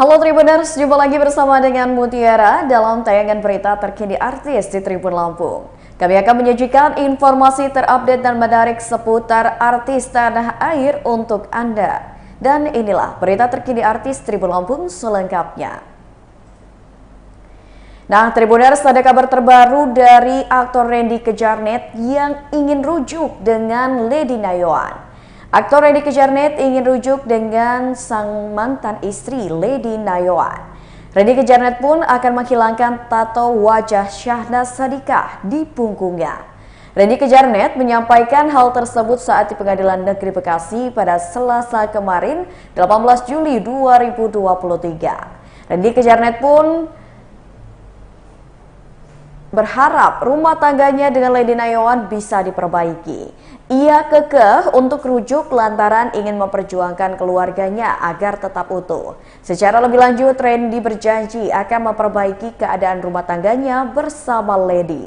Halo Tribuners, jumpa lagi bersama dengan Mutiara dalam tayangan berita terkini artis di Tribun Lampung. Kami akan menyajikan informasi terupdate dan menarik seputar artis tanah air untuk Anda. Dan inilah berita terkini artis Tribun Lampung selengkapnya. Nah, Tribuners, ada kabar terbaru dari aktor Randy Kejarnet yang ingin rujuk dengan Lady Nayoan. Aktor Randy Kejarnet ingin rujuk dengan sang mantan istri Lady Nayoan. Randy Kejarnet pun akan menghilangkan tato wajah Syahnaz Sadiqah di punggungnya. Randy Kejarnet menyampaikan hal tersebut saat di Pengadilan Negeri Bekasi pada Selasa kemarin 18 Juli 2023. Randy Kejarnet pun berharap rumah tangganya dengan Lady Nayoan bisa diperbaiki. Ia kekeh untuk rujuk lantaran ingin memperjuangkan keluarganya agar tetap utuh. Secara lebih lanjut, Randy berjanji akan memperbaiki keadaan rumah tangganya bersama Lady.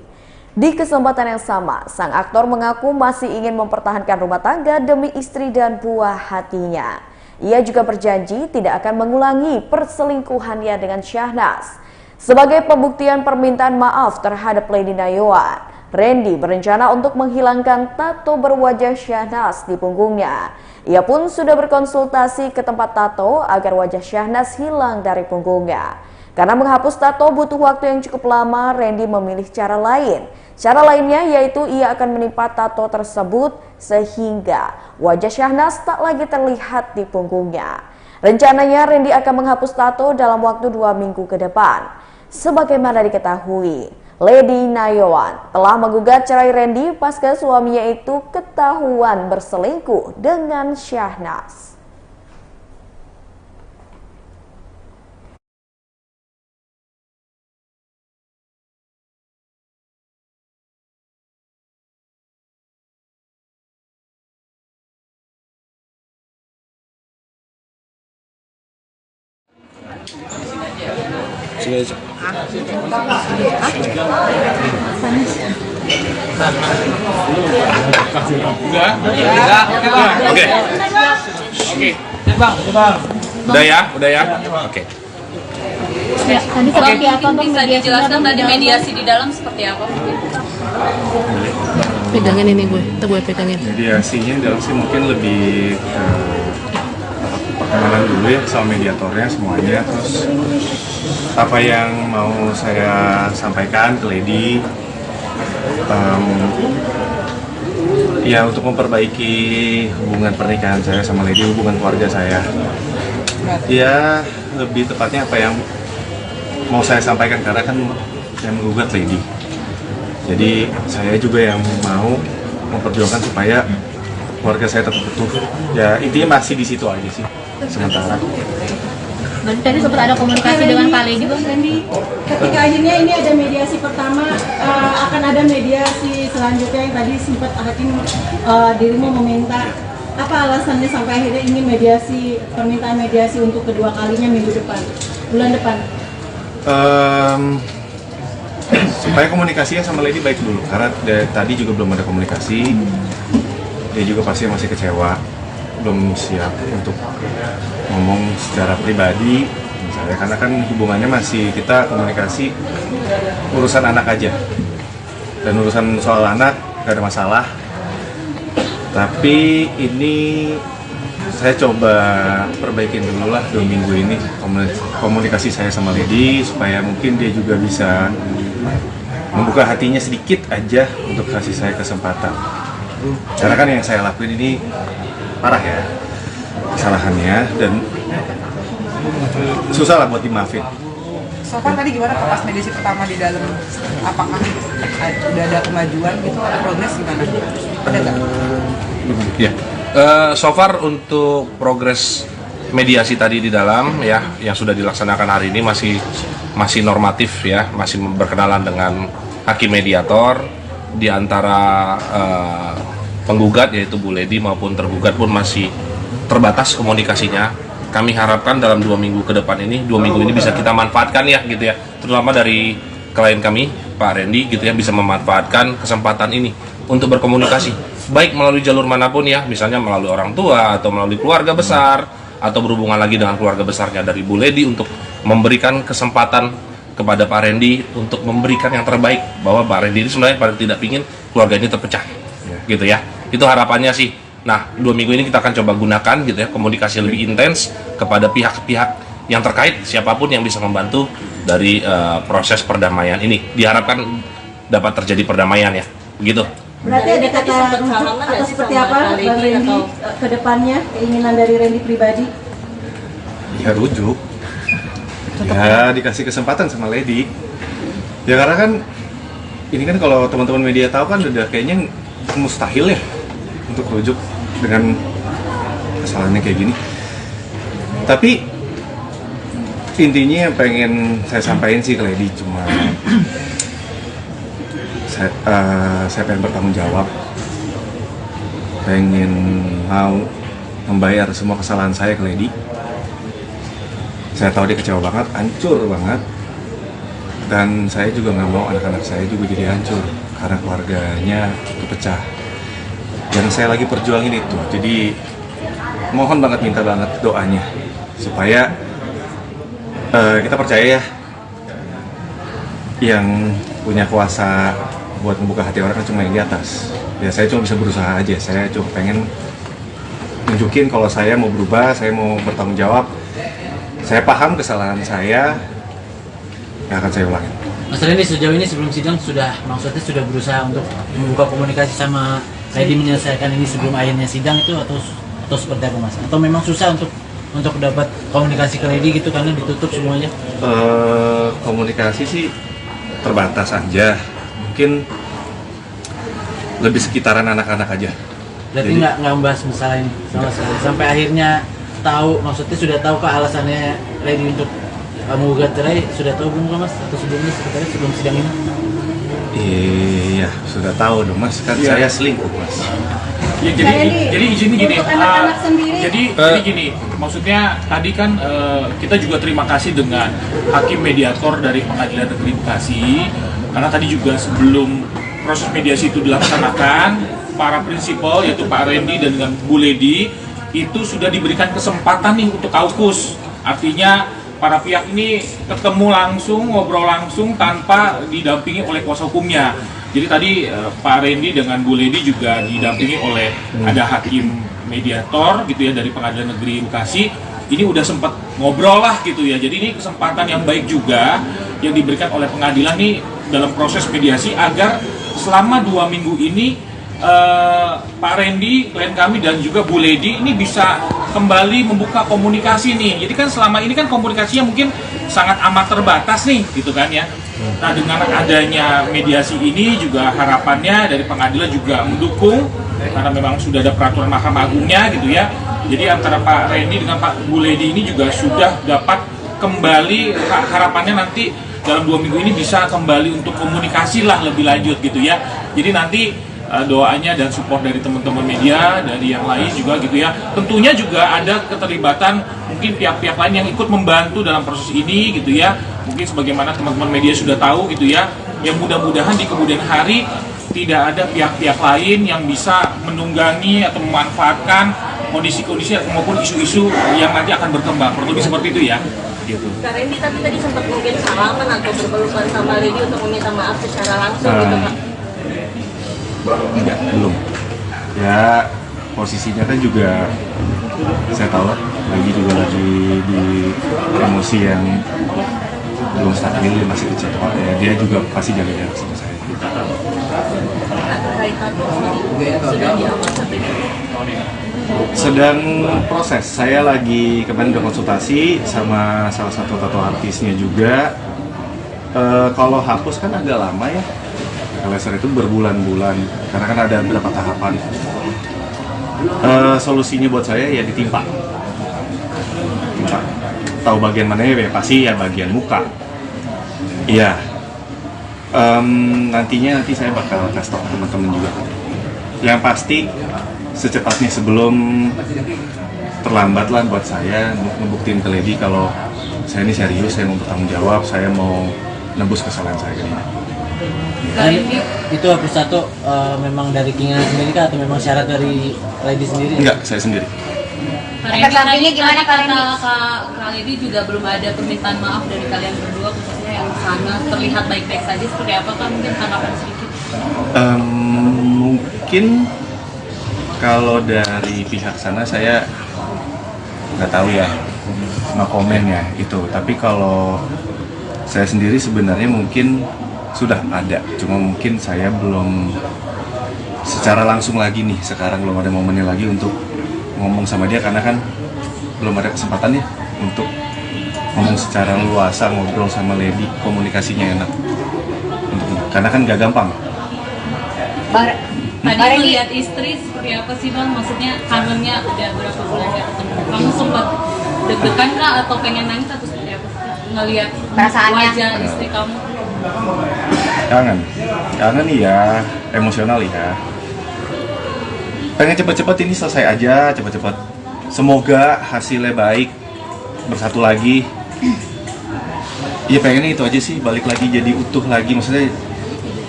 Di kesempatan yang sama, sang aktor mengaku masih ingin mempertahankan rumah tangga demi istri dan buah hatinya. Ia juga berjanji tidak akan mengulangi perselingkuhannya dengan Syahnaz. Sebagai pembuktian permintaan maaf terhadap Lady Nayoan, Randy berencana untuk menghilangkan tato berwajah Syahnaz di punggungnya. Ia pun sudah berkonsultasi ke tempat tato agar wajah Syahnaz hilang dari punggungnya. Karena menghapus tato butuh waktu yang cukup lama, Randy memilih cara lain. Cara lainnya yaitu ia akan menimpa tato tersebut sehingga wajah Syahnaz tak lagi terlihat di punggungnya. Rencananya Randy akan menghapus tato dalam waktu 2 minggu ke depan. Sebagaimana diketahui, Lady Nayoan telah menggugat cerai Randy pasca suaminya itu ketahuan berselingkuh dengan Syahnaz. Sini aja. Oke. Udah ya? Oke. Tadi seperti apa Bang? Bisa dijelaskan tadi mediasi di dalam seperti apa? Pegangin ini gue pegangin. Mediasinya dalam sih mungkin lebih perkenalan dulu ya sama mediatornya semuanya, terus apa yang mau saya sampaikan ke Lady, ya untuk memperbaiki hubungan pernikahan saya sama Lady, hubungan keluarga saya. Ya lebih tepatnya apa yang mau saya sampaikan karena kan yang menggugat Lady. Jadi saya juga yang mau memperjuangkan supaya keluarga saya tetap utuh. Ya intinya masih di situ aja sih sementara. Berarti tadi sempat ada komunikasi dengan Kak Lady, Bang Randy? Ketika akhirnya ini ada mediasi pertama, akan ada mediasi selanjutnya yang tadi sempat Hakim dirimu meminta. Apa alasannya sampai akhirnya ingin mediasi, permintaan mediasi untuk kedua kalinya bulan depan? Supaya komunikasinya sama Lady baik dulu, karena tadi juga belum ada komunikasi. Dia juga pasti masih kecewa, belum siap untuk ngomong secara pribadi misalnya, karena kan hubungannya masih kita komunikasi urusan anak aja, dan urusan soal anak gak ada masalah. Tapi ini saya coba perbaikin dulu lah 2 minggu ini komunikasi saya sama Lady, supaya mungkin dia juga bisa membuka hatinya sedikit aja untuk kasih saya kesempatan. Karena kan yang saya lakuin ini parah ya kesalahannya, dan susah lah buat dimaafin. Sofar tadi gimana pas mediasi pertama di dalam? Apakah udah ada kemajuan gitu, ada progres gimana? Ada nggak? Ya, so far untuk progres mediasi tadi di dalam ya yang sudah dilaksanakan hari ini masih normatif ya, masih berkenalan dengan hakim mediator. Di antara penggugat yaitu Bu Lady maupun tergugat pun masih terbatas komunikasinya. Kami harapkan dalam 2 minggu ke depan ini, 2 minggu ini bisa kita manfaatkan ya gitu ya, terutama dari klien kami Pak Randy gitu ya, bisa memanfaatkan kesempatan ini untuk berkomunikasi baik melalui jalur manapun ya, misalnya melalui orang tua atau melalui keluarga besar atau berhubungan lagi dengan keluarga besarnya dari Bu Ledi untuk memberikan kesempatan kepada Pak Randy untuk memberikan yang terbaik, bahwa Pak Randy ini sebenarnya paling tidak ingin keluarga ini terpecah, gitu ya. Itu harapannya sih. Nah, 2 minggu ini kita akan coba gunakan gitu ya, komunikasi lebih intens kepada pihak-pihak yang terkait, siapapun yang bisa membantu dari proses perdamaian ini. Diharapkan dapat terjadi perdamaian ya, begitu. Berarti ada kata rujuk atau seperti apa Bang Randy ke depannya, keinginan dari Randy pribadi? Ya rujuk. Ya dikasih kesempatan sama Lady. Ya karena kan ini kan kalau teman-teman media tahu kan udah kayaknya mustahil ya untuk rujuk dengan kesalahannya kayak gini. Tapi intinya yang pengen saya sampaikan sih ke Lady cuma saya pengen bertanggung jawab, pengen mau membayar semua kesalahan saya ke Lady. Saya tahu dia kecewa banget, hancur banget, dan saya juga nggak mau anak-anak saya juga jadi hancur karena keluarganya kepecah. Yang saya lagi perjuangin itu, jadi mohon banget, minta banget doanya supaya kita percaya ya, yang punya kuasa buat membuka hati orang kan cuma yang di atas. Ya saya cuma bisa berusaha aja, saya cuma pengen nunjukin kalau saya mau berubah, saya mau bertanggung jawab. Saya paham kesalahan saya, yang akan saya ulangin. Mas Randy, sejauh ini sebelum sidang maksudnya sudah berusaha untuk membuka komunikasi sama Lady menyelesaikan ini sebelum akhirnya sidang itu atau seperti apa Mas? Atau memang susah untuk dapat komunikasi ke Lady gitu karena ditutup semuanya? Komunikasi sih terbatas aja, mungkin lebih sekitaran anak-anak aja. Berarti nggak membahas masalah ini sama sekali sampai akhirnya tahu, maksudnya sudah tahu kah alasannya Lady untuk menggugat cerai, sudah tahu belum Mas? Atau sebelumnya sebenarnya sebelum sidang ini? Iya, sudah tahu dong Mas, kan saya selingkuh Mas. Ya, jadi izin gini, untuk anak-anak sendiri. jadi gini, maksudnya tadi kan kita juga terima kasih dengan hakim mediator dari Pengadilan Negeri Bekasi, karena tadi juga sebelum proses mediasi itu dilaksanakan, para prinsipal yaitu Pak Randy dan dengan Bu Ledi itu sudah diberikan kesempatan nih untuk kaukus, artinya para pihak ini ketemu langsung, ngobrol langsung tanpa didampingi oleh kuasa hukumnya. Jadi tadi Pak Randy dengan Bu Ledi juga didampingi oleh ada hakim mediator gitu ya dari Pengadilan Negeri Bekasi. Ini udah sempat ngobrol lah gitu ya. Jadi ini kesempatan yang baik juga yang diberikan oleh pengadilan nih dalam proses mediasi agar selama 2 minggu ini Pak Randy, klien kami dan juga Bu Ledi ini bisa kembali membuka komunikasi nih. Jadi kan selama ini kan komunikasinya mungkin sangat amat terbatas nih, gitu kan ya. Nah dengan adanya mediasi ini juga harapannya dari pengadilan juga mendukung karena memang sudah ada peraturan Mahkamah Agungnya gitu ya. Jadi antara Pak Randy dengan Pak Bu Ledi ini juga sudah dapat kembali, harapannya nanti dalam 2 minggu ini bisa kembali untuk komunikasi lah lebih lanjut gitu ya. Jadi nanti doanya dan support dari teman-teman media, dari yang lain juga gitu ya. Tentunya juga ada keterlibatan mungkin pihak-pihak lain yang ikut membantu dalam proses ini gitu ya. Mungkin sebagaimana teman-teman media sudah tahu gitu ya. Yang mudah-mudahan di kemudian hari tidak ada pihak-pihak lain yang bisa menunggangi atau memanfaatkan kondisi-kondisi maupun isu-isu yang nanti akan berkembang. Kurang lebih seperti itu ya. Gitu. Kak Randy tapi tadi sempat mungkin salaman atau berpelukan sama Lady untuk meminta maaf secara langsung gitu Kak? Enggak, belum. Ya posisinya kan juga saya tahu lagi di emosi yang belum stabil, masih kecewa ya, dia juga pasti jaga jarak sama saya. Sedang proses, saya lagi kemarin udah konsultasi sama salah satu tato artisnya juga. Kalau hapus kan agak lama ya, laser itu berbulan-bulan karena kan ada beberapa tahapan. Solusinya buat saya ya ditimpa. Tahu bagian mana ya pasti ya bagian muka. Iya. Nanti saya bakal kasih tahu teman-teman juga. Yang pasti secepatnya sebelum terlambat lah buat saya ngebuktiin ke Lady kalau saya ini serius, saya mau bertanggung jawab, saya mau nembus kesalahan saya ini. Itu hapus tato memang dari keinginan sendiri kah atau memang syarat dari Lady sendiri? Enggak, saya sendiri. Efek sampingnya gimana Kak Lady juga belum ada permintaan maaf dari kalian berdua, khususnya yang sana terlihat baik-baik saja, seperti apa Kak? Mungkin tanggapan sedikit. Mungkin kalau dari pihak sana saya nggak tahu ya, no komen ya itu. Tapi kalau saya sendiri sebenarnya mungkin sudah ada, cuma mungkin saya belum secara langsung lagi nih, sekarang belum ada momennya lagi untuk ngomong sama dia, karena kan belum ada kesempatannya untuk ngomong secara luasa, ngobrol sama Lady, komunikasinya enak karena kan gak gampang. Tadi melihat istri seperti apa sih Bang? Maksudnya kangennya udah berapa bulan gak ketemu, kamu sempat deg-degan kah atau pengen nangis atau seperti apa sih ngelihat wajah istri kamu? Kangen iya, emosional ya. Pengen cepet-cepet ini selesai aja, cepet-cepet. Semoga hasilnya baik, bersatu lagi. Iya pengennya itu aja sih, balik lagi jadi utuh lagi. Maksudnya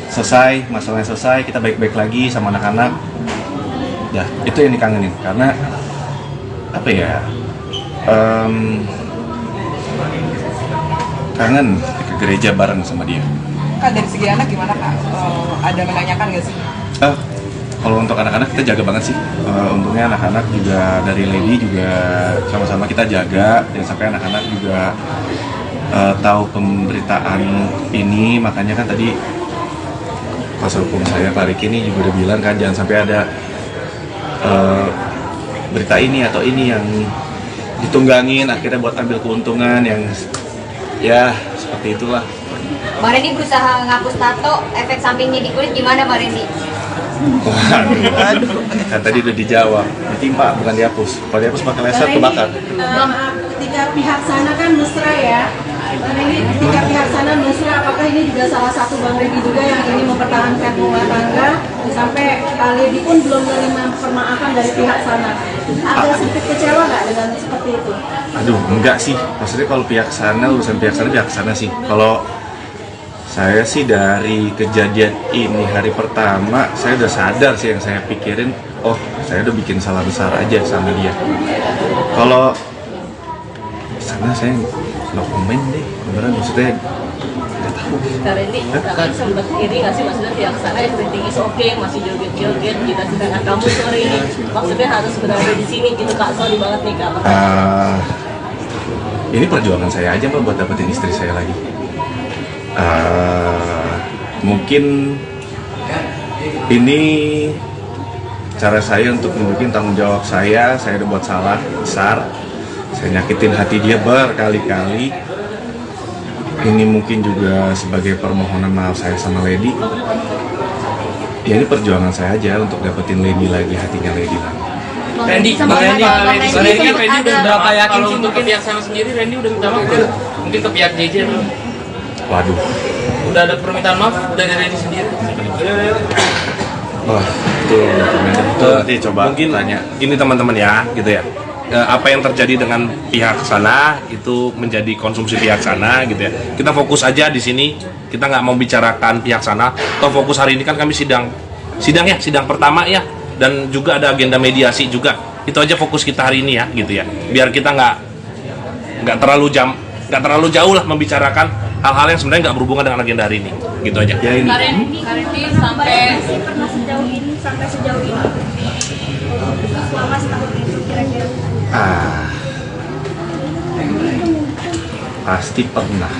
selesai, masalahnya selesai, kita baik-baik lagi sama anak-anak. Ya, itu yang dikangenin. Karena apa ya? Kangen ke gereja bareng sama dia. Kak, dari segi anak gimana Kak? Ada menanyakan nggak sih? Kalau untuk anak-anak kita jaga banget sih. Untungnya anak-anak juga dari Lady juga sama-sama kita jaga, dan sampai anak-anak juga tahu pemberitaan ini. Makanya kan tadi kuasa hukum saya Pak Riki ini juga udah bilang kan, jangan sampai ada berita ini atau ini yang ditunggangin akhirnya buat ambil keuntungan yang ya seperti itulah. Mbak Randy berusaha ngapus tato, efek sampingnya di kulit gimana Mbak Randy? Waduh, kan tadi udah dijawab, ditimpa bukan dihapus. Kalau dihapus pakai laser kebakar. Ketika pihak sana kan mesra ya, Bang Randy, ketika pihak sana mesra, apakah ini juga salah satu Bang Randy juga yang ingin mempertahankan rumah tangga sampai Kak Lady pun belum menerima permaafan dari pihak sana? Agak sedikit kecewa nggak dengan seperti itu? Aduh, enggak sih. Maksudnya kalau pihak sana, urusan pihak sana sih. Kalau saya sih dari kejadian ini hari pertama, saya udah sadar sih, yang saya pikirin, oh saya udah bikin salah besar aja sama dia. Kalau sana saya nggak komen deh, beneran maksudnya nggak tahu. Kak Randy, Kakak sempat iri nggak sih, maksudnya pihak sana everything is okay, masih joget-joget, kita sedangkan kamu sore ini maksudnya harus berada di sini gitu Kak, sorry banget nih Kak. Ini perjuangan saya aja Mbak buat dapetin istri saya lagi. Mungkin ini cara saya untuk mungkin tanggung jawab saya udah buat salah besar, saya nyakitin hati dia berkali-kali. Ini mungkin juga sebagai permohonan maaf saya sama Lady. Ya ini perjuangan saya aja untuk dapetin Lady lagi, hatinya Lady lagi. Randy udah berapa yakin sih untuk pihak sana sendiri? Randy udah minta maaf mungkin ke pihak JJ belum? Waduh, udah ada permintaan maaf dari Randy sendiri? Wah, itu nanti coba mungkin tanya. Ini teman-teman ya, gitu ya. Apa yang terjadi dengan pihak sana itu menjadi konsumsi pihak sana, gitu ya. Kita fokus aja di sini. Kita nggak mau bicarakan pihak sana. Atau fokus hari ini kan kami sidang pertama ya, dan juga ada agenda mediasi juga. Itu aja fokus kita hari ini ya, gitu ya. Biar kita nggak terlalu jauh lah membicarakan hal-hal yang sebenarnya nggak berhubungan dengan agenda hari ini, gitu aja. Ya, ini. Kak Randy sampai pernah sejauh ini selama setahun itu kira-kira? Pasti pernah.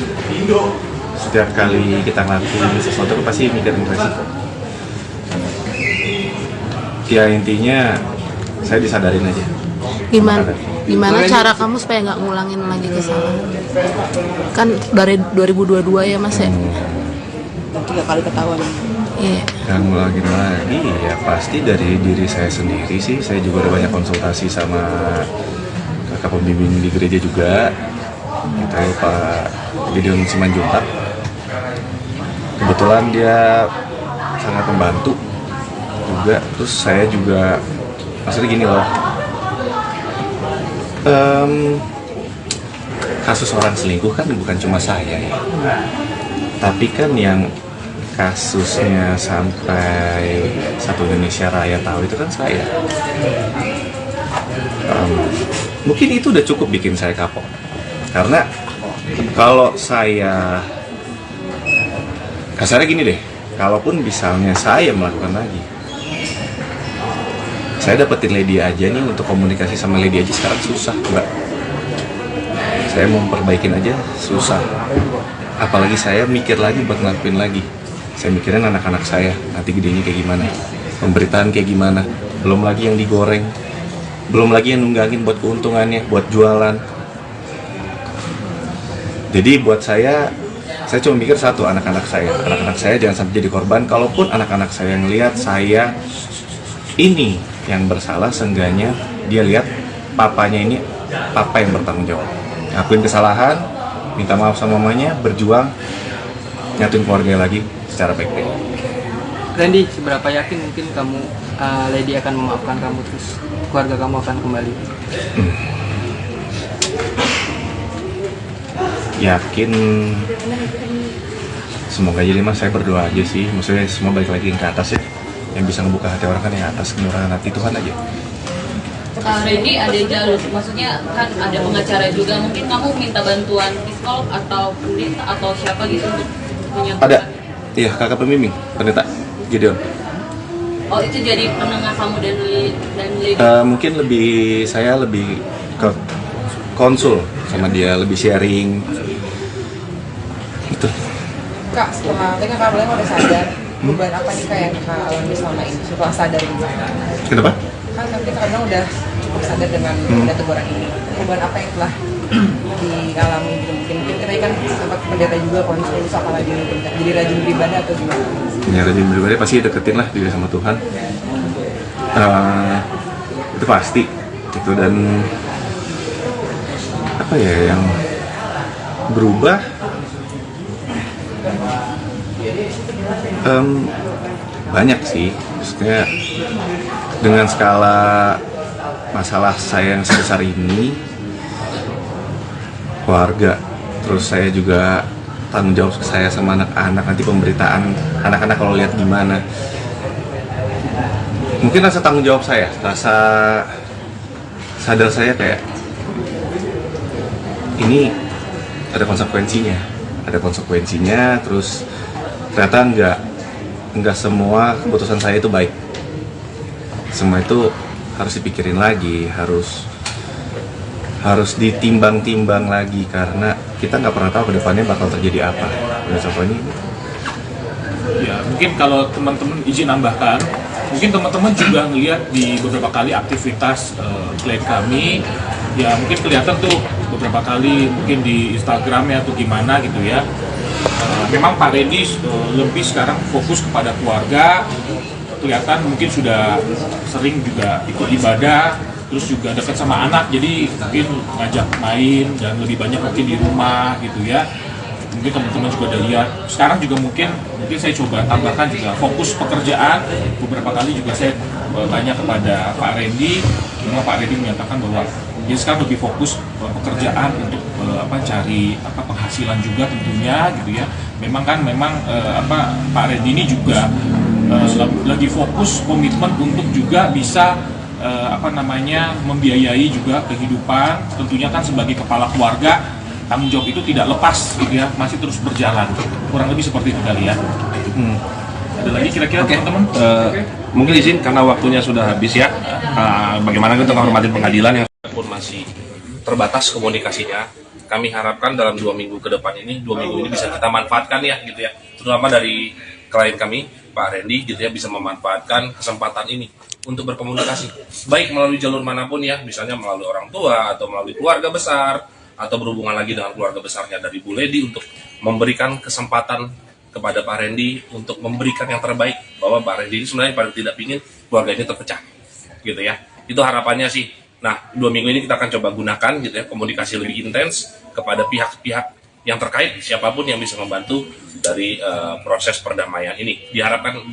Setiap kali kita ngelakuin sesuatu pasti mikirin resiko. Ya intinya saya disadarin aja. Gimana cara kamu supaya nggak ngulangin lagi kesalahan? Kan dari 2022 ya Mas ya? 3 kali ketahuan. Iya. Yang ngulangin lagi ya pasti dari diri saya sendiri sih. Saya juga udah banyak konsultasi sama kakak pembimbing di gereja juga. Kita Pak Gideon Simanjuntak. Kebetulan dia sangat membantu juga. Terus saya juga maksudnya gini loh. Kasus orang selingkuh kan bukan cuma saya ya. Tapi kan yang kasusnya sampai satu Indonesia Raya tahu itu kan saya. mungkin itu udah cukup bikin saya kapok. Karena kalau saya kasarnya gini deh, kalaupun misalnya saya melakukan lagi, saya dapetin Lady aja nih, untuk komunikasi sama Lady aja sekarang susah, Mbak. Saya mau perbaikin aja susah. Apalagi saya mikir lagi buat ngelakuin lagi. Saya mikirin anak-anak saya, nanti gedenya kayak gimana, pemberitaan kayak gimana, belum lagi yang digoreng, belum lagi yang nunggangin buat keuntungannya, buat jualan. Jadi buat saya cuma mikir satu, anak-anak saya jangan sampai jadi korban. Kalaupun anak-anak saya ngelihat saya ini yang bersalah, seenggaknya dia lihat papanya ini papa yang bertanggung jawab, ngakuin kesalahan, minta maaf sama mamanya, berjuang, nyatuin keluarga lagi secara baik-baik. Randy, seberapa yakin mungkin kamu Lady akan memaafkan kamu, terus keluarga kamu akan kembali? Yakin, semoga aja Mas, saya berdoa aja sih, maksudnya semua balik lagi ke atas ya. Yang bisa ngebuka hati orang kan yang atas, kemurahan hati Tuhan aja. Randy, ada jalur, maksudnya kan ada pengacara juga, mungkin kamu minta bantuan psikolog atau pendeta atau siapa gitu untuk menyatukan? Ada, iya, kakak pembimbing, pendeta Gideon. Oh, itu jadi penengah kamu dan Lady? Mungkin saya lebih ke konsul sama dia, lebih sharing gitu. Kak, setelah tadi Kak Beleng udah sadar, beban apa nih Kak yang Kak alami selama ini setelah sadar ini? Kenapa? Kan Kak Beleng udah cukup sadar dengan ada teguran ini. Beban apa yang telah dialami gitu? Mungkin kita kan sempat pendeta juga konsul, apalagi jadi rajin beribadah atau gimana? Ya, rajin beribadah pasti deketin lah diri sama Tuhan. Itu pasti itu. Dan apa ya yang berubah, banyak sih, maksudnya dengan skala masalah saya yang sebesar ini, keluarga, terus saya juga tanggung jawab saya sama anak-anak, nanti pemberitaan anak-anak kalau lihat gimana, mungkin rasa tanggung jawab saya, rasa sadar saya kayak ini ada konsekuensinya, terus ternyata nggak semua keputusan saya itu baik, semua itu harus dipikirin lagi, harus ditimbang-timbang lagi, karena kita nggak pernah tahu kedepannya bakal terjadi apa. Ini Ya, mungkin kalau teman-teman izin nambahkan, mungkin teman-teman juga ngelihat di beberapa kali aktivitas klien kami, ya mungkin kelihatan tuh beberapa kali mungkin di Instagramnya atau gimana gitu ya. Memang Pak Randy lebih sekarang fokus kepada keluarga, kelihatan mungkin sudah sering juga ikut ibadah, terus juga dekat sama anak, jadi mungkin ngajak main dan lebih banyak mungkin di rumah gitu ya. Mungkin teman-teman juga udah lihat. Sekarang juga mungkin saya coba tambahkan juga fokus pekerjaan. Beberapa kali juga saya tanya kepada Pak Randy, memang Pak Randy menyatakan bahwa dia sekarang lebih fokus pekerjaan untuk cari penghasilan juga tentunya gitu ya. Memang Pak Randy ini juga lagi fokus komitmen untuk juga bisa membiayai juga kehidupan, tentunya kan sebagai kepala keluarga tanggung jawab itu tidak lepas gitu ya, masih terus berjalan, kurang lebih seperti itu kali ya. Ada lagi kira-kira teman-teman? Mungkin izin karena waktunya sudah habis ya. Bagaimana kita menghormati pengadilan yang pun masih terbatas komunikasinya. Kami harapkan dalam 2 minggu ke depan ini, 2 minggu ini bisa kita manfaatkan ya gitu ya, terutama dari klien kami Pak Randy gitu ya, bisa memanfaatkan kesempatan ini untuk berkomunikasi baik melalui jalur manapun ya, misalnya melalui orang tua atau melalui keluarga besar, atau berhubungan lagi dengan keluarga besarnya dari Bu Lady, untuk memberikan kesempatan kepada Pak Randy untuk memberikan yang terbaik, bahwa Pak Randy ini sebenarnya paling tidak ingin keluarga ini terpecah gitu ya. Itu harapannya sih. Nah, 2 minggu ini kita akan coba gunakan gitu ya, komunikasi lebih intens kepada pihak-pihak yang terkait, siapapun yang bisa membantu dari proses perdamaian ini. Diharapkan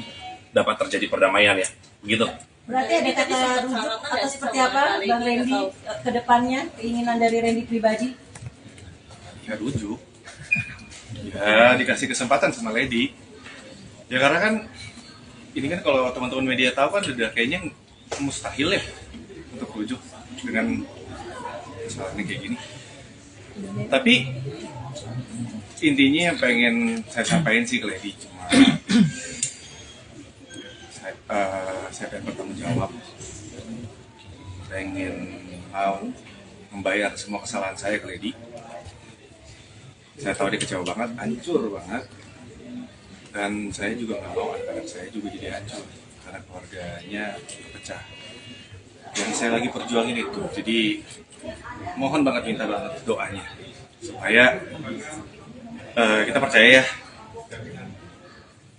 dapat terjadi perdamaian ya, begitu. Berarti ada kata rujuk atau seperti apa Bang Randy ke depannya, keinginan dari Randy pribadi? Ya rujuk, ya dikasih kesempatan sama Lady. Ya karena kan ini kan kalau teman-teman media tahu kan udah kayaknya mustahil ya untuk rujuk dengan kesalahannya kayak gini. Tapi intinya yang pengen saya sampaikan sih ke Lady cuma saya pengen bertanggung jawab, pengen mau membayar semua kesalahan saya ke Lady. Saya tahu dia kecewa banget, hancur banget, dan saya juga nggak mau anak-anak saya juga jadi hancur karena keluarganya pecah. Yang saya lagi perjuangin itu, jadi mohon banget, minta banget doanya supaya kita percaya ya,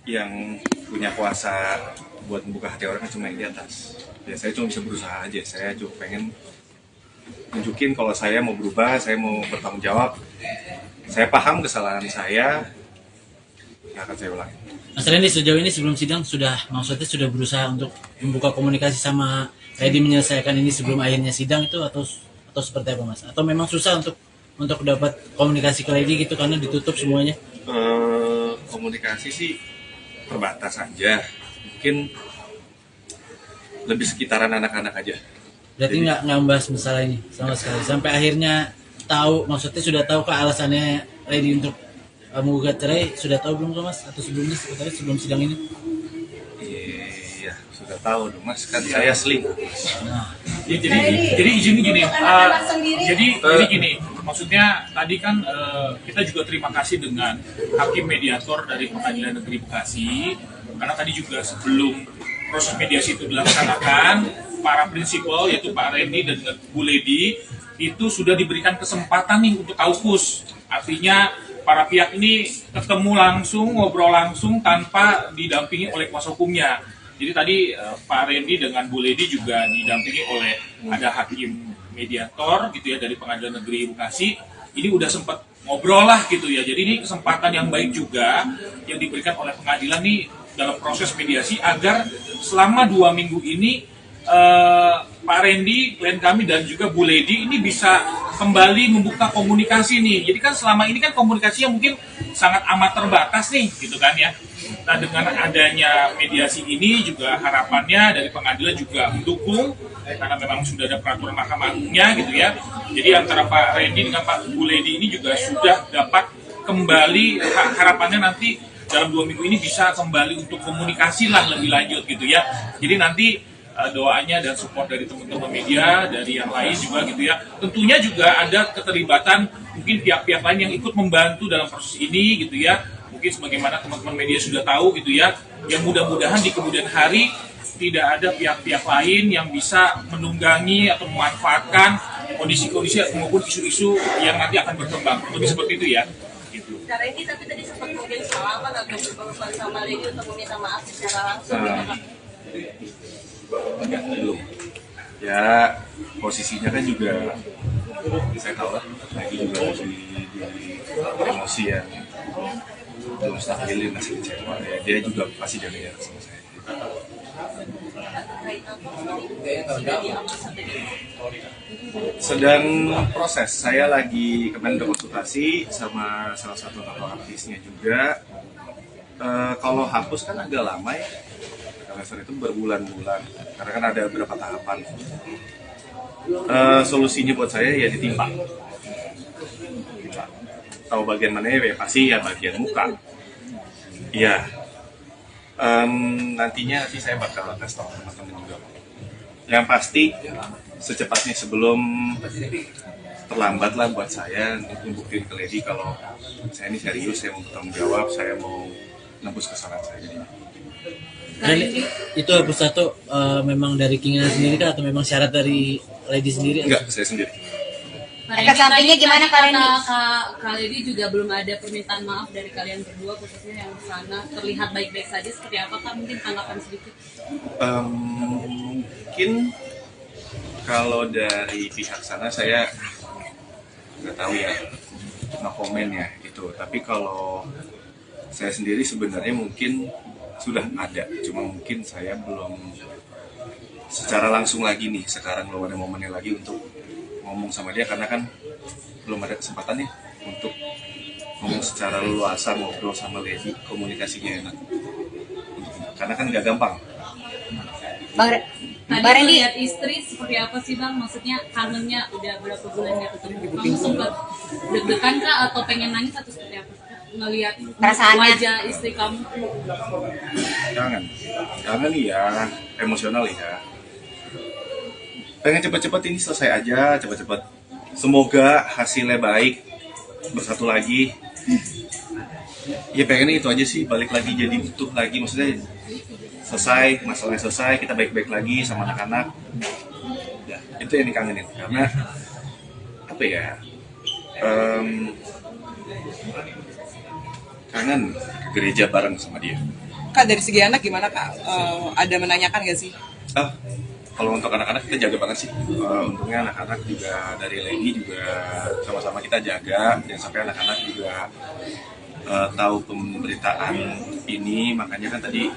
yang punya kuasa buat membuka hati orang kan cuma yang di atas. Ya saya cuma bisa berusaha aja, saya cuma pengen tunjukin kalau saya mau berubah, saya mau bertanggung jawab. Saya paham kesalahan saya, nggak akan saya ulangi. Mas Randy, sejauh ini sebelum sidang maksudnya sudah berusaha untuk membuka komunikasi sama Lady menyelesaikan ini sebelum akhirnya sidang itu atau seperti apa Mas? Atau memang susah untuk dapat komunikasi ke Lady gitu karena ditutup semuanya? Komunikasi sih terbatas aja, mungkin lebih sekitaran anak-anak aja. Berarti nggak membahas masalah ini sama sekali sampai akhirnya tahu, maksudnya sudah tahu ke alasannya Lady untuk menggugat cerai, sudah tahu belum Mas? Atau sebelumnya sebelum sidang ini? Iya, sudah tahu dong Mas, kan saya selingkuh. Nah, jadi izin gini, jadi gini, maksudnya tadi kan kita juga terima kasih dengan hakim mediator dari Pengadilan Negeri Bekasi, karena tadi juga sebelum proses mediasi itu dilaksanakan, para prinsipal yaitu Pak Randy dan Bu Lady itu sudah diberikan kesempatan nih untuk kaukus. Artinya para pihak ini ketemu langsung, ngobrol langsung tanpa didampingi oleh kuasa hukumnya. Jadi tadi Pak Randy dengan Bu Lady juga didampingi oleh ada hakim mediator gitu ya dari Pengadilan Negeri Bekasi. Ini udah sempat ngobrol lah gitu ya. Jadi ini kesempatan yang baik juga yang diberikan oleh pengadilan nih dalam proses mediasi agar selama 2 minggu ini Pak Randy, klien kami dan juga Bu Lady ini bisa kembali membuka komunikasi nih. Jadi kan selama ini kan komunikasinya mungkin sangat amat terbatas nih, gitu kan ya. Nah dengan adanya mediasi ini juga harapannya dari pengadilan juga mendukung karena memang sudah ada peraturan Mahkamah Agungnya gitu ya. Jadi antara Pak Randy dengan Pak Bu Lady ini juga sudah dapat kembali, harapannya nanti dalam 2 minggu ini bisa kembali untuk komunikasi lah lebih lanjut gitu ya. Jadi nanti doanya dan support dari teman-teman media, dari yang lain juga gitu ya. Tentunya juga ada keterlibatan mungkin pihak-pihak lain yang ikut membantu dalam proses ini gitu ya. Mungkin sebagaimana teman-teman media sudah tahu gitu ya. Yang mudah-mudahan di kemudian hari tidak ada pihak-pihak lain yang bisa menunggangi atau memanfaatkan kondisi-kondisi maupun isu-isu yang nanti akan berkembang. Lebih seperti itu ya. Gitu. Karena ini tapi tadi sempat mungkin salaman atau berpesan sama Lady untuk meminta maaf secara langsung gitu Pak. Enggak, belum. Ya posisinya kan juga saya tahu lah, lagi juga di emosi yang belum stabil, masih kecewa ya. Dia juga pasti jaga jarak sama saya. Sedang proses, saya lagi kemarin konsultasi sama salah satu tokoh artisnya juga. Kalau hapus kan agak lama ya. Karena itu berbulan-bulan, karena kan ada beberapa tahapan. Solusinya buat saya ya ditimpa. Tahu bagian mana ya? Pasti ya bagian muka. Iya. Nanti saya bakal kasih tahu teman-teman juga. Yang pasti secepatnya sebelum terlambat lah buat saya untuk membuktikan ke Lady kalau saya ini serius, saya mau bertanggung jawab, saya mau nebus kesalahan saya. Dan itu hapus tato memang dari keinginan sendiri kah atau memang syarat dari Lady sendiri? Enggak, saya sendiri. Efek sampingnya gimana kalian? Kak Lady juga belum ada permintaan maaf dari kalian berdua, khususnya yang di sana terlihat baik-baik saja. Seperti apa Kak? Mungkin tanggapan sedikit. Mungkin kalau dari pihak sana saya nggak tahu ya, no comment ya itu. Tapi kalau saya sendiri sebenarnya mungkin sudah ada, cuma mungkin saya belum secara langsung lagi nih, sekarang belum ada momennya lagi untuk ngomong sama dia karena kan belum ada kesempatannya untuk ngomong secara leluasa, ngobrol sama Lady, komunikasinya enak. Karena kan nggak gampang. Bang Tadi lihat istri seperti apa sih Bang? Maksudnya kangennya udah berapa bulan nggak ketemu? Kamu sempat deg-degan kah atau pengen nangis atau seperti apa? Ngelihat wajah istri kamu? Kangen ya, emosional ya. Pengen cepet-cepet ini selesai aja, cepet-cepet. Semoga hasilnya baik, bersatu lagi. Ya pengennya itu aja sih, balik lagi jadi utuh lagi, maksudnya selesai, masalahnya selesai, kita baik-baik lagi sama anak-anak. Ya, itu yang dikangenin, karena apa ya, kangen ke gereja bareng sama dia. Kak, dari segi anak gimana Kak? Ada menanyakan nggak sih? Kalau untuk anak-anak kita jaga banget sih. Untungnya anak-anak juga dari Lady juga sama-sama kita jaga, jangan sampai anak-anak juga tahu pemberitaan ini. Makanya kan tadi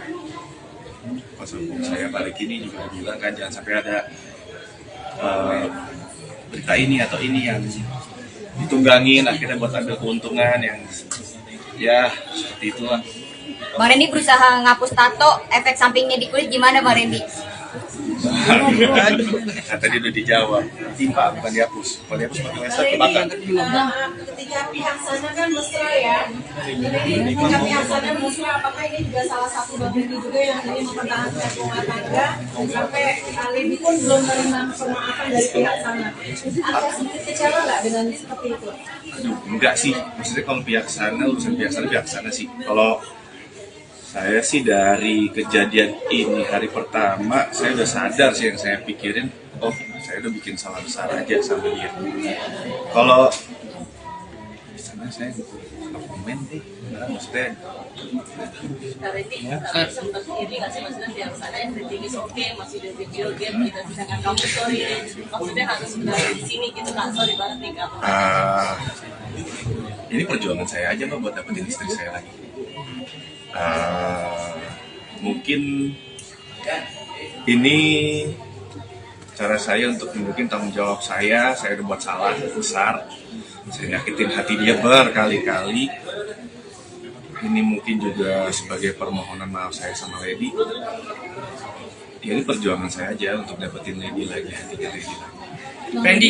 pas saya balik ini juga bilang kan jangan sampai ada berita ini atau ini yang ditunggangin akhirnya buat ambil keuntungan yang ya seperti itulah. Bang Randy berusaha ngapus tato, efek sampingnya di kulit gimana Bang Randy? Tadi udah dijawab, timpa bukan dihapus. Kalau dihapus pakai laser kebakar. Ketika pihak sana kan mesra ya. Jadi ketika pihak sana mesra, apakah ini juga salah satu Bang Randy juga yang ingin mempertahankan rumah tangga sampai Lady pun belum menerima pemaafan dari pihak sana. Ada sedikit kecewa nggak dengan seperti itu? Aduh, enggak sih. Maksudnya kalau pihak sana, urusan pihak sana sih. Kalau saya sih dari kejadian ini hari pertama, saya udah sadar sih yang saya pikirin, oh saya udah bikin salah besar aja sama dia. Kalau di sana saya nggak komen deh, nah, maksudnya. Sempat ini nggak sih maksudnya tiap sana yang rating oke, masih ada video game kita bisa nggak kamu sorry, maksudnya harus sudah di sini gitu kan, sorry banget nih kamu. Ini perjuangan saya aja Mbak buat dapetin istri saya lagi. Mungkin ini cara saya untuk menunjukin tanggung jawab saya udah buat salah besar, saya nyakitin hati dia berkali-kali. Ini mungkin juga sebagai permohonan maaf saya sama Lady. Ya, ini perjuangan saya aja untuk dapetin Lady lagi, hatinya Lady lagi. Randy,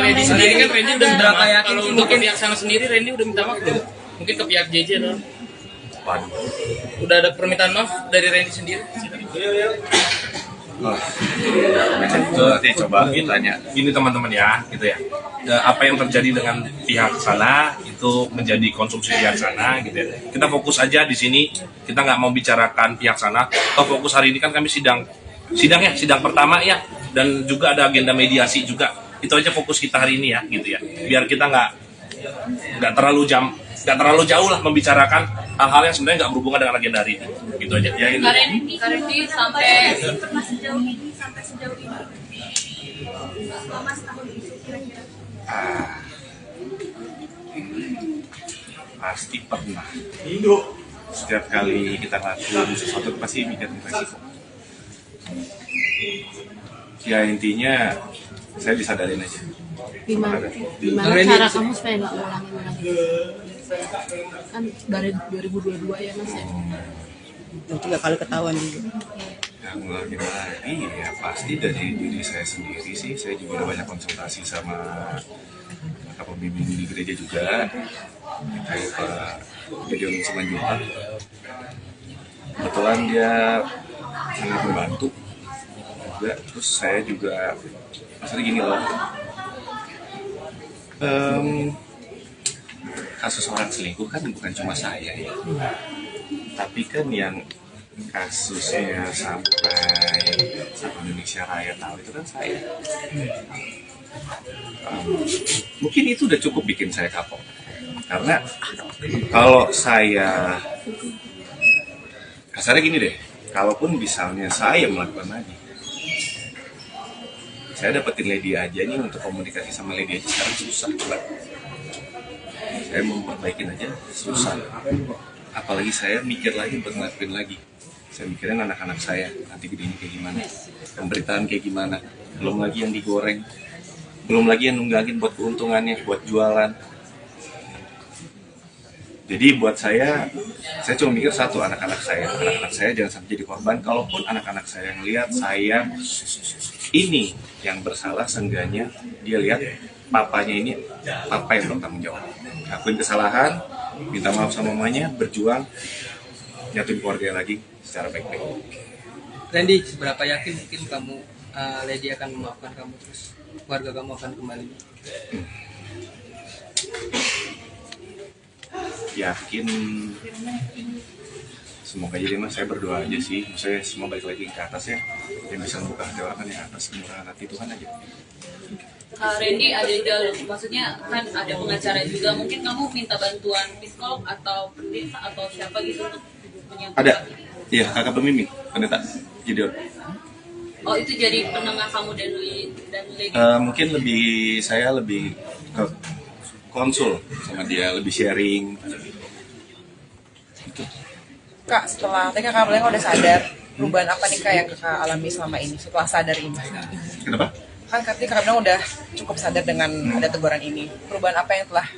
Lady sendiri kan Randy udah minta maaf. Kalau untuk pihak sana sendiri Randy udah minta maaf belum? Mungkin ke pihak JJ atau? Waduh. Udah ada permintaan maaf dari Randy sendiri? Itu nanti coba tanya. Gini teman-teman ya, gitu ya. Apa yang terjadi dengan pihak sana itu menjadi konsumsi pihak sana, gitu ya. Kita fokus aja di sini. Kita nggak mau bicarakan pihak sana. Atau fokus hari ini kan kami sidang pertama ya, dan juga ada agenda mediasi juga. Itu aja fokus kita hari ini ya, gitu ya. Biar kita nggak terlalu jauh lah membicarakan hal-hal yang sebenarnya nggak berhubungan dengan agenda hari ini. Gitu aja. Ya, ini. Randy sampai sejauh ini Mas tahun ini kira-kira. Pasti pernah. Setiap kali kita ngelakuin sesuatu pasti mikirin resiko. Ya intinya saya disadarin aja. Gimana cara kamu supaya nggak ngulangin lagi? Kan dari 2022 ya Mas ya. Itu 3 kali ketahuan juga. Yang ngulangin lagi ya pasti dari diri saya sendiri sih. Saya juga udah banyak konsultasi sama kakak pembimbing di gereja juga. Kayak Pak Gideon Simanjuntak. Kebetulan dia sangat membantu juga. Terus saya juga maksudnya gini loh, kasus orang selingkuh kan bukan cuma saya ya, tapi kan yang kasusnya sampai Indonesia Raya tahu itu kan saya. Mungkin itu udah cukup bikin saya kapok, karena kalau saya kasarnya gini deh, kalaupun misalnya saya melakukan lagi, saya dapetin Lady aja nih, untuk komunikasi sama Lady aja sekarang susah banget. Saya mau perbaikin aja susah, apalagi saya mikir lagi buat ngelakuin lagi. Saya mikirin anak-anak saya nanti gedenya kayak gimana, pemberitaan kayak gimana, belum lagi yang digoreng, belum lagi yang nunggangin buat keuntungannya, buat jualan. Jadi buat saya cuma mikir satu, anak-anak saya jangan sampai jadi korban. Kalaupun anak-anak saya ngelihat saya ini yang bersalah, seenggaknya dia lihat papanya ini papa yang bertanggung jawab. Ngakuin kesalahan, minta maaf sama mamanya, berjuang, nyatuin keluarga lagi secara baik-baik. Randy, seberapa yakin mungkin kamu, Lady akan memaafkan kamu, terus keluarga kamu akan kembali? Yakin, semoga jadi mas, saya berdoa aja sih, maksudnya semua balik lagi ke atas ya, yang bisa membuka hati orang kan yang atas, murah hati Tuhan aja. Randy, ada jalur, maksudnya kan ada pengacara juga, mungkin kamu minta bantuan psikolog atau pendeta atau siapa gitu untuk punya Ada, iya kakak pemimpin, pendeta Gideon. Oh, itu jadi penengah kamu dan Lady? Mungkin saya lebih ke konsul sama dia, lebih sharing. Kak, setelah tadi kakak bilang udah sadar, perubahan apa nih kak yang kakak alami selama ini setelah sadar ini? Kenapa? Kan kakak bilang udah cukup sadar dengan ada teguran ini. Perubahan apa yang telah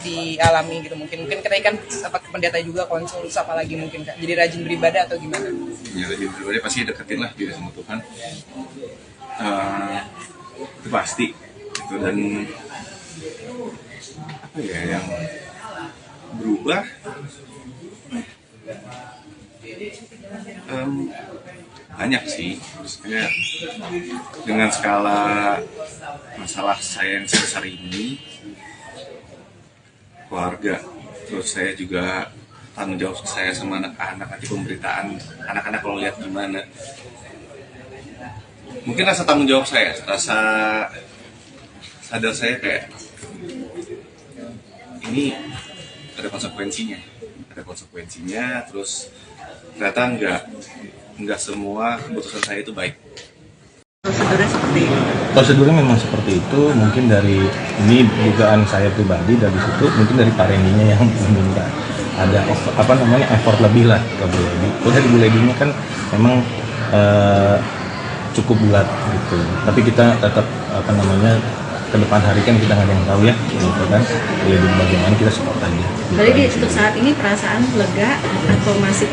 dialami gitu? Mungkin kita kan sempat pendeta juga, konsul, terus apalagi mungkin kak? Jadi rajin beribadah atau gimana? Ya, rajin beribadah pasti deketin lah diri sama Tuhan. Itu pasti. Itu, dan apa ya yang berubah? Banyak sih, maksudnya dengan skala masalah saya yang sebesar ini, keluarga, terus saya juga tanggung jawab saya sama anak-anak, nanti pemberitaan anak-anak kalau lihat gimana, mungkin rasa tanggung jawab saya, rasa sadar saya kayak ini ada konsekuensinya, terus ternyata nggak semua keputusan saya itu baik. Prosedurnya seperti itu. Prosedurnya memang seperti itu. Mungkin dari ini dugaan saya pribadi, dari situ mungkin dari Pak Randy-nya yang meminta ada effort lebih lah ke Bu Lady. Dari Bu Lady-nya kan memang cukup bulat gitu. Tapi kita tetap ke depan hari kan kita nggak ada yang tahu ya, gitu kan. Jadi bagaimana kita support aja. Jadi untuk saat ini perasaan lega atau masih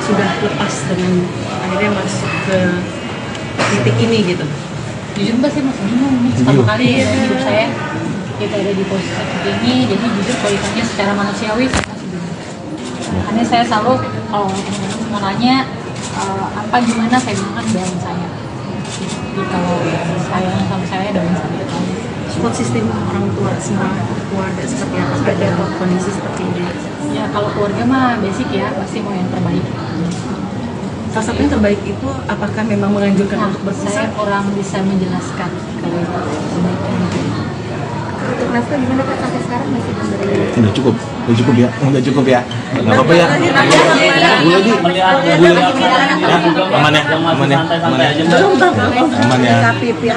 sudah lepas dengan akhirnya masuk ke titik ini gitu? Jujur mbak, saya masih bingung nih, pertama kali dalam hidup saya kita ada di posisi seperti ini. Jadi jujur kalau ditanya secara manusiawi saya masih bingung. Makanya saya selalu kalau mau nanya apa gimana, saya bilang kan doain saya. Jadi kalau sayang sama saya, doain saya. Support sistem orang tua semua keluarga seperti apa ada kondisi seperti ini? Ya kalau keluarga mah basic ya, pasti mau yang terbaik. Salah satu yang terbaik itu apakah memang menganjurkan untuk berpisah? Saya kurang bisa menjelaskan kalau itu sebaiknya. Untuk nafkah gimana kak sampai sekarang masih memberi? Udah cukup ya, nggak apa-apa ya. Bu Lady, aman ya.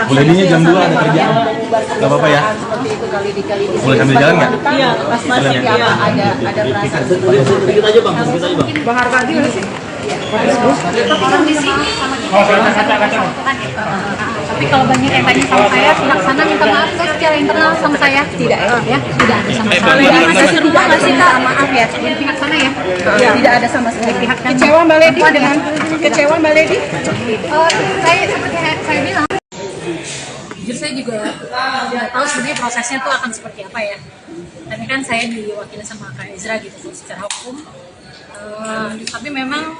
Bu Lady-nya jam 2 ada kerjaan, nggak apa-apa ya. Boleh sambil jalan nggak? Iya, pas masih ada perasaan. Sedikit aja bang. Bang Harkadi nggak sih? Orang di sini sama kita. Tapi kalau banyak yang tanya sama saya, pihak sana minta maaf saya secara internal sama saya. Tidak ya, tidak ada sama sekali. Masih juga nggak sih kak? Maaf ya. Pihak sana ya. Tidak ada sama sekali. Pihak sana. Kecewa Mbak Lady dengan kecewa Mbak Lady? Saya seperti saya bilang. Jujur saya juga tidak tahu sebenarnya prosesnya tuh akan seperti apa ya. Tapi kan saya diwakili sama Kak Ezra gitu secara hukum. Tapi memang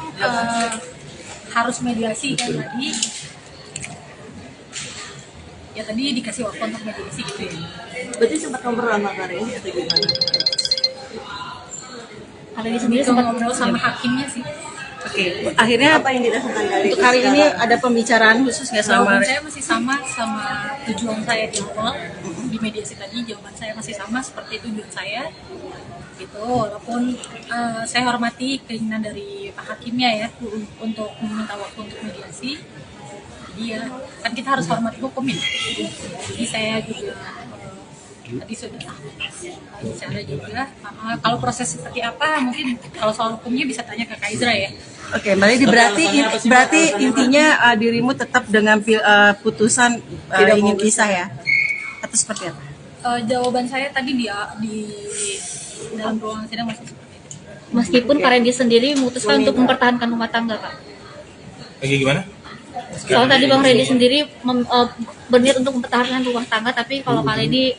harus mediasi kan tadi. Ya tadi dikasih waktu untuk mediasi gitu ya. Berarti sempat ngobrol sama Kak Randy atau gimana? Ada di sendiri sempat ngobrol sama hakimnya sih. Oke, akhirnya apa yang dirasakan kali untuk hari ini ada pembicaraan khusus nggak sama? Jawaban saya masih sama tujuan saya di awal di mediasi tadi. Jawaban saya masih sama seperti tujuan saya gitu, walaupun saya hormati keinginan dari Pak Hakimnya ya untuk meminta waktu untuk mediasi. Jadi ya kan kita harus hormati hukum ya. Jadi saya juga tadi sudah bicara juga kalau proses seperti apa, mungkin kalau soal hukumnya bisa tanya ke Kak Ezra ya. Oke, Mbak Lady, berarti intinya dirimu tetap dengan putusan ingin pisah ya? Atau seperti apa? Jawaban saya tadi di dalam ruangan sidang masih seperti itu. Meskipun Pak Randy sendiri memutuskan untuk mempertahankan rumah tangga, Pak. Lagi gimana? Soal tadi Bang Randy sendiri berniat untuk mempertahankan rumah tangga, tapi kalau Pak Randy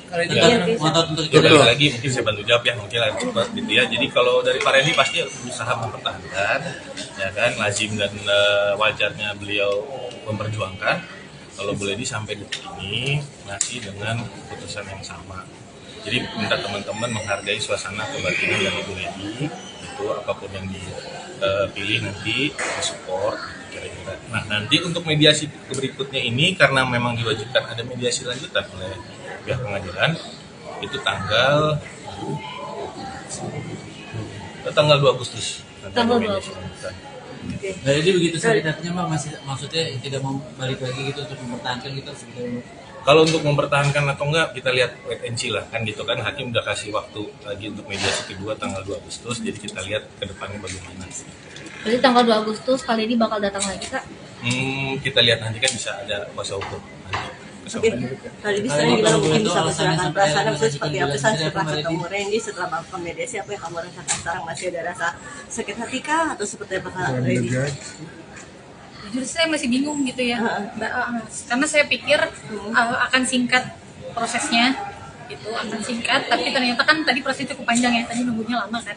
Betul lagi mungkin saya bantu jawab ya, mungkin agak cepat gitu ya. Jadi kalau dari Pak Randy pasti berusaha mempertahankan, ya kan, lazim dan wajarnya beliau memperjuangkan. Kalau boleh sampai detik ini masih dengan keputusan yang sama. Jadi minta teman-teman menghargai suasana kebatinan dari Ibu Lady, itu apapun yang dipilih nanti disupport kira-kira. Nah nanti untuk mediasi berikutnya ini karena memang diwajibkan ada mediasi lanjutan oleh pihak pengadilan, itu tanggal 2 Agustus. Tanggal 2 Agustus. Nah, jadi begitu solidarnya Mbak, masih maksudnya tidak mau balik lagi gitu untuk mempertahankan gitu sebetulnya. Kalau untuk mempertahankan atau enggak kita lihat wait and see lah kan gitu kan, hakim udah kasih waktu lagi untuk mediasi kedua tanggal 2 Agustus, jadi kita lihat ke depannya bagaimana. Jadi tanggal 2 Agustus kali ini bakal datang lagi, Kak? Kita lihat nanti kan bisa ada kuasa hukum nanti. Kali ini saya juga mungkin bisa berserahkan perasaan itu seperti apa sih setelah ketemu Randy, setelah melakukan mediasi, apa yang kamu rasakan sekarang? Masih ada rasa sakit hati kah atau seperti apa Kak Randy? Jujur saya masih bingung gitu ya, karena saya pikir akan singkat prosesnya, itu akan singkat, tapi ternyata kan tadi proses cukup panjang ya, tadi nunggunya lama kan.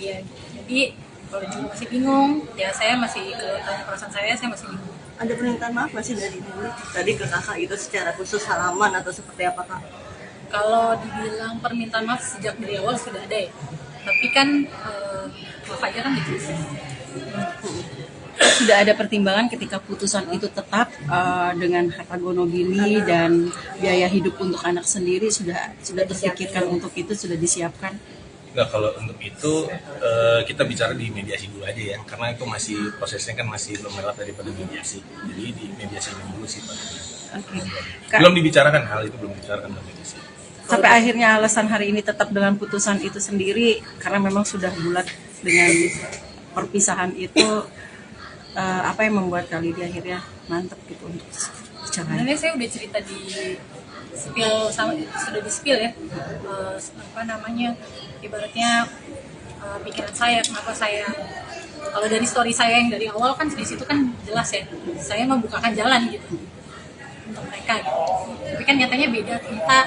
Iya, jadi kalau juga masih bingung, ya saya masih tanya perasaan saya masih bingung. Ada permintaan maaf masih dari Randy tadi ke kakak itu secara khusus halaman atau seperti apa Kak? Kalau dibilang permintaan maaf sejak dari awal sudah ada ya, tapi kan maaf aja kan gitu. Sudah ada pertimbangan ketika putusan itu tetap dengan harta gono gini dan biaya hidup untuk anak sendiri sudah terpikirkan untuk itu, sudah disiapkan. Enggak, kalau untuk itu kita bicara di mediasi dulu aja ya, karena itu masih prosesnya kan masih belum lewat daripada mediasi. Jadi di mediasi dulu sih Pak. Belum dibicarakan, hal itu belum dibicarakan dalam mediasi. Sampai akhirnya alasan hari ini tetap dengan putusan itu sendiri karena memang sudah bulat dengan perpisahan itu. Apa yang membuat kali di akhirnya mantep gitu untuk bicara? Sebenarnya saya udah cerita di sudah di spill ya, apa namanya, ibaratnya pikiran saya, kenapa saya, kalau dari story saya yang dari awal kan di situ kan jelas ya, saya membukakan jalan gitu untuk mereka gitu. Tapi kan nyatanya beda, ternyata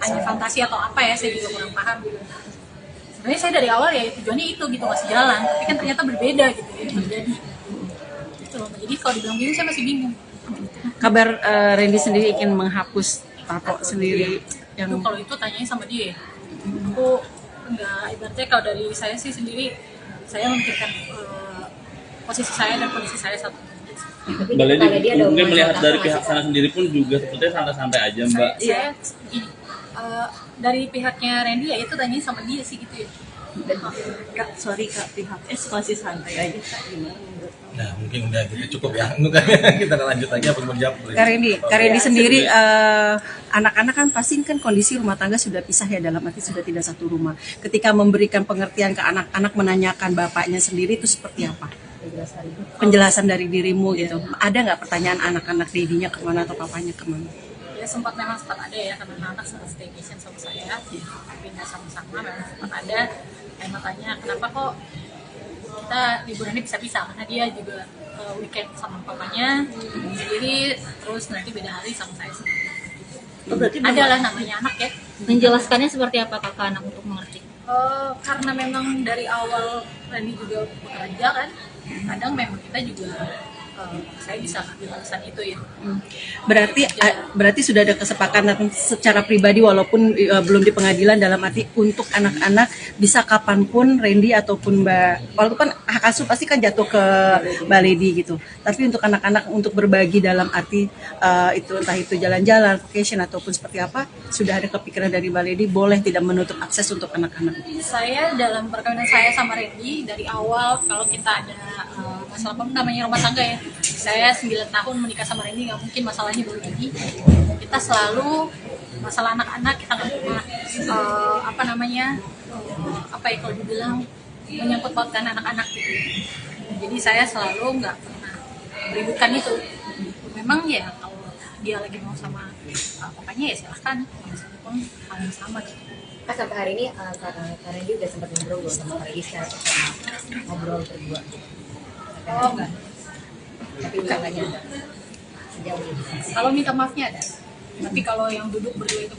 hanya fantasi atau apa ya, saya juga kurang paham. Sebenarnya saya dari awal ya tujuannya itu gitu, ngasih jalan, tapi kan ternyata berbeda gitu yang terjadi. Jadi kalau dibilang bingung saya masih bingung. Kabar Randy sendiri ingin menghapus tato sendiri yang kalau itu tanyanya sama dia. Aku enggak, ibaratnya kalau dari saya sih sendiri, saya memikirkan posisi saya dan kondisi saya satu. Mbak Lady, mungkin melihat dari pihak sana sendiri pun juga sepertinya santai-santai aja Mbak. Saya gini, dari pihaknya Randy ya itu tanyanya sama dia sih gitu ya. Kak, sorry Kak, pihak masih santai aja Kak, gimana? Nah mungkin udah gitu cukup ya, kita lanjut lagi apa mau jawab. Kak Randy sendiri, anak-anak kan pasti kan kondisi rumah tangga sudah pisah ya, dalam arti sudah tidak satu rumah. Ketika memberikan pengertian ke anak-anak, menanyakan bapaknya sendiri itu seperti apa? Penjelasan dari dirimu gitu. Ada nggak pertanyaan anak-anak Randy-nya kemana atau papanya kemana? Ya sempat ada ya, karena anak sempat staycation sama saya, pindah sama-sama, memang sempat ada. Emang tanya kenapa kok kita liburannya bisa-bisa, karena dia juga weekend sama papanya sendiri, terus nanti beda hari sama saya sendiri. Adalah namanya anak ya. Menjelaskannya seperti apa kakak anak untuk mengerti? Karena memang dari awal Randy juga bekerja kan, kadang memang kita juga saya bisa ambil alasan itu ya. Berarti sudah ada kesepakatan secara pribadi walaupun belum di pengadilan, dalam arti untuk anak-anak bisa kapanpun Randy ataupun Mbak, walaupun hak asuh pasti kan jatuh ke Mbak Lady gitu, tapi untuk anak-anak untuk berbagi dalam arti itu entah itu jalan-jalan, vacation ataupun seperti apa, sudah ada kepikiran dari Mbak Lady boleh tidak menutup akses untuk anak-anak? Saya dalam perkawinan saya sama Randy dari awal, kalau kita ada masalah apa namanya rumah tangga ya, saya 9 tahun menikah sama Randy, nggak mungkin masalahnya baru ini. Kita selalu masalah anak-anak kita nggak pernah apa ya kalau dibilang menyangkut pautkan anak-anak gitu. Jadi saya selalu nggak pernah meributkan itu. Memang ya kalau dia lagi mau sama papanya ya silahkan, meskipun hal yang sama gitu. Kan sampai hari ini Kak Randy udah sempat ngobrol sama Kak Randy secara personal, ngobrol berdua. Oh enggak. Tapi katanya ada. Sejauh ini. Kalau minta maafnya ada. Tapi kalau yang duduk berdua itu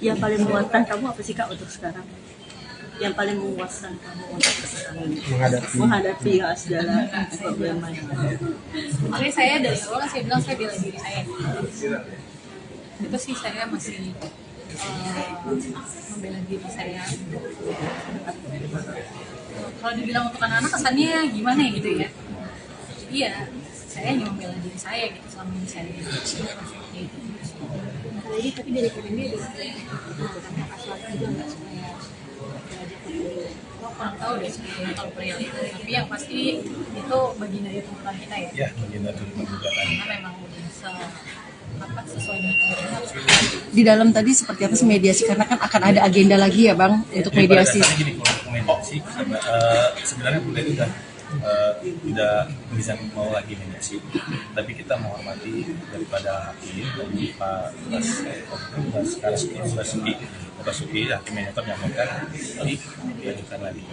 Yang paling memuaskan kamu apa sih Kak untuk sekarang? Yang paling memuaskan kamu untuk sekarang menghadapi segala problema yang ada. makanya saya dari awal saya bilang saya bela diri saya. Itu sih saya masih membela diri saya. Kalau dibilang untuk anak-anak kesannya gimana ya gitu ya? Iya, saya hanya membela diri saya gitu selama ini saya. Jadi tapi dari Randy ada melakukan hak asuh juga nggak supaya belajar peduli. Aku kurang tahu deh sebenarnya kalau perihal itu, tapi yang pasti itu bagian dari tuntutan kita ya. Ya, bagian dari tuntutan. Karena memang udah sesuai dengan tuntutan. Di dalam tadi seperti apa sih mediasi? Karena kan akan ada agenda lagi ya Bang untuk mediasi. Gini, kalau mediasi sebenarnya udah tidak bisa mau lagi mediasi, tapi kita menghormati daripada hakim dari Pak Basuki hakim mediator menyampaikan diajukan lagi.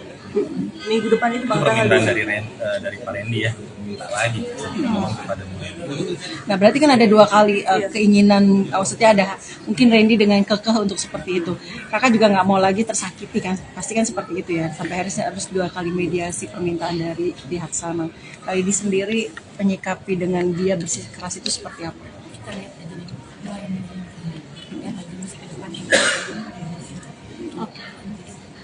Minggu depan itu Bang permintaan dari Pak Randy ya, minta lagi kepada Bu Randy. Nah berarti kan ada 2 kali keinginan, maksudnya ada mungkin Randy dengan kekeh untuk seperti itu. Kakak juga nggak mau lagi tersakiti kan, pasti kan seperti itu ya. Sampai harus 2 kali mediasi permintaan dari pihak sana. Kali di sendiri menyikapi dengan dia bersikeras itu seperti apa? Kita lihat aja nih. Oke.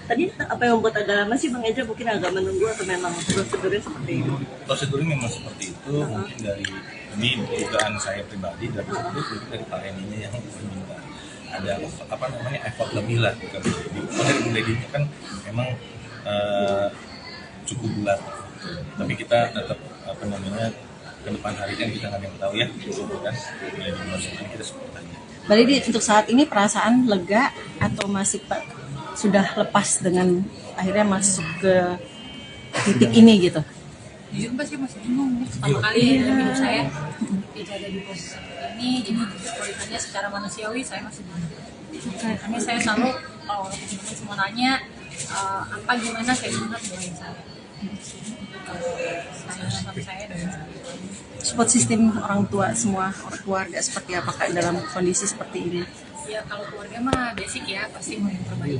Tadi apa yang membuat agak lama sih Bang Eja, mungkin agak menunggu atau memang prosedurnya seperti itu? Prosedurnya memang seperti itu, mungkin dari ini dugaan saya pribadi dari dari Pak Randy-nya yang meminta ada effort lebih lah. Kalau dari Bu Lady-nya kan memang cukup bulat, tapi kita tetap ke depan hari kan kita nggak ada yang tahu ya, kan kita support aja. Berarti untuk saat ini perasaan lega atau masih sudah lepas dengan akhirnya masuk ke titik ini gitu? Jujur Mbak, saya masih bingung nih, pertama kali ya dalam hidup saya dijaga di posisi ini, jadi kesulitannya secara manusiawi saya masih bingung. Karena saya selalu kalau teman-teman semua nanya apa gimana, saya bilang doain saya. Saya doain saya. Support sistem orang tua semua, orang keluarga seperti apa Kak dalam kondisi seperti ini? Ya kalau keluarga mah basic ya, pasti mau yang terbaik.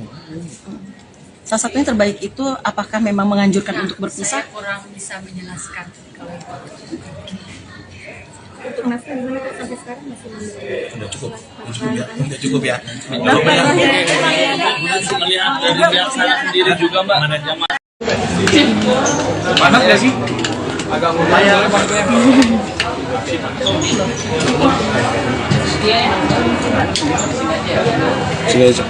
Salah satunya terbaik itu apakah memang menganjurkan untuk berpisah? Saya kurang bisa menjelaskan kalau itu. Untuk nafkah gimana Kak sampai sekarang masih Sudah cukup ya. Melihat dari pihak sana sendiri juga Mbak. Panas nggak sih? Agak lumayan. Sini aja.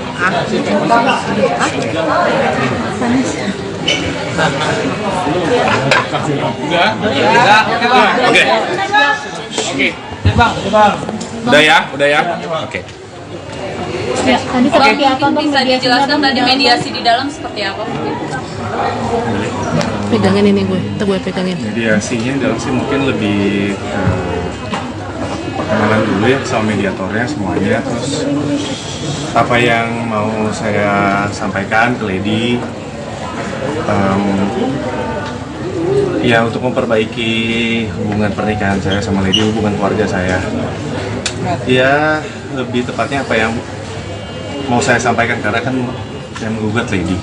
Oke. Udah ya. Oke. Ya, tadi seperti apa Bang? Bisa dijelaskan tadi mediasi di dalam seperti apa? Pegangin ini gue pegangin. Mediasinya dalam sih mungkin lebih perkenalan dulu ya sama mediatornya semuanya, terus apa yang mau saya sampaikan ke Lady ya untuk memperbaiki hubungan pernikahan saya sama Lady, hubungan keluarga saya. Ya lebih tepatnya apa yang mau saya sampaikan karena kan saya menggugat Lady.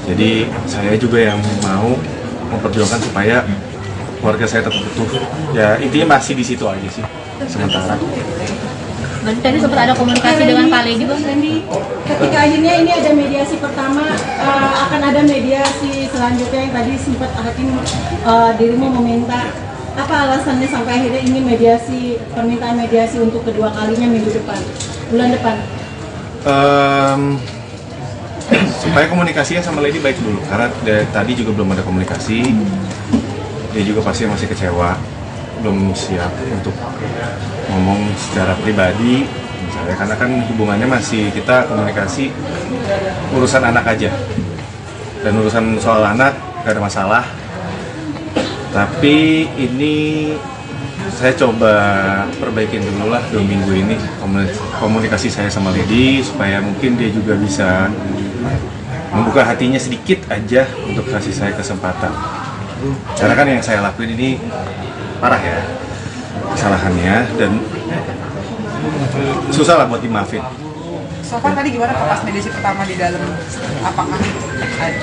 Jadi saya juga yang mau memperjuangkan supaya keluarga saya tetap utuh. Ya intinya masih di situ aja sih sementara. Berarti tadi sempat ada komunikasi dengan Pak Lady Bang Randy. Ketika akhirnya ini ada mediasi pertama, akan ada mediasi selanjutnya yang tadi sempat hakim dirimu meminta. Apa alasannya sampai akhirnya ingin mediasi, permintaan mediasi untuk kedua kalinya minggu depan, bulan depan? Supaya komunikasinya sama Lady baik dulu, karena tadi juga belum ada komunikasi. Dia juga pasti masih kecewa, belum siap untuk ngomong secara pribadi misalnya, karena kan hubungannya masih kita komunikasi urusan anak aja, dan urusan soal anak gak ada masalah. Tapi ini saya coba perbaikin dulu lah 2 minggu ini komunikasi saya sama Lady supaya mungkin dia juga bisa membuka hatinya sedikit aja untuk kasih saya kesempatan. Karena kan yang saya lakuin ini parah ya kesalahannya dan susah lah buat dimaafin. So far tadi gimana pas mediasi pertama di dalam, apakah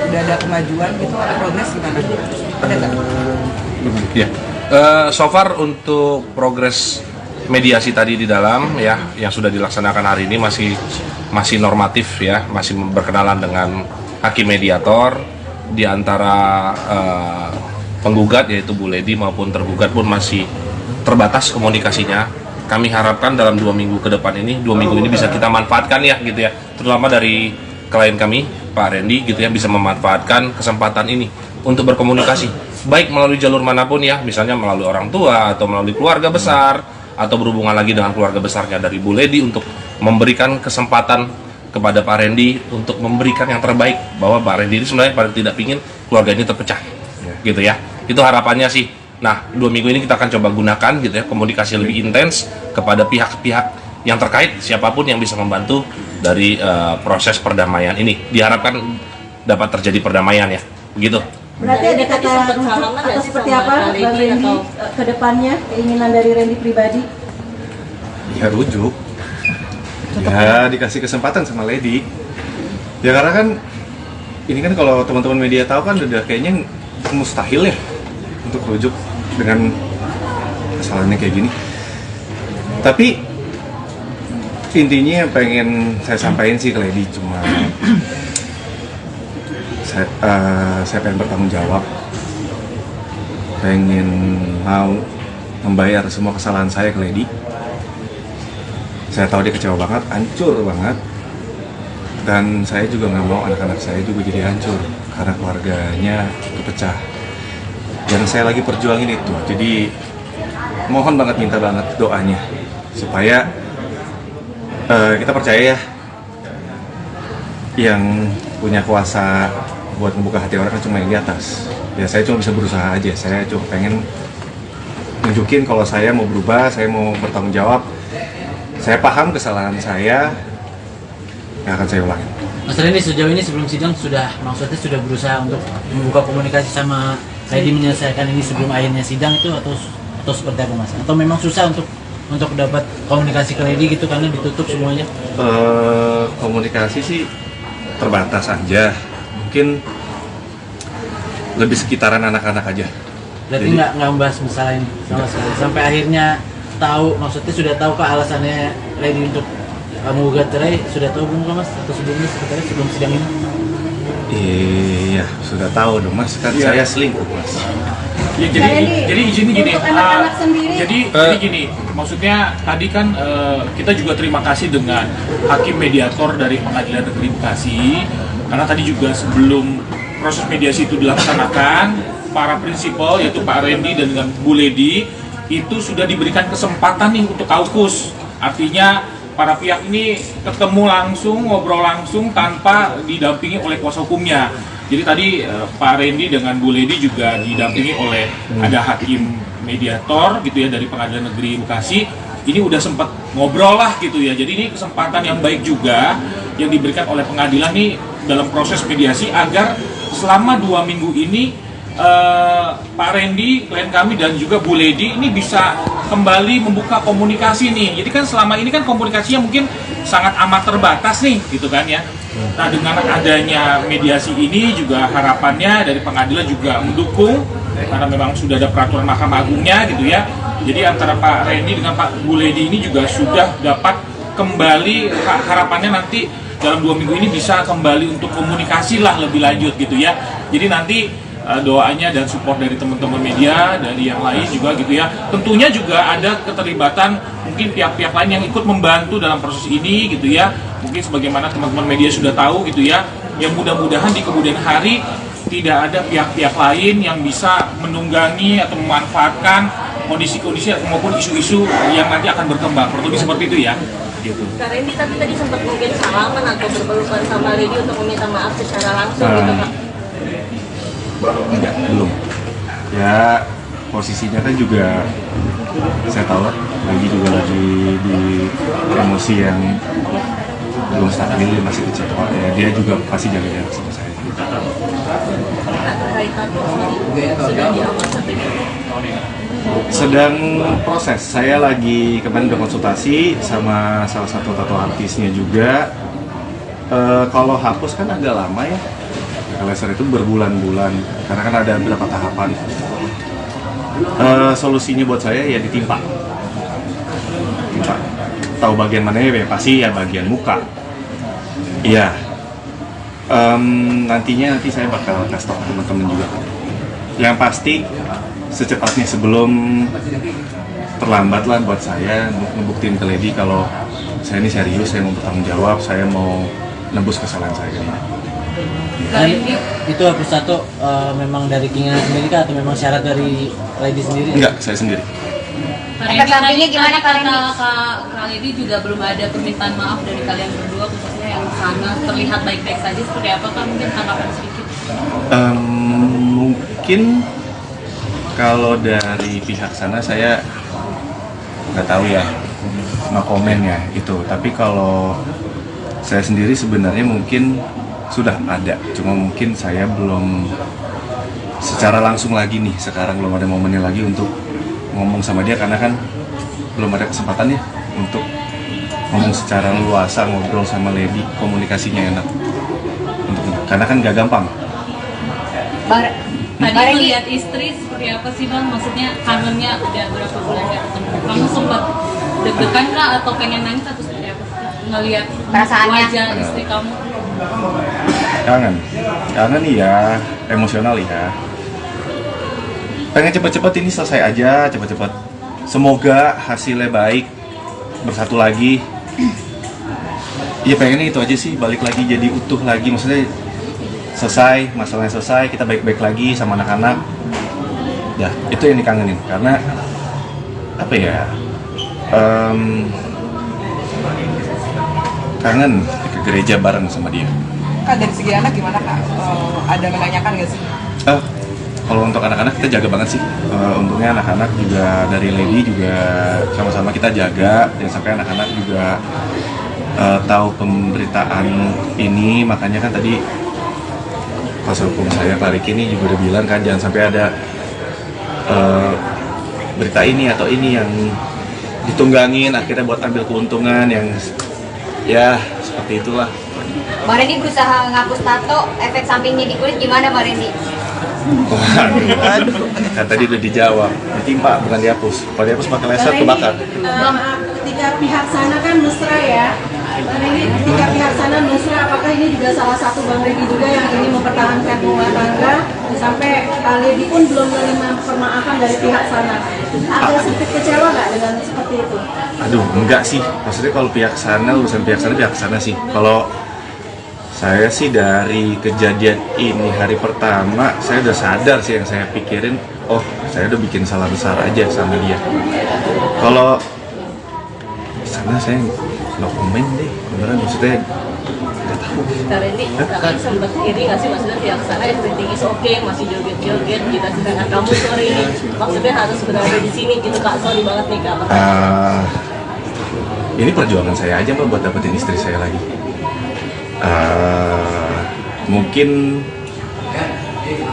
udah ada kemajuan gitu, ada progres gimana? Ada nggak? Ya, so far untuk progres mediasi tadi di dalam ya yang sudah dilaksanakan hari ini masih normatif ya, masih berkenalan dengan hakim mediator di antara penggugat yaitu Bu Lady maupun tergugat pun masih terbatas komunikasinya. Kami harapkan dalam 2 minggu ke depan ini, 2 minggu ini bisa kita manfaatkan ya gitu ya, terutama dari klien kami Pak Randy gitu ya, bisa memanfaatkan kesempatan ini untuk berkomunikasi baik melalui jalur manapun ya, misalnya melalui orang tua atau melalui keluarga besar atau berhubungan lagi dengan keluarga besarnya dari Bu Lady untuk memberikan kesempatan kepada Pak Randy untuk memberikan yang terbaik, bahwa Pak Randy ini sebenarnya paling tidak ingin keluarga ini terpecah gitu ya, itu harapannya sih. Nah, 2 minggu ini kita akan coba gunakan gitu ya, komunikasi lebih intens kepada pihak-pihak yang terkait, siapapun yang bisa membantu dari proses perdamaian ini. Diharapkan dapat terjadi perdamaian ya, begitu. Berarti ada kata rujuk atau seperti apa Bang Randy ke depannya, keinginan dari Randy pribadi? Ya rujuk, ya dikasih kesempatan sama Lady. Ya karena kan ini kan kalau teman-teman media tahu kan udah kayaknya mustahil ya untuk rujuk dengan kesalahannya kayak gini. Tapi intinya yang pengen saya sampaikan sih ke Lady cuma saya pengen bertanggung jawab, pengen mau membayar semua kesalahan saya ke Lady. Saya tahu dia kecewa banget, hancur banget, dan saya juga nggak mau anak-anak saya juga jadi hancur karena keluarganya kepecah. Yang saya lagi perjuangin itu, jadi mohon banget, minta banget doanya supaya kita percaya ya, yang punya kuasa buat membuka hati orang kan cuma yang di atas. Ya saya cuma bisa berusaha aja, saya cuma pengen nunjukin kalau saya mau berubah, saya mau bertanggung jawab, saya paham kesalahan saya, yang akan saya ulangin. Mas Randy, sejauh ini sebelum sidang maksudnya sudah berusaha untuk membuka komunikasi sama Lady menyelesaikan ini sebelum akhirnya sidang itu atau seperti apa Mas? Atau memang susah untuk dapat komunikasi ke Lady gitu karena ditutup semuanya? Komunikasi sih terbatas aja, mungkin lebih sekitaran anak-anak aja. Berarti nggak membahas masalah ini sama sekali sampai akhirnya tahu, maksudnya sudah tahu ke alasannya Lady untuk menggugat cerai, sudah tahu belum Mas? Atau sebelumnya sebenarnya sebelum sidang ini? Iya, sudah tahu dong Mas, kan saya selingkuh Mas. Ya, jadi izin gini, jadi gini, maksudnya tadi kan kita juga terima kasih dengan hakim mediator dari Pengadilan Negeri Bekasi, karena tadi juga sebelum proses mediasi itu dilaksanakan, para prinsipal yaitu Pak Randy dan dengan Bu Lady itu sudah diberikan kesempatan nih untuk kaukus, artinya para pihak ini ketemu langsung, ngobrol langsung tanpa didampingi oleh kuasa hukumnya. Jadi tadi Pak Randy dengan Bu Lady juga didampingi oleh ada hakim mediator gitu ya dari Pengadilan Negeri Bekasi. Ini udah sempat ngobrol lah gitu ya. Jadi ini kesempatan yang baik juga yang diberikan oleh pengadilan nih dalam proses mediasi agar selama 2 minggu ini Pak Randy, klien kami dan juga Bu Lady ini bisa kembali membuka komunikasi nih. Jadi kan selama ini kan komunikasinya mungkin sangat amat terbatas nih gitu kan ya. Nah dengan adanya mediasi ini juga harapannya dari pengadilan juga mendukung karena memang sudah ada peraturan Mahkamah Agungnya gitu ya. Jadi antara Pak Randy dengan Pak Bu Lady ini juga sudah dapat kembali, harapannya nanti dalam 2 minggu ini bisa kembali untuk komunikasi lah lebih lanjut gitu ya. Jadi nanti doanya dan support dari teman-teman media, dari yang lain juga gitu ya. Tentunya juga ada keterlibatan mungkin pihak-pihak lain yang ikut membantu dalam proses ini gitu ya. Mungkin sebagaimana teman-teman media sudah tahu gitu ya. Yang mudah-mudahan di kemudian hari tidak ada pihak-pihak lain yang bisa menunggangi atau memanfaatkan kondisi-kondisi maupun isu-isu yang nanti akan berkembang. Kurang lebih seperti itu ya. Gitu. Kak Randy tadi sempat mungkin salaman atau berpelukan sama Lady untuk meminta maaf secara langsung gitu Kak? Enggak, belum. Ya posisinya kan juga saya tahu lah, lagi di emosi yang belum stabil, masih kecil ya, dia juga pasti jaga jarak sama saya. Sedang proses, saya lagi kemarin udah konsultasi sama salah satu tato artisnya juga. Kalau hapus kan agak lama ya, laser itu berbulan-bulan karena kan ada beberapa tahapan. Solusinya buat saya ya ditimpa. Tahu bagian mana ya? Pasti ya bagian muka. Iya. Nanti saya bakal kasih tahu teman-teman juga. Yang pasti secepatnya sebelum terlambat lah buat saya ngebuktiin ke Lady kalau saya ini serius, saya mau bertanggung jawab, saya mau nebus kesalahan saya ini. Dan itu hapus tato memang dari keinginan sendiri kah atau memang syarat dari Lady sendiri? Enggak, saya sendiri. Efek sampingnya gimana Kak Randy? Kak Lady juga belum ada permintaan maaf dari kalian berdua, khususnya yang sana terlihat baik-baik saja, seperti apa Kak? Mungkin tanggapan sedikit. Mungkin kalau dari pihak sana saya nggak tahu ya, no komen ya itu. Tapi kalau saya sendiri sebenarnya mungkin sudah ada, cuma mungkin saya belum secara langsung lagi nih, sekarang belum ada momennya lagi untuk ngomong sama dia karena kan belum ada kesempatannya untuk ngomong secara luasa, ngobrol sama Lady, komunikasinya enak karena kan gak gampang. Tadi melihat istri seperti apa sih Bang? Maksudnya kangennya udah berapa bulan gak ketemu, kamu sempat deg-degan kah atau pengen nangis atau seperti apa ngelihat wajah istri kamu? Kangen iya, emosional ya. Pengen cepet-cepet ini selesai aja, cepet-cepet. Semoga hasilnya baik, bersatu lagi. Iya pengennya itu aja sih, balik lagi jadi utuh lagi. Maksudnya selesai, masalahnya selesai, kita baik-baik lagi sama anak-anak. Ya itu yang dikangenin, karena apa ya? Kangen ke gereja bareng sama dia. Kak, dari segi anak gimana Kak? Ada menanyakan nggak sih? Kalau untuk anak-anak kita jaga banget sih. Untungnya anak-anak juga dari Lady juga sama-sama kita jaga, dan sampai anak-anak juga tahu pemberitaan ini. Makanya kan tadi kuasa hukum saya Tarik ini juga udah bilang kan jangan sampai ada berita ini atau ini yang ditunggangin akhirnya buat ambil keuntungan yang ya seperti itulah. Bang Randy berusaha ngapus tato, efek sampingnya di kulit gimana Bang Randy? Waduh, kan tadi udah dijawab, ditimpa bukan dihapus. Kalau dihapus pakai laser kebakar. Ketika pihak sana kan mesra ya, Bang Randy, ketika pihak sana mesra, apakah ini juga salah satu Bang Randy juga yang ingin mempertahankan rumah tangga sampai Lady pun belum menerima permaafan dari pihak sana? Ada sedikit kecewa nggak dengan seperti itu? Aduh, enggak sih. Maksudnya kalau pihak sana, urusan pihak sana sih. Kalau saya sih dari kejadian ini hari pertama, saya udah sadar sih yang saya pikirin, oh saya udah bikin salah besar aja sama dia. Kalau sana saya no komen deh, beneran maksudnya nggak tahu. Kak Randy, Kakak sempat iri nggak sih maksudnya pihak sana everything is okay, masih joget-joget kita, sedangkan kamu sore ini maksudnya harus berada di sini gitu Kak, sorry banget nih Kak. Ini perjuangan saya aja Mbak buat dapetin istri saya lagi. Mungkin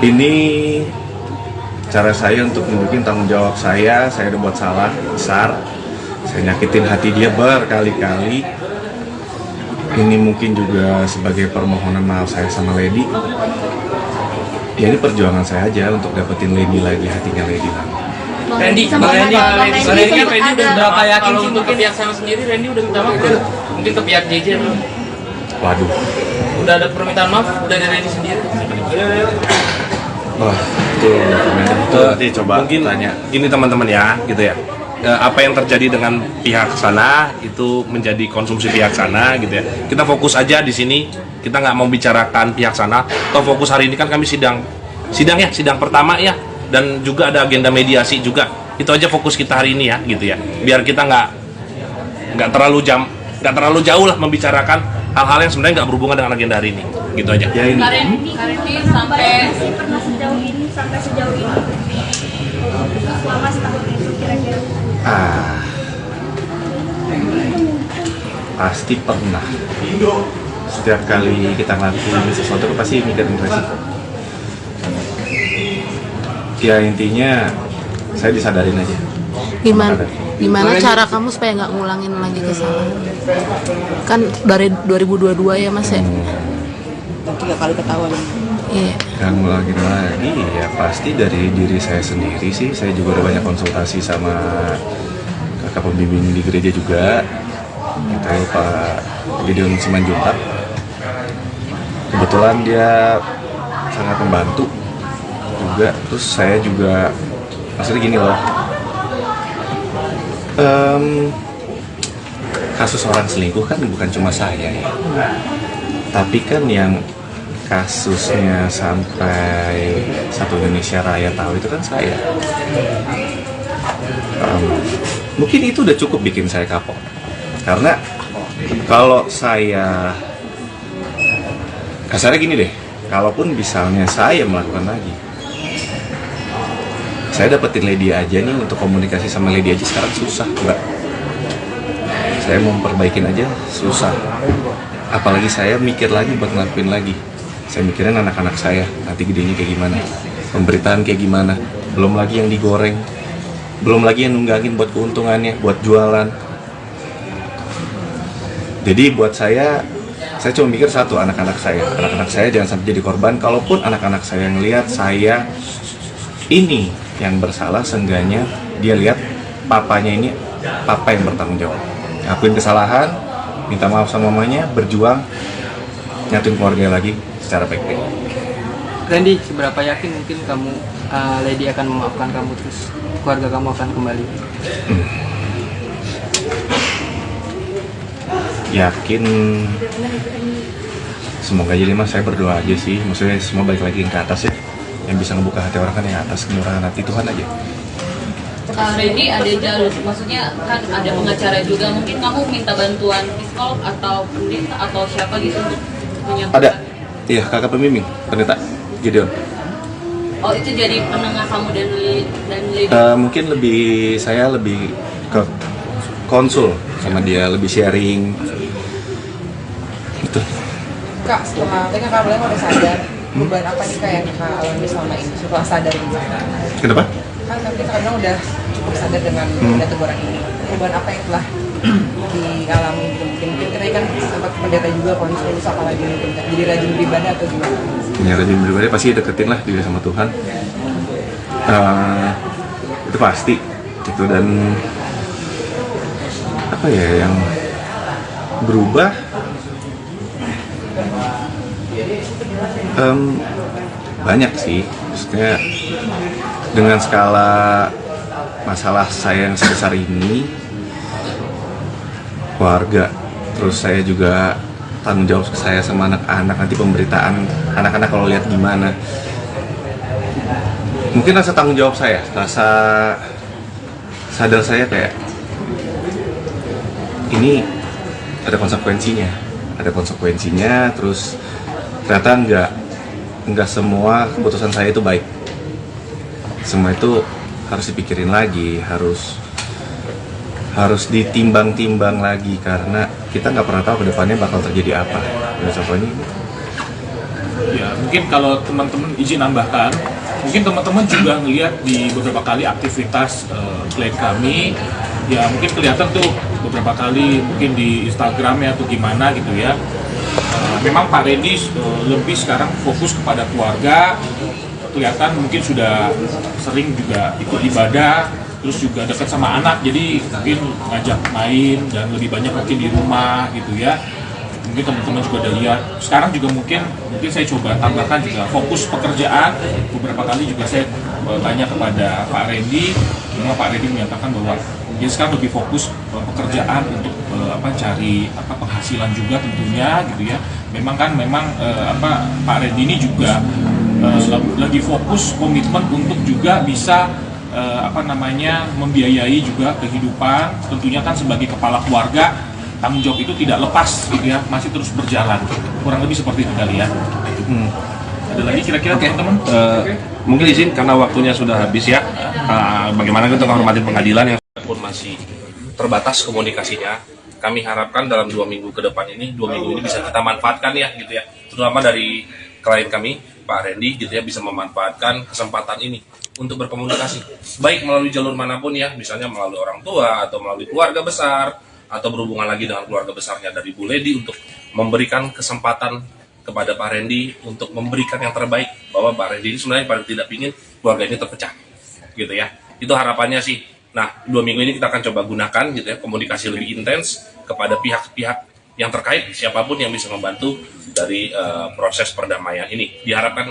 ini cara saya untuk nunjukin tanggung jawab saya udah buat salah besar, saya nyakitin hati dia berkali-kali. Ini mungkin juga sebagai permohonan maaf saya sama Lady. Ya ini perjuangan saya aja untuk dapetin Lady lagi, hatinya Lady lagi. Randy kan Randy udah berapa yakin sih untuk ke pihak sana sendiri? Randy udah minta maaf belum? Mungkin ke pihak JJ belum? Waduh. Udah ada permintaan maaf dari Randy sendiri? Wah, itu nanti coba mungkin tanya. Gini teman-teman ya, gitu ya. Apa yang terjadi dengan pihak sana itu menjadi konsumsi pihak sana, gitu ya. Kita fokus aja di sini. Kita nggak mau bicarakan pihak sana. Atau fokus hari ini kan kami sidang pertama ya. Dan juga ada agenda mediasi juga. Itu aja fokus kita hari ini ya, gitu ya. Biar kita nggak terlalu jauh lah membicarakan hal-hal yang sebenarnya nggak berhubungan dengan agenda hari ini, gitu aja. Kak Randy sampai pernah sejauh ini Mas tahun itu kira-kira? Pasti pernah. Setiap kali kita ngelakuin sesuatu pasti mikirin resiko. Ya intinya saya disadarin aja. Gimana cara kamu supaya nggak ngulangin lagi kesalahan? Kan dari 2022 ya Mas ya? 3 kali ketahuan. Iya. Yang ngulangin lagi ya pasti dari diri saya sendiri sih. Saya juga udah banyak konsultasi sama kakak pembimbing di gereja juga. Itu Pak Gideon Simanjuntak. Kebetulan dia sangat membantu juga. Terus saya juga maksudnya gini loh. Kasus orang selingkuh kan bukan cuma saya ya. Tapi kan yang kasusnya sampai satu Indonesia Raya tahu itu kan saya. Mungkin itu udah cukup bikin saya kapok. Karena kalau saya kasarnya gini deh, kalaupun misalnya saya melakukan lagi, saya dapetin Lady aja nih, untuk komunikasi sama Lady aja sekarang susah, Mbak. Saya mau memperbaikin aja susah. Apalagi saya mikir lagi buat ngelakuin lagi. Saya mikirin anak-anak saya, nanti gedenya kayak gimana, pemberitaan kayak gimana, belum lagi yang digoreng, belum lagi yang nunggangin buat keuntungannya, buat jualan. Jadi buat saya cuma mikir satu, anak-anak saya jangan sampai jadi korban. Kalaupun anak-anak saya ngelihat saya ini yang bersalah, seenggaknya dia lihat papanya ini papa yang bertanggung jawab, ngakuin kesalahan, minta maaf sama mamanya, berjuang nyatuin keluarga lagi secara baik-baik. Randy, seberapa yakin mungkin kamu Lady akan memaafkan kamu, terus keluarga kamu akan kembali? Yakin, semoga aja Mas, saya berdoa aja sih, maksudnya semua balik lagi ke atas ya. Yang bisa ngebuka hati orang kan yang atas, kemurahan hati Tuhan aja. Randy, ada jalur, maksudnya kan ada pengacara juga, mungkin kamu minta bantuan psikolog atau pendeta atau siapa gitu untuk menyampaikan? Ada, iya, kakak pembimbing, pendeta Gideon. Oh, itu jadi penengah kamu dan Lady? Mungkin saya lebih ke konsul sama dia, lebih sharing gitu. Kak, setelah tadi kan Kak udah sadar, beban apa nih Kak yang Kak alami selama ini setelah sadar ini? Kenapa? Kan tapi Kak udah cukup sadar dengan ada teguran ini. Beban apa yang telah dialami gitu? Mungkin kita kan sempat pendeta juga konsul, apalagi jadi rajin beribadah atau gimana? Ya, rajin beribadah pasti deketin lah diri sama Tuhan. Itu pasti gitu. Dan apa ya yang berubah, banyak sih, maksudnya dengan skala masalah saya yang sebesar ini, keluarga, terus saya juga tanggung jawab saya sama anak-anak, nanti pemberitaan anak-anak kalau lihat gimana, mungkin rasa tanggung jawab saya, rasa sadar saya kayak ini ada konsekuensinya, terus ternyata nggak semua keputusan saya itu baik, semua itu harus dipikirin lagi, harus ditimbang-timbang lagi, karena kita nggak pernah tahu kedepannya bakal terjadi apa. Contohnya ya, mungkin kalau teman-teman izin nambahkan, mungkin teman-teman juga ngelihat di beberapa kali aktivitas klien kami, ya mungkin kelihatan tuh beberapa kali mungkin di Instagram ya atau gimana gitu ya. Memang Pak Randy lebih sekarang fokus kepada keluarga, kelihatan mungkin sudah sering juga ikut ibadah, terus juga dekat sama anak, jadi mungkin ngajak main dan lebih banyak mungkin di rumah gitu ya. Mungkin teman-teman juga udah lihat. Sekarang juga mungkin saya coba tambahkan juga fokus pekerjaan. Beberapa kali juga saya tanya kepada Pak Randy, memang Pak Randy menyatakan bahwa dia sekarang lebih fokus pekerjaan untuk cari penghasilan juga tentunya gitu ya. Memang Pak Randy ini juga lagi fokus komitmen untuk juga bisa membiayai juga kehidupan, tentunya kan sebagai kepala keluarga tanggung jawab itu tidak lepas gitu ya, masih terus berjalan, kurang lebih seperti itu kali ya. Ada lagi kira-kira teman-teman? Mungkin izin karena waktunya sudah habis ya, bagaimana kita menghormati pengadilan yang pun masih terbatas komunikasinya. Kami harapkan dalam 2 minggu ke depan ini, 2 minggu ini bisa kita manfaatkan ya gitu ya, terutama dari klien kami Pak Randy gitu ya, bisa memanfaatkan kesempatan ini untuk berkomunikasi baik melalui jalur manapun ya, misalnya melalui orang tua atau melalui keluarga besar atau berhubungan lagi dengan keluarga besarnya dari Bu Lady untuk memberikan kesempatan kepada Pak Randy untuk memberikan yang terbaik, bahwa Pak Randy ini sebenarnya paling tidak ingin keluarga ini terpecah gitu ya, itu harapannya sih. Nah, 2 minggu ini kita akan coba gunakan gitu ya, komunikasi lebih intens kepada pihak-pihak yang terkait, siapapun yang bisa membantu dari proses perdamaian ini. Diharapkan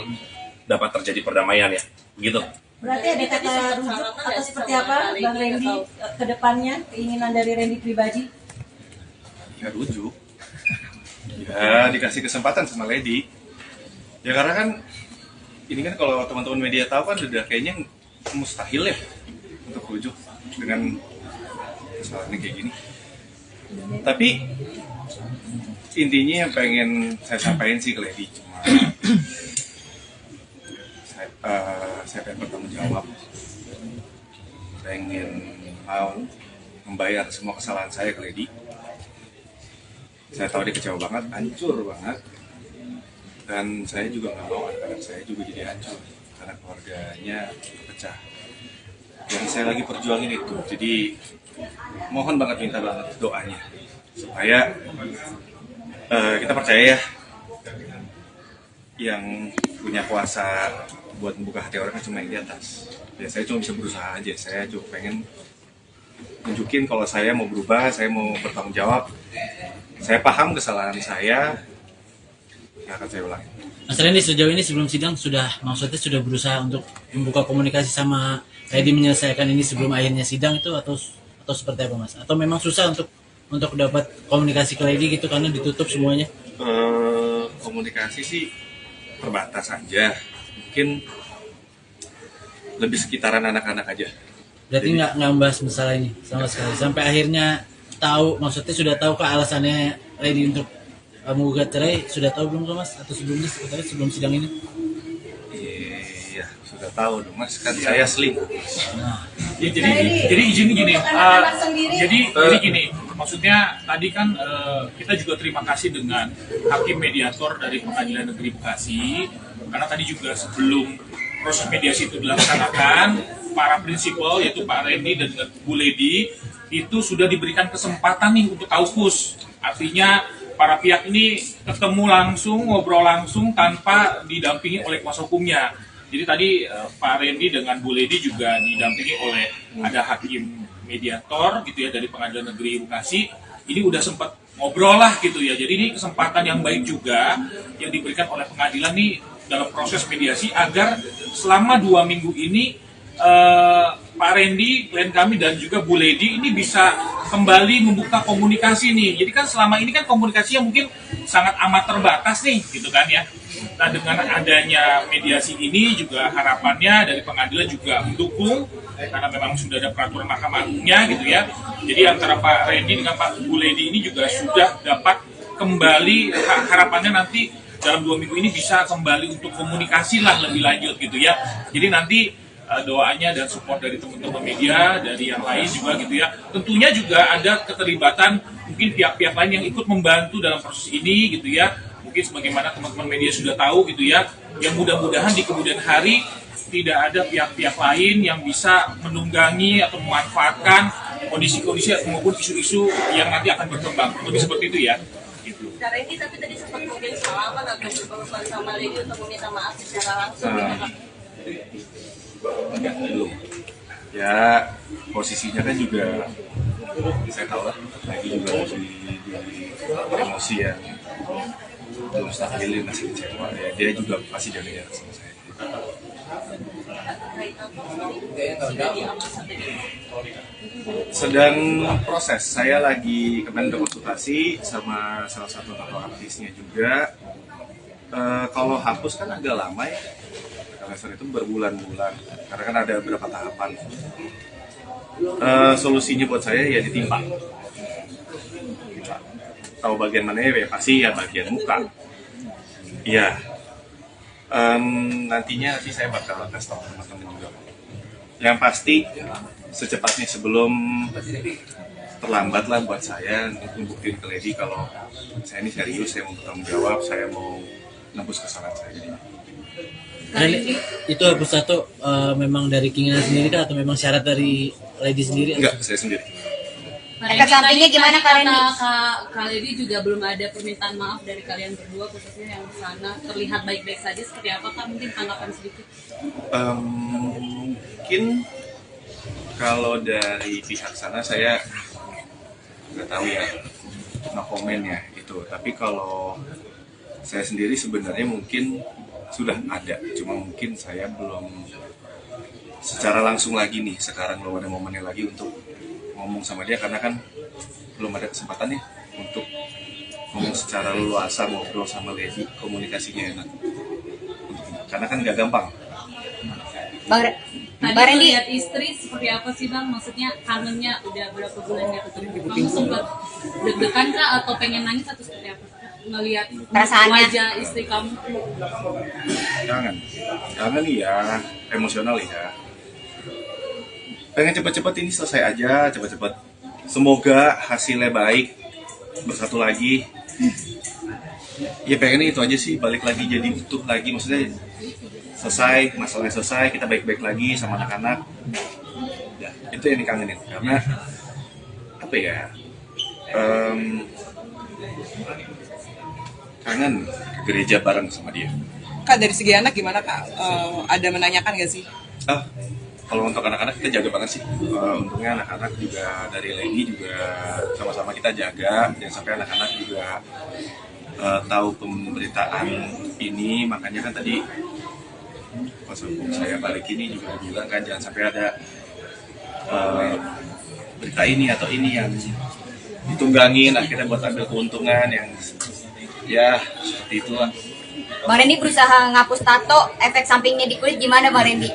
dapat terjadi perdamaian ya, begitu. Berarti ada kata rujuk atau seperti apa Bang Randy ke depannya, keinginan dari Randy pribadi? Ya rujuk. Ya dikasih kesempatan sama Lady. Ya karena kan ini kan kalau teman-teman media tahu kan udah kayaknya mustahil ya untuk rujuk dengan kesalahannya kayak gini. Tapi intinya yang pengen saya sampaikan sih ke Lady cuma saya pengen bertanggung jawab, pengen mau membayar semua kesalahan saya ke Lady. Saya tahu dia kecewa banget, hancur banget, dan saya juga nggak mau anak-anak saya juga jadi hancur karena keluarganya pecah. Yang saya lagi perjuangin itu, jadi mohon banget, minta banget doanya supaya kita percaya ya, yang punya kuasa buat membuka hati orang kan cuma yang di atas. Ya saya cuma bisa berusaha aja, saya cuma pengen tunjukin kalau saya mau berubah, saya mau bertanggung jawab, saya paham kesalahan saya, yang akan saya ulangi. Mas Randy, sejauh ini sebelum sidang maksudnya sudah berusaha untuk membuka komunikasi sama Lady menyelesaikan ini sebelum akhirnya sidang itu atau seperti apa Mas? Atau memang susah untuk dapat komunikasi ke Lady gitu karena ditutup semuanya? Komunikasi sih terbatas aja, mungkin lebih sekitaran anak-anak aja. Berarti nggak membahas masalah ini sama sekali sampai akhirnya tahu, maksudnya sudah tahu ke alasannya Lady untuk menggugat cerai, sudah tahu belum Mas? Atau sebelumnya sebelum sidang ini? Iya, sudah tahu dong Mas, kan saya selingkuh. Nah, ya, jadi izin gini, jadi gini, maksudnya tadi kan kita juga terima kasih dengan hakim mediator dari Pengadilan Negeri Bekasi, karena tadi juga sebelum proses mediasi itu dilaksanakan, para prinsipal yaitu Pak Randy dan Bu Lady itu sudah diberikan kesempatan nih untuk kaukus, artinya para pihak ini ketemu langsung, ngobrol langsung tanpa didampingi oleh kuasa hukumnya. Jadi tadi Pak Randy dengan Bu Lady juga didampingi oleh ada hakim mediator gitu ya dari Pengadilan Negeri Bekasi. Ini udah sempat ngobrol lah gitu ya. Jadi ini kesempatan yang baik juga yang diberikan oleh pengadilan nih dalam proses mediasi agar selama 2 minggu ini Pak Randy, klien kami dan juga Bu Lady ini bisa kembali membuka komunikasi nih. Jadi kan selama ini kan komunikasinya mungkin sangat amat terbatas nih gitu kan ya. Nah dengan adanya mediasi ini juga harapannya dari pengadilan juga mendukung karena memang sudah ada peraturan Mahkamah Agungnya gitu ya. Jadi antara Pak Randy dengan Pak Bu Lady ini juga sudah dapat kembali, harapannya nanti dalam 2 minggu ini bisa kembali untuk komunikasi lah lebih lanjut gitu ya. Jadi nanti doanya dan support dari teman-teman media, dari yang lain juga gitu ya. Tentunya juga ada keterlibatan mungkin pihak-pihak lain yang ikut membantu dalam proses ini gitu ya. Mungkin sebagaimana teman-teman media sudah tahu gitu ya. Yang mudah-mudahan di kemudian hari tidak ada pihak-pihak lain yang bisa menunggangi atau memanfaatkan kondisi-kondisi maupun isu-isu yang nanti akan berkembang. Lebih seperti itu ya. Gitu. Kak Randy tapi tadi sempat mungkin salaman atau berpesan sama Lady untuk meminta maaf secara langsung gitu Kak? Enggak, belum. Ya posisinya kan juga saya tahu lah, lagi juga di emosi yang belum stabil, masih kecewa ya, dia juga pasti jaga jarak sama saya. Sedang proses, saya lagi kemarin konsultasi sama salah satu tokoh artisnya juga. Kalau hapus kan agak lama ya, dasar itu berbulan-bulan karena kan ada beberapa tahapan. Solusinya buat saya ya ditimpa. Tahu bagian mana ya pasti ya bagian muka. Iya. Nanti saya bakal kasih tahu teman-teman juga. Yang pasti secepatnya, sebelum terlambat lah buat saya untuk membuktikan ke Lady kalau saya ini serius, saya mau bertanggung jawab, saya mau nebus kesalahan saya. Itu Agus Tato memang dari keinginan sendiri kah atau memang syarat dari Lady sendiri? Enggak, saya sendiri. Efek sampingnya gimana Kak Randy? Kak Lady juga belum ada permintaan maaf dari kalian berdua, khususnya yang di sana terlihat baik-baik saja. Seperti apa Kak? Mungkin tanggapan sedikit. Mungkin kalau dari pihak sana saya nggak tahu ya, no comment ya itu. Tapi kalau saya sendiri sebenarnya mungkin sudah ada, cuma mungkin saya belum secara langsung lagi nih, sekarang belum ada momennya lagi untuk ngomong sama dia, karena kan belum ada kesempatannya untuk ngomong secara leluasa, ngobrol sama Lady, komunikasinya enak. Karena kan gak gampang. Tadi lihat istri seperti apa sih Bang? Maksudnya kangennya udah berapa bulan gak ketemu? Kamu sempat deg-degan kah atau pengen nangis atau seperti apa? Ngelihat wajah istri kamu? Kangen ya, emosional ya. Pengen cepet-cepet ini selesai aja, cepet-cepet. Semoga hasilnya baik, bersatu lagi. Ya pengen itu aja sih, balik lagi jadi utuh lagi, maksudnya selesai, masalahnya selesai, kita baik-baik lagi sama anak-anak. Ya, itu yang dikangenin, karena apa ya, kangen ke gereja bareng sama dia. Kak, dari segi anak gimana Kak? Ada menanyakan gak sih? Kalau untuk anak-anak kita jaga banget sih. Untungnya anak-anak juga dari Lady juga sama-sama kita jaga, jangan sampai anak-anak juga tahu pemberitaan ini. Makanya kan tadi pas saya balik ini juga bilang kan jangan sampai ada berita ini atau ini yang ditunggangin akhirnya buat ambil keuntungan yang ya seperti itulah. Bang Randy berusaha ngapus tato, efek sampingnya di kulit gimana Bang Randy?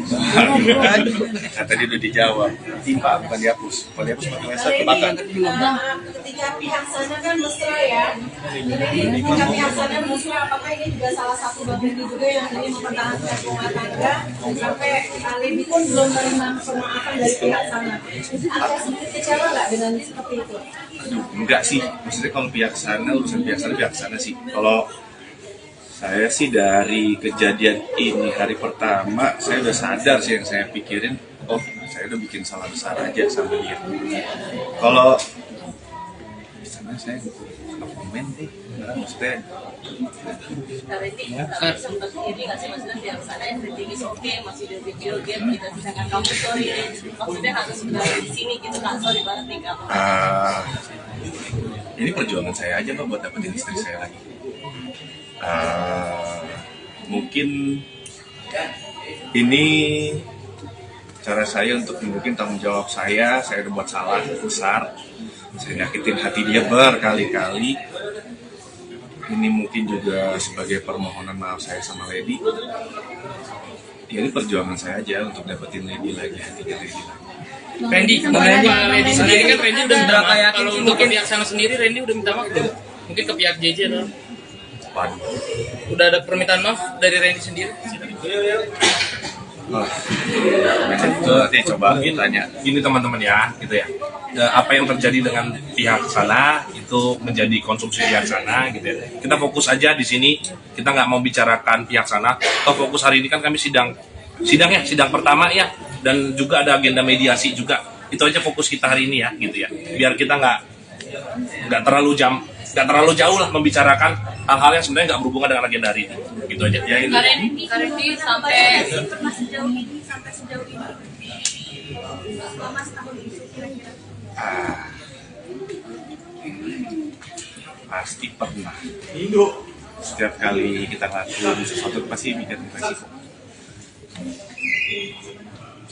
Tadi udah dijawab, timpa bukan dihapus. Kalau dihapus pakai laser kebakar. Ketika pihak sana kan mesra ya. Jadi ketika pihak sana mesra, apakah ini juga salah satu bagian juga yang ingin mempertahankan rumah tangga sampai Lady pun belum menerima pemaafan dari pihak sana. Ada sedikit kecewa nggak dengan seperti itu? Enggak sih, maksudnya kalau pihak sana urusan pihak sana sih. Kalau saya sih dari kejadian ini hari pertama saya udah sadar sih, yang saya pikirin, oh saya udah bikin salah besar aja sama dia. Kalau di sana saya nggak komen deh, maksudnya. Tapi sempat ini nggak sih maksudnya pihak sana yang rating is oke, masih joget-joget gitu, sedangkan kamu sorry, maksudnya harus berada di sini gitu Kak, sorry banget nih Kak. Ini perjuangan saya aja loh buat dapetin istri saya lagi. Mungkin ini cara saya untuk mungkin tanggung jawab saya udah buat salah besar, saya nyakitin hati dia berkali-kali. Ini mungkin juga sebagai permohonan maaf saya sama Lady. Ya, ini perjuangan saya aja untuk dapetin Lady lagi, hatinya Lady lagi. Randy, Lady sendiri kan Randy udah minta maaf. Kalau untuk pihak sana sendiri Randy udah minta maaf belum? Mungkin ke pihak JJ atau? Udah ada permintaan maaf dari Randy sendiri? Itu nanti coba ditanya. Ini teman-teman ya, gitu ya. Apa yang terjadi dengan pihak sana itu menjadi konsumsi pihak sana, gitu ya. Kita fokus aja di sini. Kita nggak mau bicarakan pihak sana. Atau fokus hari ini kan kami sidang pertama ya, dan juga ada agenda mediasi juga. Itu aja fokus kita hari ini ya, gitu ya. Biar kita nggak terlalu jauh lah membicarakan hal-hal yang sebenarnya nggak berhubungan dengan agenda hari ini. Gitu aja. Ya, gitu. Kak Randy sampai sejauh ini selama setahun itu kira-kira. Pasti pernah. Setiap kali kita ngelakuin sesuatu pasti bikin resiko.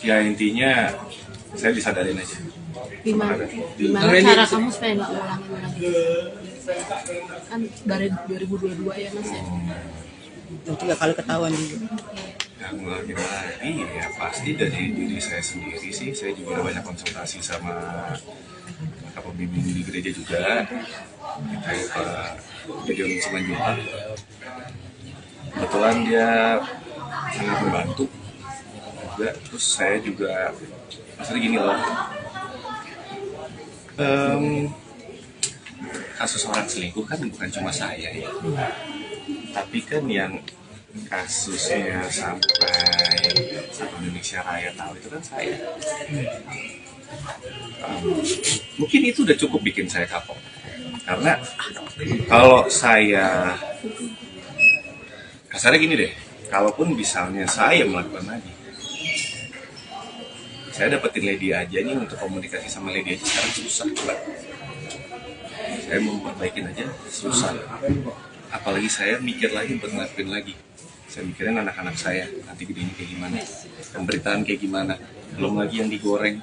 Ya intinya saya disadarin aja. Gimana cara kamu supaya nggak ngulangin lagi? Kan dari 2022 ya Mas ya. Nanti nggak kali ketahuan juga. Yang ngulangin lagi ya pasti dari diri saya sendiri sih. Saya juga udah banyak konsultasi sama kakak pembimbing di gereja juga. Kita Pak Gideon Simanjuntak. Kebetulan dia sangat membantu. juga, terus saya juga maksudnya gini loh, kasus orang selingkuh kan bukan cuma saya ya, tapi kan yang kasusnya sampai satu Indonesia Raya tahu itu kan saya. Mungkin itu udah cukup bikin saya kapok, karena kalau saya kasarnya gini deh, kalaupun misalnya saya melakukan lagi, saya dapetin Lady aja nih, untuk komunikasi sama Lady aja sekarang susah coba. Saya mau perbaikin aja susah, apalagi saya mikir lagi buat ngelakuin lagi. Saya mikirin anak-anak saya nanti gedenya kayak gimana, pemberitaan kayak gimana, belum lagi yang digoreng,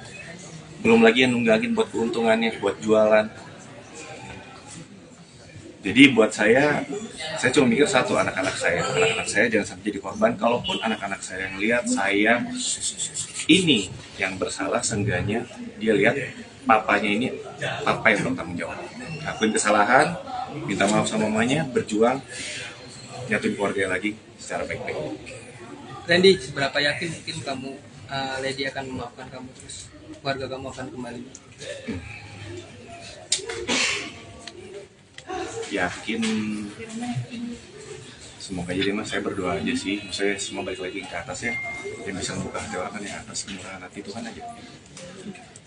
belum lagi yang nunggangin buat keuntungannya, buat jualan. Jadi buat saya cuma mikir satu, anak-anak saya jangan sampai jadi korban. Kalaupun anak-anak saya yang lihat saya ini yang bersalah, seenggaknya dia lihat papanya ini papa yang bertanggung jawab, akuin kesalahan, minta maaf sama mamanya, berjuang nyatuin keluarga lagi secara baik-baik. Randy, seberapa yakin mungkin kamu Lady akan memaafkan kamu, terus keluarga kamu akan kembali? Yakin, semoga jadi mas, saya berdoa aja sih, saya semua balik lagi ke atas ya, yang bisa membuka hati orang kan yang atas, kemurahan hati Tuhan aja.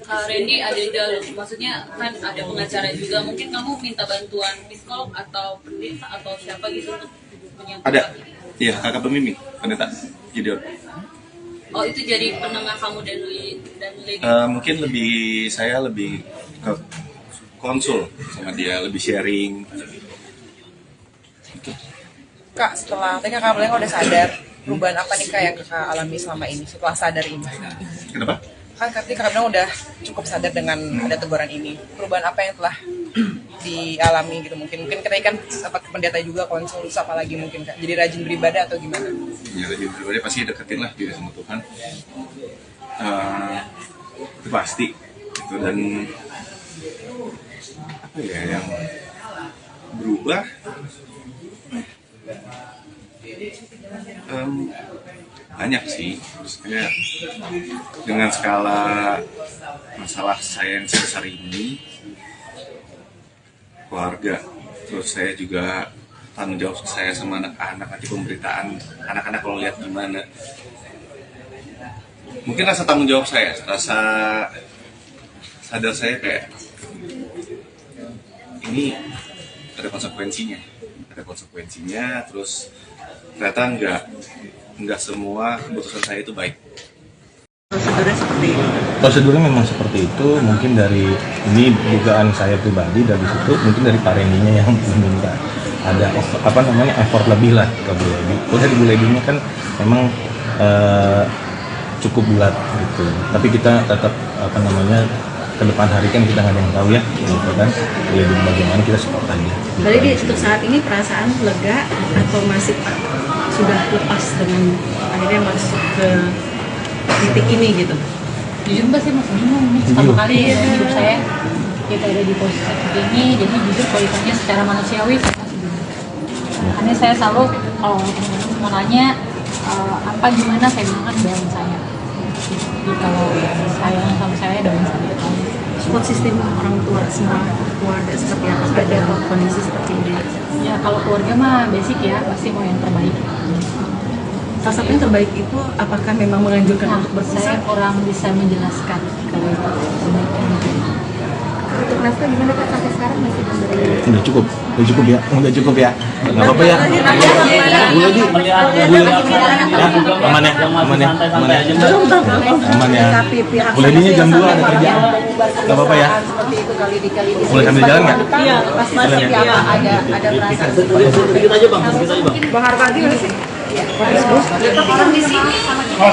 Randy, ada jalur, maksudnya kan ada pengacara juga, mungkin kamu minta bantuan psikolog atau pendeta atau siapa gitu untuk menyangkut? Ada, iya, kakak pembimbing, pendeta Gideon. Oh, itu jadi penengah kamu dan Lady? Mungkin saya lebih ke konsul sama dia, lebih sharing. Kak, setelah tadi kakak bilang udah sadar, perubahan apa nih kak yang kakak alami selama ini setelah sadar ini? Kenapa? Kan kakak bilang udah cukup sadar dengan ada teguran ini. Perubahan apa yang telah dialami gitu? Mungkin kita kan sempat pendeta juga, konsul, apalagi mungkin kak. Jadi rajin beribadah atau gimana? Ya, rajin beribadah pasti deketin lah diri sama Tuhan. Itu pasti. Gitu. Dan apa ya yang berubah? Banyak sih, maksudnya dengan skala masalah saya yang sebesar ini, keluarga, terus saya juga tanggung jawab saya sama anak-anak, nanti pemberitaan anak-anak kalau lihat gimana, mungkin rasa tanggung jawab saya, rasa sadar saya kayak ini ada konsekuensinya, terus ternyata nggak semua keputusan saya itu baik. Prosedurnya memang seperti itu. Mungkin dari ini dugaan saya pribadi, dari situ mungkin dari Pak Rendinya yang meminta ada effort lebih lah ke Bu Lady. Udah di Bu Lady-nya kan memang cukup bulat gitu. Tapi kita tetap ke depan hari kan kita nggak ada yang tahu ya, gitu kan. Bu Lady bagaimana, kita support aja. Jadi untuk saat ini perasaan lega atau masih sudah lepas dengan akhirnya masuk ke titik ini gitu? Jujur mbak, saya masih bingung nih, pertama kali dalam hidup saya kita ada di posisi seperti ini. Jadi jujur kalau ditanya secara manusiawi saya masih bingung. Makanya saya selalu kalau teman-teman mau nanya apa gimana, saya bilang kan doain saya. Jadi kalau sayang sama saya, doain saya. Support sistem orang tua semua keluarga seperti apa ada kondisi seperti ini? Ya kalau keluarga mah basic ya, pasti mau yang terbaik. Salah satu yang terbaik itu apakah memang menganjurkan untuk berpisah? Saya kurang bisa menjelaskan kalau itu terbaik. Untuk nafkah gimana Kak, sampai sekarang masih belum dari? Udah cukup ya, nggak apa-apa ya. Bu Lady, aman ya. Bu Lady-nya jam 2 ada kerjaan, nggak apa-apa ya. Boleh sambil jalan nggak? Iya, pasti ada perasaan. Bang Harpati mana sih? Orang di sini sama kita.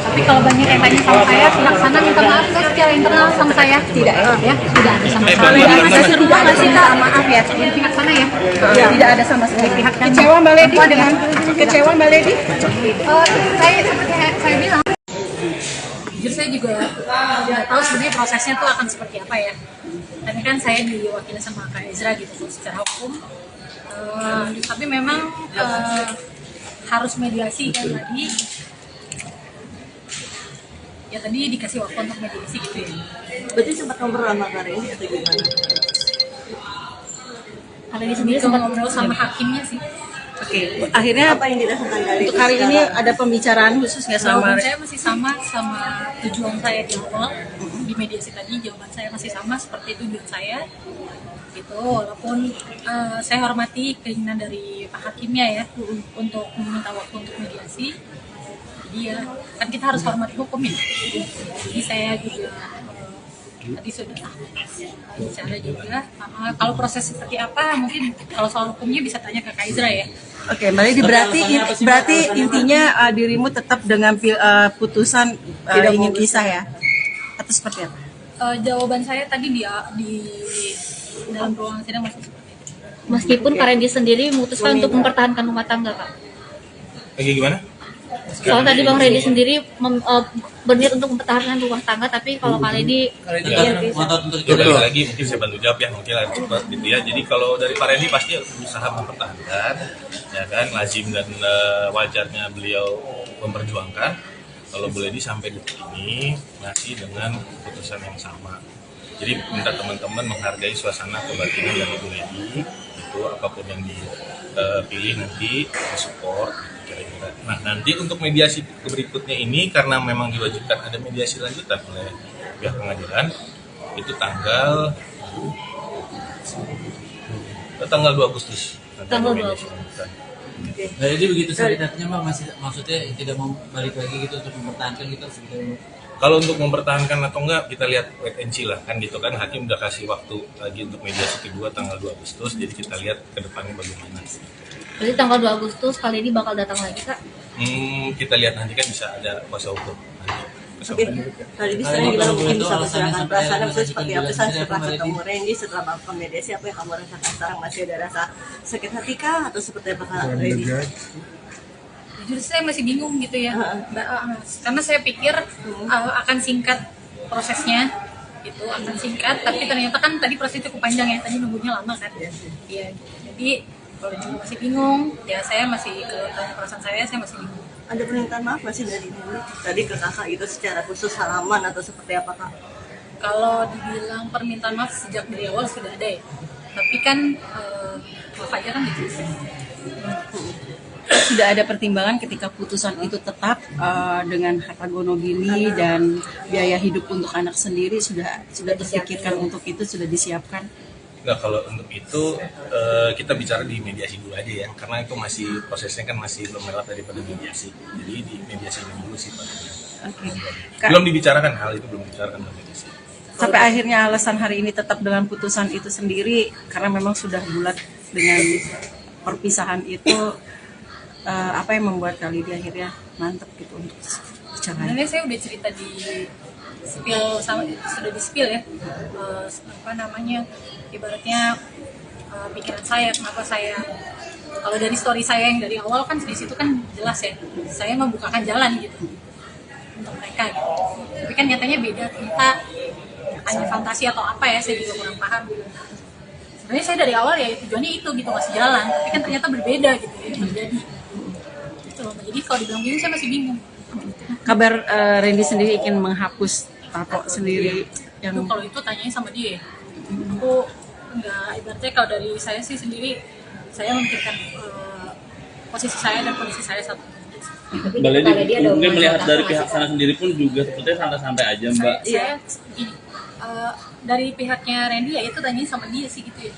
Tapi kalau banyak yang tanya sama saya, pihak sana minta maaf nggak secara internal sama saya? Tidak ya, tidak ada sama sekali. Masih juga nggak sih Kak? Maaf ya, Pihak sana ya? tidak ada sama sekali. Pihak Kecewa Mbak Lady dengan kecewa Mbak Lady? Saya seperti saya bilang, jujur saya juga tidak tahu sebenarnya prosesnya tuh akan seperti apa ya. Tapi kan saya diwakili sama Kak Ezra gitu secara hukum. Tapi memang harus mediasi kan tadi. ya tadi dikasih waktu untuk mediasi gitu ya. Berarti sempat ngobrol sama Kak Randy atau gimana? Kalau di sendiri sempat ngobrol sama hakimnya sih. Oke, akhirnya Apa yang dirasakan dari untuk hari ini ada pembicaraan khusus nggak sama? Jawaban saya masih sama tujuan saya di awal di mediasi tadi. Jawaban saya masih sama seperti tujuan saya gitu, walaupun saya hormati keinginan dari Pak Hakimnya ya untuk meminta waktu untuk mediasi. Jadi ya kan kita harus hormati hukum ya. Jadi saya juga tadi sudah bicara juga. Kalau proses seperti apa mungkin kalau soal hukumnya bisa tanya ke Kak Izra ya. Oke, Mbak Lady, berarti intinya dirimu tetap dengan putusan ingin pisah ya? Atau seperti apa? Jawaban saya tadi di dalam ruangan sidang masih seperti itu. Meskipun Kak Randy sendiri memutuskan untuk mempertahankan rumah tangga, Kak. Lagi gimana? Soal tadi Bang Randy sendiri berniat untuk mempertahankan rumah tangga, tapi kalau Kak Randy lagi mungkin saya bantu jawab ya, mungkin agak cepat gitu ya. Jadi kalau dari Pak Randy pasti berusaha mempertahankan, ya kan, lazim dan wajarnya beliau memperjuangkan. Kalau Bu Lady sampai detik ini masih dengan keputusan yang sama. Jadi minta teman-teman menghargai suasana kebatinan dari Bu Lady, itu apapun yang dipilih nanti disupport kira-kira. Nah nanti untuk mediasi berikutnya ini karena memang diwajibkan ada mediasi lanjutan oleh pihak pengadilan, itu tanggal 2 Agustus. Tanggal 2 Agustus. Nah, jadi begitu solidarnya Bang, masih maksudnya tidak mau balik lagi gitu untuk mempertahankan gitu sebetulnya. Kalau untuk mempertahankan atau enggak kita lihat wait and see lah kan gitu kan, hakim udah kasih waktu lagi untuk mediasi kedua tanggal 2 Agustus, jadi kita lihat ke depannya bagaimana. Berarti tanggal 2 Agustus kali ini bakal datang lagi, Kak? Kita lihat nanti kan bisa ada kuasa hukum. Oke, kali ini sekarang gimana mungkin bisa persilakan perasaan maksudnya seperti apa sih setelah ketemu Randy, setelah melakukan mediasi, apa yang kamu rasakan sekarang? Masih ada rasa sakit hati kah atau seperti apa Kak Randy? Jujur saya masih bingung gitu ya, karena saya pikir akan singkat prosesnya, itu akan singkat, tapi ternyata kan tadi prosesnya cukup panjang ya, tadi nunggunya lama kan. Iya, jadi kalau juga masih bingung, ya saya masih tanya perasaan saya masih bingung. Ada permintaan maaf masih dari Randy tadi ke kakak itu secara khusus halaman atau seperti apa Kak? Kalau dibilang permintaan maaf sejak dari awal sudah ada ya, tapi kan maaf aja kan gitu. Sudah ada pertimbangan ketika putusan itu tetap dengan harta gono gini dan biaya hidup untuk anak sendiri sudah terpikirkan untuk itu, sudah disiapkan. Nah kalau untuk itu kita bicara di mediasi dulu aja ya, karena itu masih prosesnya kan masih belum lewat daripada mediasi, jadi di mediasi ini dulu sih Pak. Belum dibicarakan hal itu, belum dibicarakan dalam mediasi. Sampai akhirnya alasan hari ini tetap dengan putusan itu sendiri karena memang sudah bulat dengan perpisahan itu. Apa yang membuat kali dia akhirnya mantep gitu untuk bicara? Sebenarnya saya udah cerita di spill sudah di spill ya, ibaratnya pikiran saya, kenapa saya, kalau dari story saya yang dari awal kan di situ kan jelas ya, saya membukakan jalan gitu untuk mereka gitu. Tapi kan nyatanya beda, ternyata hanya fantasi atau apa ya, saya juga kurang paham. Sebenarnya saya dari awal ya tujuannya itu gitu, masih jalan, tapi kan ternyata berbeda gitu yang terjadi. Jadi kalau dibilang bingung saya masih bingung. Kabar Randy sendiri ingin menghapus tato sendiri yang kalau itu tanyain sama dia. Aku enggak, ibaratnya kalau dari saya sih sendiri, saya memikirkan posisi saya dan kondisi saya satu. Mbak Lady mungkin melihat dari pihak sana sendiri pun juga sepertinya santai-santai aja Mbak. Saya gini, dari pihaknya Randy ya itu tanyain sama dia sih gitu ya.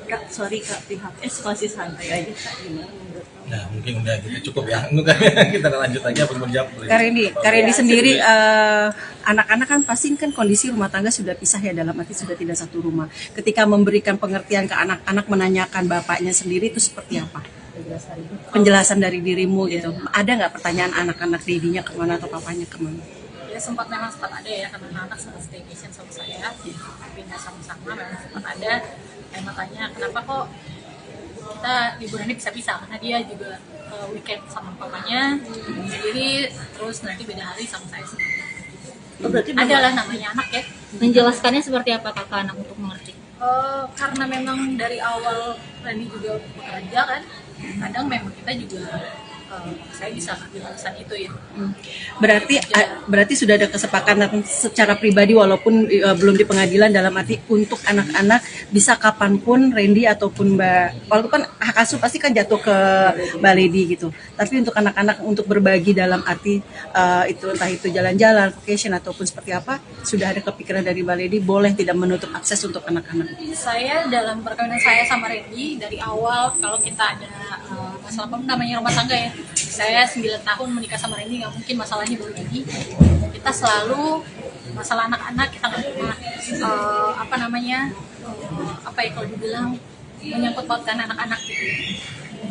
Kak, sorry Kak, pihak S masih santai aja Kak, gimana menurut kamu? Nah mungkin udah gitu cukup ya, kita lanjut aja menjawab. Kak Randy sendiri anak-anak kan pasti kan kondisi rumah tangga sudah pisah ya, dalam arti sudah tidak satu rumah. Ketika memberikan pengertian ke anak-anak, menanyakan bapaknya sendiri itu seperti apa? Penjelasan dari dirimu gitu. Ada nggak pertanyaan anak-anak dedinya kemana atau papanya kemana? Ya sempat ada ya, karena anak-anak sempat staycation sama saya, pindah sama-sama, memang sempat ada yang tanya kenapa kok kita liburannya bisa-bisa, karena dia juga weekend sama papanya sendiri, terus nanti beda hari sama saya sendiri. Adalah namanya anak ya. Menjelaskannya seperti apa kakak anak untuk mengerti? Karena memang dari awal Randy juga bekerja kan, kadang memang kita juga saya bisa ambil alasan itu ya. Berarti sudah ada kesepakatan secara pribadi walaupun belum di pengadilan, dalam arti untuk anak-anak bisa kapanpun Randy ataupun Mbak, walaupun hak asuh pasti kan jatuh ke Mbak Lady gitu, tapi untuk anak-anak untuk berbagi dalam arti itu entah itu jalan-jalan, vacation ataupun seperti apa, sudah ada kepikiran dari Mbak Lady boleh tidak menutup akses untuk anak-anak. Saya dalam perkawinan saya sama Randy dari awal, kalau kita ada masalah apa namanya rumah tangga ya, saya 9 tahun menikah sama Randy, nggak mungkin masalahnya baru ini. Kita selalu masalah anak-anak kita nggak pernah apa ya kalau dibilang menyangkut pautkan anak-anak gitu.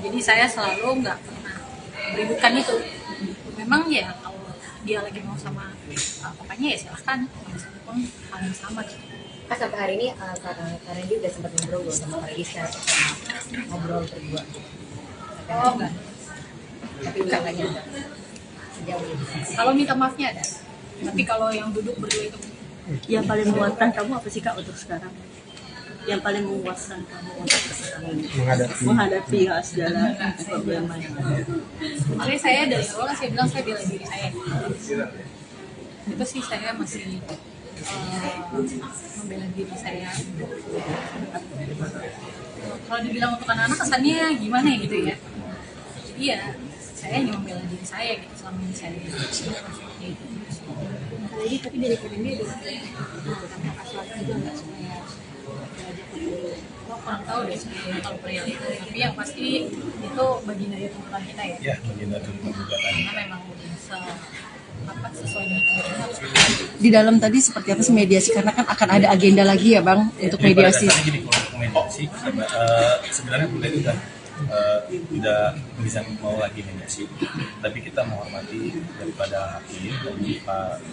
Jadi saya selalu nggak pernah meributkan itu. Memang ya kalau dia lagi mau sama papanya ya silahkan, meskipun hal yang sama gitu. Kak, sampai hari ini Kak Randy udah sempat ngobrol sama Kak Regis, ngobrol berdua. Oh enggak. Tapi nggak nyata. Sejauh ini. Kalau minta maafnya ada. Tapi kalau yang duduk berdua itu Yang paling memuaskan kamu apa sih Kak untuk sekarang? Yang paling memuaskan kamu untuk sekarang menghadapi segala problema yang ada. Sebenarnya saya dari awal saya bilang saya bela diri saya. Itu sih saya masih membela diri saya. Kalau dibilang untuk anak-anak kesannya gimana ya gitu ya. Iya, saya hanya membela diri saya gitu selama ini saya. Jadi tapi dari Randy udah asal juga nggak supaya Kurang tahu deh sebenarnya kalau perihal itu, tapi yang pasti itu bagian dari tuntutan kita ya. Ya, bagian dari tuntutan. Karena memang sesuai dengan yang harus Di dalam tadi seperti apa sih mediasi, karena kan akan ada agenda lagi ya Bang untuk mediasi. Jadi kalau mediasi sebenarnya Bu Lady tidak bisa mau lagi mediasi, tapi kita menghormati daripada hakim dari Pak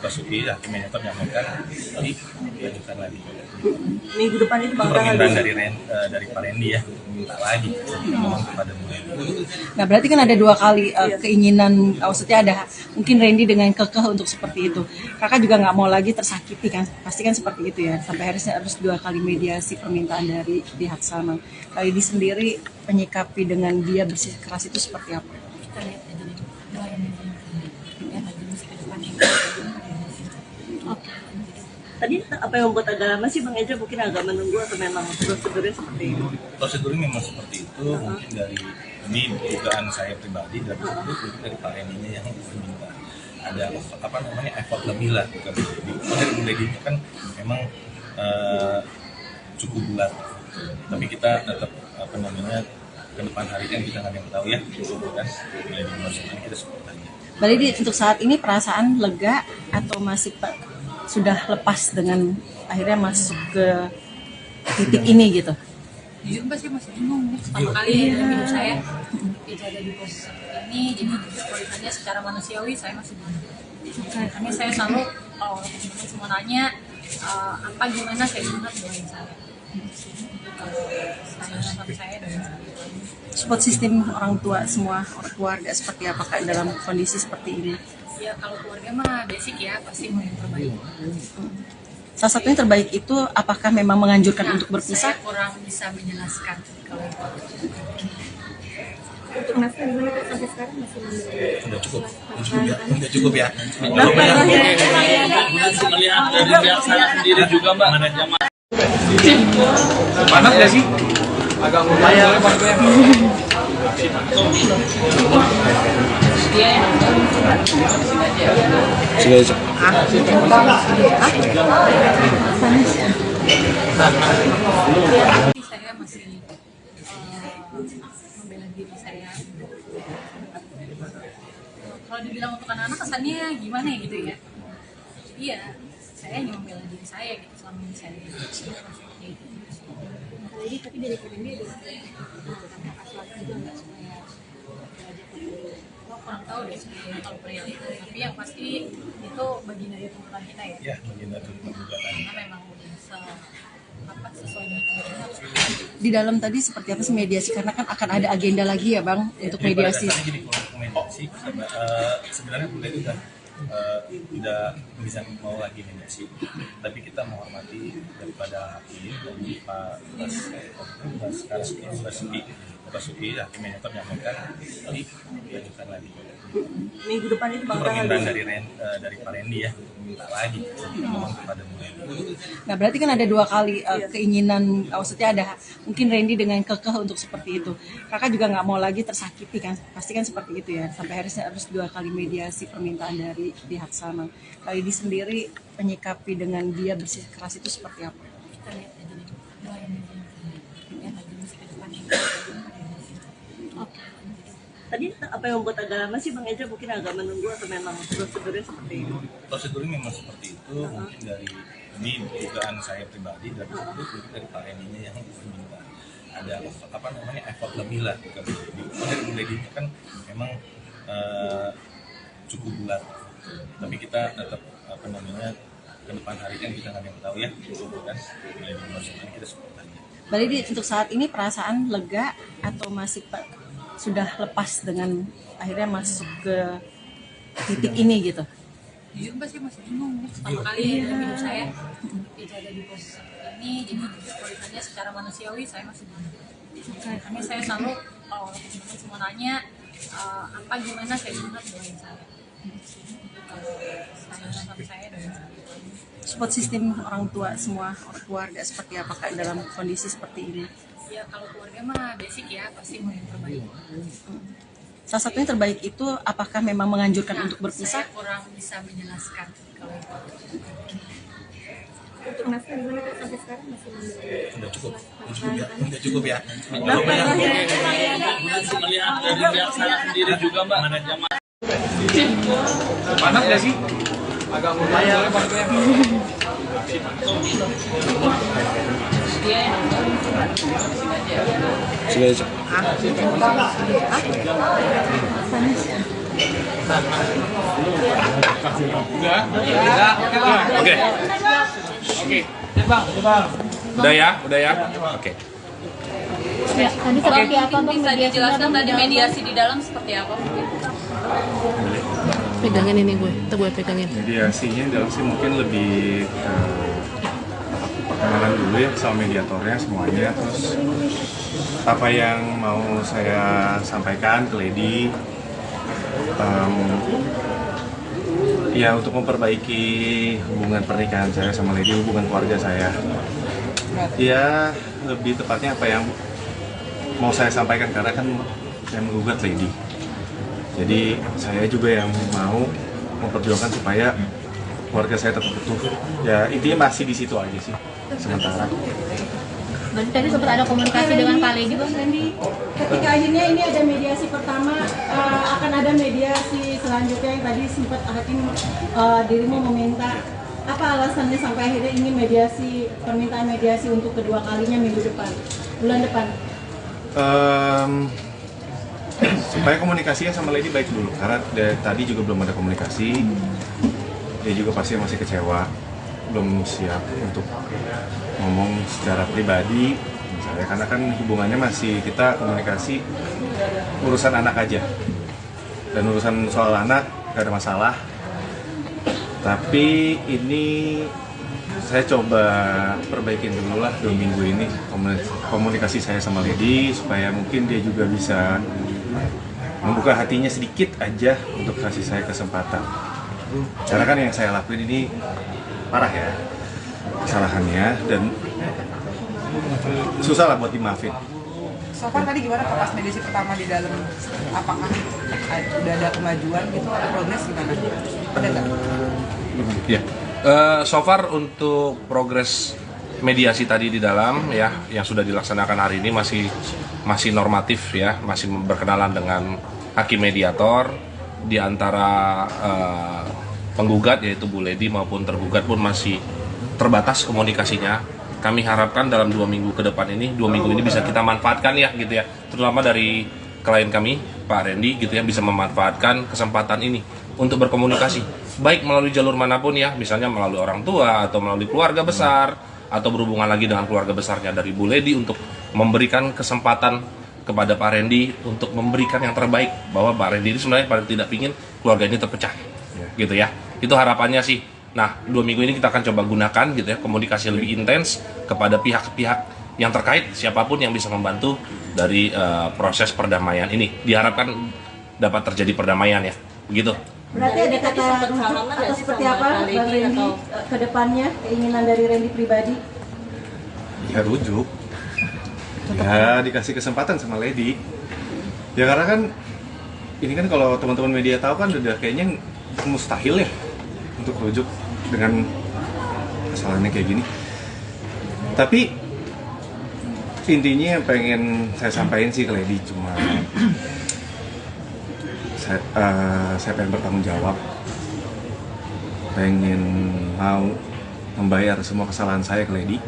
Basuki hakim mediator menyampaikan jadi diajukan lagi. Minggu depan itu Bang permintaan dari Pak Randy ya, minta lagi memang kepada Bu Lady. Nah berarti kan ada 2 kali keinginan, maksudnya ada mungkin Randy dengan kekeh untuk seperti itu. Kakak juga nggak mau lagi tersakiti kan, pasti kan seperti itu ya. Sampai harus 2 kali mediasi permintaan dari pihak sana. Kali ini sendiri menyikapi dengan dia bersikeras itu seperti apa? kita lihat aja deh. Lihat aja mesti ke depannya. Oke. Tadi apa yang membuat agak lama sih Bang Eja, mungkin agak menunggu atau memang prosedurnya seperti itu? Prosedurnya memang seperti itu, mungkin dari ini dugaan saya pribadi dari itu mungkin dari Pak Randy yang meminta ada effort lebih lah ke Bu Lady. Dari Bu Lady kan memang cukup bulat, tapi kita tetap ke depan hari kan kita nggak ada yang tahu ya, kan Bu Lady maksudnya kita support aja. Mbak Lady, untuk saat ini perasaan lega atau masih sudah lepas dengan akhirnya masuk ke titik ini gitu? Jujur Mbak, saya masih bingung pertama kali dalam hidup saya ada di posisi ini, jadi kualitasnya secara manusiawi saya masih bingung. Karena saya selalu kalau teman-teman semua nanya apa gimana saya sangat doain saya. Saya dan Support sistem orang tua semua keluarga seperti apa Kak dalam kondisi seperti ini? ya kalau keluarga mah basic ya, pasti mau yang terbaik. Salah satunya terbaik itu apakah memang menganjurkan untuk berpisah? Saya kurang bisa menjelaskan kalau itu. Untuk nafkah gimana Kak sampai sekarang masih Udah cukup ya. Melihat dari pihak sana sendiri juga Mbak. Panas gak sih? Agak lumayan. Saya masih membela diri saya. Kalau dibilang untuk anak-anak kesannya gimana ya gitu ya. Iya, saya hanya membela diri saya gitu selama ini saya. Jadi tapi dari Randy udah asal juga nggak supaya Kurang tahu deh sebenarnya kalau perihal itu, tapi yang pasti itu bagian dari tuntutan kita ya. Ya, bagian dari tuntutan. Karena memang sesuai dengan yang harus. Di dalam tadi seperti apa sih mediasi, karena kan akan ada agenda lagi ya Bang untuk mediasi. Jadi kalau mediasi sebenarnya Bu Lady tidak bisa mau lagi mediasi, tapi kita menghormati daripada hakim dari Pak Basuki hakim mediator menyampaikan diajukan lagi. Minggu depan itu Bang Permintaan dari Pak Randy ya, minta lagi ngomong kepada Bu Ledi. Nah berarti kan ada 2 kali keinginan, maksudnya ada mungkin Randy dengan kekeh untuk seperti itu. Kakak juga nggak mau lagi tersakiti kan, pasti kan seperti itu ya. Sampai harus 2 kali mediasi permintaan dari pihak sana. Kalau Ledi sendiri menyikapi dengan dia bersikeras itu seperti apa? Kita lihat aja nih, doain aja. Lihat aja mesti ke depannya. Tadi apa yang membuat agak lama sih Bang Eja, mungkin agak menunggu atau memang prosedurnya seperti itu? Prosedurnya memang seperti itu, mungkin dari ini dugaan saya pribadi dari situ, mungkin dari Pak Randy-nya yang meminta ada effort lebih lah ke Bu Ledi. Dari Bu Ledi kan memang cukup bulat, tapi kita tetap ke depan hari kan kita nggak ada yang tahu ya, kan Bu Ledi maksudnya kita seperti aja. Mbak Ledi, untuk saat ini perasaan lega atau masih sudah lepas dengan akhirnya masuk ke titik ini gitu? Jujur Mbak, saya masih bingung. Pertama kali dalam hidup saya ada di posisi ini, jadi kalau ditanya secara manusiawi saya masih bingung. Karena saya selalu kalau teman-teman semua nanya apa gimana, saya ingat doain saya. Saya doain saya. Support sistem orang tua semua keluarga seperti apa Kak dalam kondisi seperti ini? Ya kalau keluarga mah basic ya, pasti mau yang terbaik. Salah satunya terbaik itu apakah memang menganjurkan untuk berpisah? Saya kurang bisa menjelaskan kalau itu. Untuk Nasdem gimana Kak sampai sekarang masih Udah cukup ya. Melihat dari pihak sana sendiri juga Mbak, Panas gak sih? Agak lumayan. Sini aja. Oke. Udah ya? Oke. Ya, tadi seperti apa Bang Bisa dijelaskan tadi mediasi di dalam seperti apa? Pegangin ini gue pegangin. Mediasinya dalam sih mungkin lebih perkenalan dulu ya sama mediatornya semuanya, terus apa yang mau saya sampaikan ke Ledi, ya untuk memperbaiki hubungan pernikahan saya sama Ledi, hubungan keluarga saya. Ya lebih tepatnya apa yang mau saya sampaikan, karena kan saya menggugat Ledi. Jadi saya juga yang mau memperjuangkan supaya keluarga saya tetap utuh. Ya intinya masih di situ aja sih sementara. Berarti tadi sempat ada komunikasi dengan Pak Ledi Bang Randy? Ketika akhirnya ini ada mediasi pertama, akan ada mediasi selanjutnya yang tadi sempat hakim dirimu meminta. Apa alasannya sampai akhirnya ingin mediasi, permintaan mediasi untuk kedua kalinya bulan depan? Supaya komunikasinya sama Ledi baik dulu, karena dari tadi juga belum ada komunikasi. Dia juga pasti masih kecewa, belum siap untuk ngomong secara pribadi misalnya, karena kan hubungannya masih kita komunikasi urusan anak aja, dan urusan soal anak gak ada masalah. Tapi ini saya coba perbaikin dulu lah 2 minggu ini komunikasi saya sama Ledi, supaya mungkin dia juga bisa membuka hatinya sedikit aja untuk kasih saya kesempatan. Karena kan yang saya lakuin ini parah ya kesalahannya, dan susah lah buat dimaafin. So far tadi gimana pas mediasi pertama di dalam, apakah udah ada kemajuan gitu, ada progres gimana? Ada nggak? Ya, so far untuk progres mediasi tadi di dalam ya yang sudah dilaksanakan hari ini masih normatif ya, masih berkenalan dengan hakim mediator. Di antara penggugat yaitu Bu Ledi maupun tergugat pun masih terbatas komunikasinya. Kami harapkan dalam 2 minggu ke depan ini, 2 minggu ini bisa kita manfaatkan ya gitu ya, terutama dari klien kami Pak Randy gitu ya, bisa memanfaatkan kesempatan ini untuk berkomunikasi baik melalui jalur manapun ya, misalnya melalui orang tua atau melalui keluarga besar, atau berhubungan lagi dengan keluarga besarnya dari Bu Ledi, untuk memberikan kesempatan kepada Pak Randy untuk memberikan yang terbaik, bahwa Pak Randy ini sebenarnya paling tidak ingin keluarga ini terpecah gitu ya, itu harapannya sih. Nah 2 minggu ini kita akan coba gunakan gitu ya, komunikasi lebih intens kepada pihak-pihak yang terkait, siapapun yang bisa membantu dari proses perdamaian ini. Diharapkan dapat terjadi perdamaian ya, begitu. Berarti ada kata rujuk atau seperti apa Bang Randy ke depannya, keinginan dari Randy pribadi? Ya rujuk. Ya dikasih kesempatan sama Lady. Ya karena kan ini kan kalau teman-teman media tahu kan udah kayaknya mustahil ya untuk rujuk dengan kesalahannya kayak gini. Tapi intinya yang pengen saya sampaikan sih ke Lady cuma saya pengen bertanggung jawab, pengen mau membayar semua kesalahan saya ke Lady.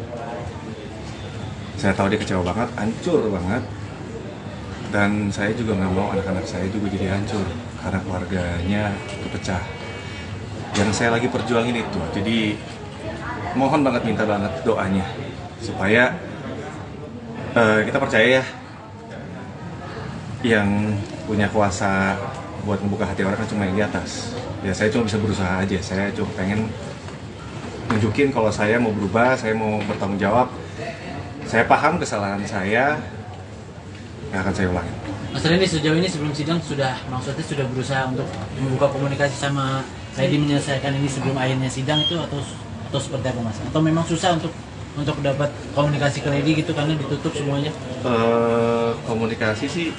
Saya tahu dia kecewa banget, hancur banget, dan saya juga nggak mau anak-anak saya juga jadi hancur karena keluarganya kepecah. Yang saya lagi perjuangin itu, jadi mohon banget, minta banget doanya supaya kita percaya ya, yang punya kuasa buat membuka hati orang kan cuma yang di atas. Ya saya cuma bisa berusaha aja, saya cuma pengen nunjukin kalau saya mau berubah, saya mau bertanggung jawab. Saya paham kesalahan saya, yang akan saya ulangi. Mas Randy, sejauh ini sebelum sidang maksudnya sudah berusaha untuk membuka komunikasi sama Lady menyelesaikan ini sebelum akhirnya sidang itu atau seperti apa Mas? Atau memang susah untuk dapat komunikasi ke Lady gitu karena ditutup semuanya? Komunikasi sih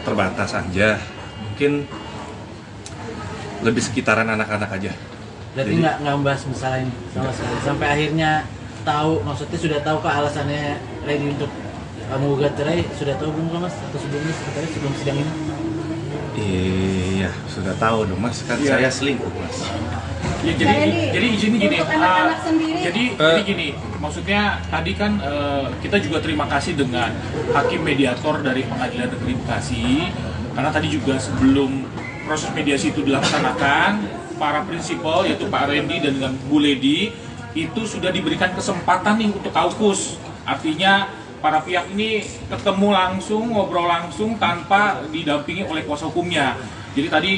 terbatas aja, mungkin lebih sekitaran anak-anak aja. Berarti nggak membahas masalah ini sama sekali sampai akhirnya tahu, maksudnya sudah tahu kah alasannya Lady untuk menggugat cerai, sudah tahu belum Mas? Atau sebelumnya sebenarnya sebelum sidang ini? Iya, sudah tahu dong Mas, kan saya selingkuh Mas. Ya, jadi izin gini, untuk anak-anak sendiri. jadi gini, maksudnya tadi kan kita juga terima kasih dengan hakim mediator dari Pengadilan Negeri Bekasi, karena tadi juga sebelum proses mediasi itu dilaksanakan, para prinsipal yaitu Pak Randy dan dengan Bu Lady itu sudah diberikan kesempatan nih untuk kaukus, artinya para pihak ini ketemu langsung, ngobrol langsung tanpa didampingi oleh kuasa hukumnya. Jadi tadi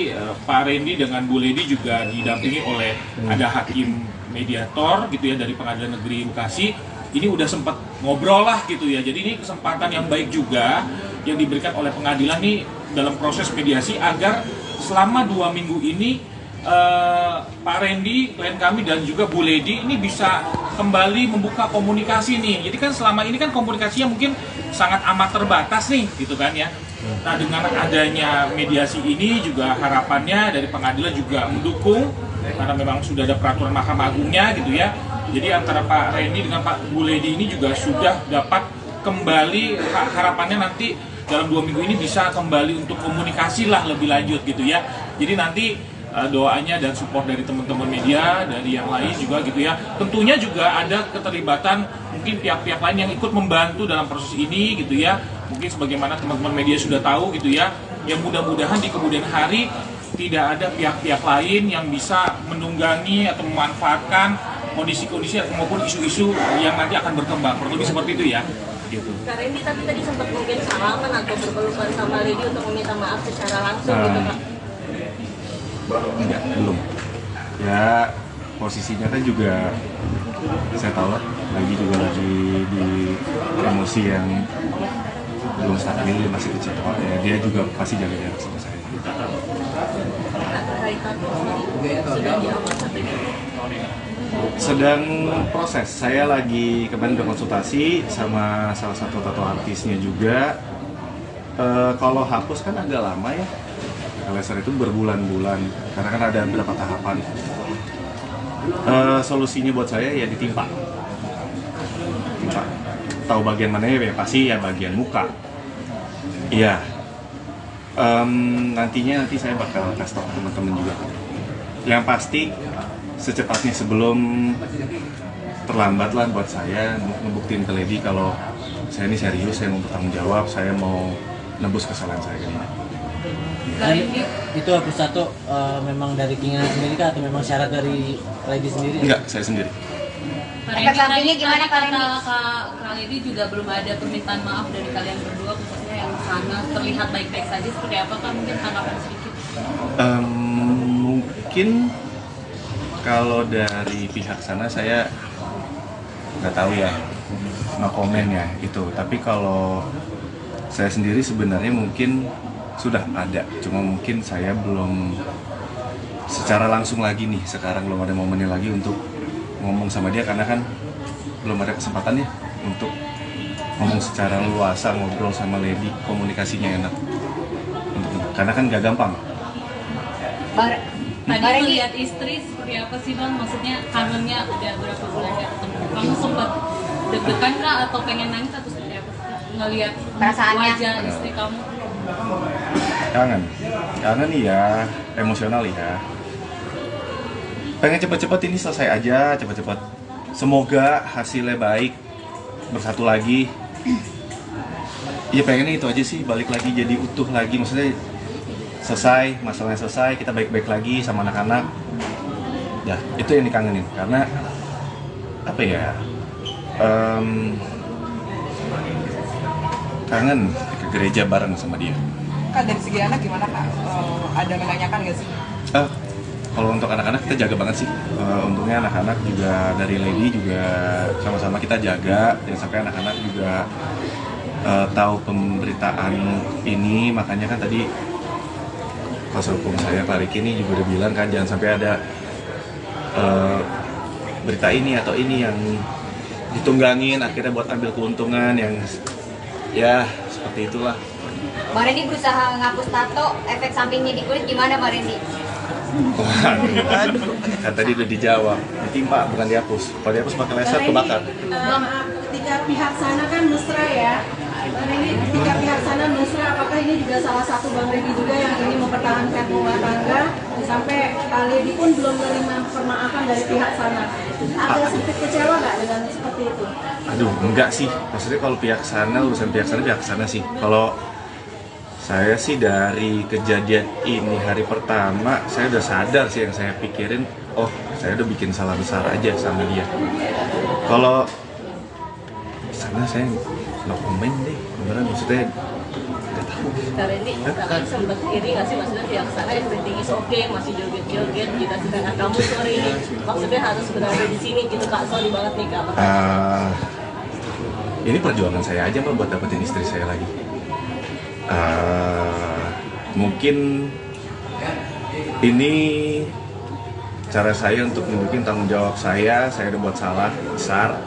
Pak Randy dengan Bu Lady juga didampingi oleh ada hakim mediator gitu ya dari Pengadilan Negeri Bekasi. Ini udah sempat ngobrol lah gitu ya. Jadi ini kesempatan yang baik juga yang diberikan oleh pengadilan nih dalam proses mediasi agar selama 2 minggu ini Pak Randy, klien kami dan juga Bu Lady ini bisa kembali membuka komunikasi nih. Jadi kan selama ini kan komunikasinya mungkin sangat amat terbatas nih gitu kan ya. Nah dengan adanya mediasi ini juga harapannya dari pengadilan juga mendukung karena memang sudah ada peraturan Mahkamah Agungnya gitu ya. Jadi antara Pak Randy dengan Pak Bu Lady ini juga sudah dapat kembali, harapannya nanti dalam 2 minggu ini bisa kembali untuk komunikasi lah lebih lanjut gitu ya. Jadi nanti doanya dan support dari teman-teman media, dari yang lain juga gitu ya. Tentunya juga ada keterlibatan mungkin pihak-pihak lain yang ikut membantu dalam proses ini gitu ya. Mungkin sebagaimana teman-teman media sudah tahu gitu ya. Yang mudah-mudahan di kemudian hari tidak ada pihak-pihak lain yang bisa menunggangi atau memanfaatkan kondisi-kondisi maupun isu-isu yang nanti akan berkembang. Kurang lebih seperti itu ya. Gitu. Kak Randy tapi tadi sempat mungkin salaman atau berpelukan sama Lady untuk meminta maaf secara langsung gitu Kak? Enggak, belum. Ya posisinya kan juga saya tahu lah, lagi di emosi yang belum stabil, masih kecewa ya, dia juga pasti jaga jarak sama saya. Sedang proses, saya lagi kemarin udah konsultasi sama salah satu tato artisnya juga. Kalau hapus kan agak lama ya. Laser itu berbulan-bulan karena kan ada beberapa tahapan. Solusinya buat saya ya ditimpa. Tahu bagian mana ya pasti ya bagian muka. Iya. Nanti saya bakal kasih tahu teman-teman juga. Yang pasti secepatnya sebelum terlambat lah buat saya ngebuktiin ke Lady kalau saya ini serius, saya mau bertanggung jawab, saya mau nebus kesalahan saya ini. Dan itu hapus tato memang dari keinginan sendiri kah atau memang syarat dari Lady sendiri? Enggak, saya sendiri. Efek sampingnya gimana Kak Lady juga belum ada permintaan maaf dari kalian berdua khususnya yang sana terlihat baik-baik saja, seperti apa Kak? Mungkin tanggapan sedikit. Mungkin kalau dari pihak sana saya nggak tahu ya, no comment ya itu. Tapi kalau saya sendiri sebenarnya mungkin sudah ada, cuma mungkin saya belum secara langsung lagi nih, sekarang belum ada momennya lagi untuk ngomong sama dia, karena kan belum ada kesempatannya untuk ngomong secara luasa, ngobrol sama Lady, komunikasinya enak. Karena kan gak gampang. Tadi melihat istri seperti apa sih Bang? Maksudnya kangennya udah berapa bulan gak ketemu. Kamu sempat deg-degan kah atau pengen nangis atau seperti apa sih? Ngelihat wajah istri kamu? Kangen ya, emosional ya. Pengen cepet-cepet ini selesai aja, cepet-cepet. Semoga hasilnya baik, bersatu lagi. Ya pengennya itu aja sih, balik lagi jadi utuh lagi. Maksudnya selesai, masalahnya selesai, kita baik-baik lagi sama anak-anak. Ya, itu yang dikangenin. Karena apa ya? Kangen ke gereja bareng sama dia. Kak, dari segi anak gimana Kak? Ada menanyakan nggak sih? Kalau untuk anak-anak kita jaga banget sih. Untungnya anak-anak juga dari Lady juga sama-sama kita jaga. Jangan sampai anak-anak juga tahu pemberitaan ini. Makanya kan tadi kuasa hukum saya Pak Riki ini juga udah bilang kan jangan sampai ada berita ini atau ini yang ditunggangin akhirnya buat ambil keuntungan yang ya seperti itulah. Bang Randy berusaha ngapus tato, efek sampingnya di kulit gimana Bang Randy? Waduh, kan tadi udah dijawab, ditimpa bukan dihapus. Kalau dihapus pakai laser kebakar. Ketika pihak sana kan mesra ya. Bang Randy, ketika pihak sana mesra, apakah ini juga salah satu Bang Randy juga yang ingin mempertahankan rumah tangga sampai Pak Lady pun belum menerima permaafan dari pihak sana? Agak sedikit kecewa nggak dengan seperti itu? Aduh, enggak sih. Maksudnya kalau pihak sana, urusan pihak sana sih. Kalau saya sih dari kejadian ini hari pertama, saya udah sadar sih yang saya pikirin, oh saya udah bikin salah besar aja sama dia. Kalau sana saya no comment deh, beneran maksudnya nggak tahu. Kak Randy, kakak sempat iri nggak sih maksudnya pihak sana everything is okay, masih joget-joget, kita sedangkan kamu sore ini maksudnya harus berada di sini gitu Kak, sorry banget nih Kak. Ini perjuangan saya aja Mbak buat dapetin istri saya lagi. Mungkin ini cara saya untuk nunjukin tanggung jawab saya udah buat salah besar,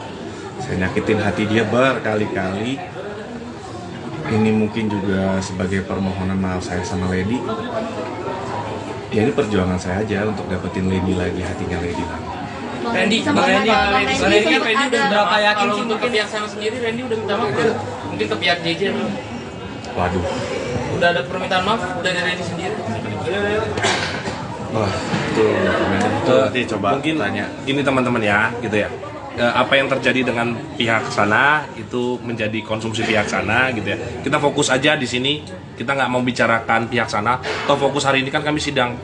saya nyakitin hati dia berkali-kali. Ini mungkin juga sebagai permohonan maaf saya sama Lady. Ya ini perjuangan saya aja untuk dapetin Lady lagi, hatinya Lady lagi. Randy kan Randy udah berapa yakin sih untuk ke pihak sana sendiri Randy udah minta maaf kan? Mungkin ke pihak JJ belum? Waduh. Udah ada permintaan maaf dari Randy sendiri? Wah, itu nanti coba mungkin tanya. Ini teman-teman ya, gitu ya. Apa yang terjadi dengan pihak sana itu menjadi konsumsi pihak sana, gitu ya. Kita fokus aja di sini. Kita nggak mau bicarakan pihak sana. Atau fokus hari ini kan kami sidang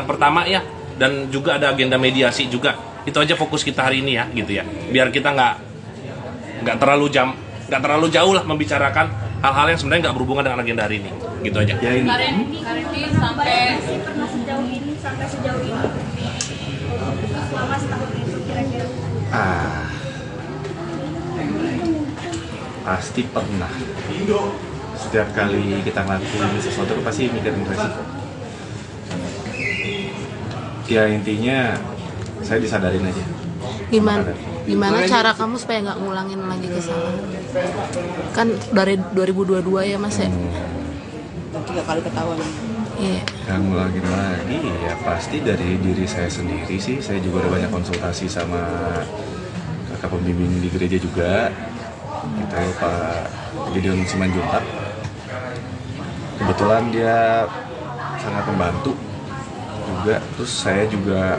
pertama ya. Dan juga ada agenda mediasi juga. Itu aja fokus kita hari ini ya, gitu ya. Biar kita nggak terlalu jauh lah membicarakan hal-hal yang sebenarnya nggak berhubungan dengan agenda hari ini, gitu aja. Ya ini. Kak Randy sampai sejauh ini selama setahun itu kira-kira. Pasti pernah. Setiap kali kita ngelakuin sesuatu pasti mikirin resiko. Ya intinya saya disadarin aja. Gimana cara kamu supaya nggak ngulangin lagi kesalahan? Kan dari 2022 ya Mas ya? 3 kali ketahuan. Iya. Yang ngulangin lagi ya pasti dari diri saya sendiri sih. Saya juga udah banyak konsultasi sama kakak pembimbing di gereja juga. Kita Pak Gideon Simanjuntak. Kebetulan dia sangat membantu juga. Terus saya juga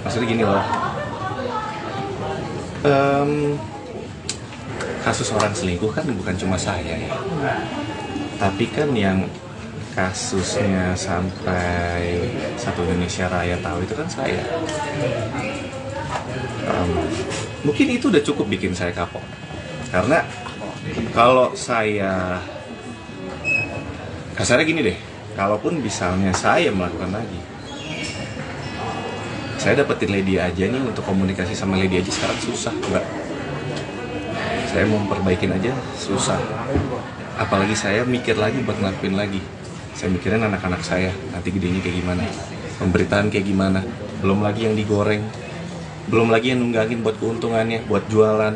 maksudnya gini loh. Kasus orang selingkuh kan bukan cuma saya ya. Tapi kan yang kasusnya sampai satu Indonesia Raya tahu itu kan saya. Mungkin itu udah cukup bikin saya kapok. Karena kalau saya kasarnya gini deh, kalaupun misalnya saya melakukan lagi, saya dapetin Lady aja nih, untuk komunikasi sama Lady aja sekarang susah, Mbak. Saya mau perbaikin aja susah. Apalagi saya mikir lagi buat ngelakuin lagi. Saya mikirin anak-anak saya, nanti gedenya kayak gimana, pemberitaan kayak gimana. Belum lagi yang digoreng, belum lagi yang nunggangin buat keuntungannya, buat jualan.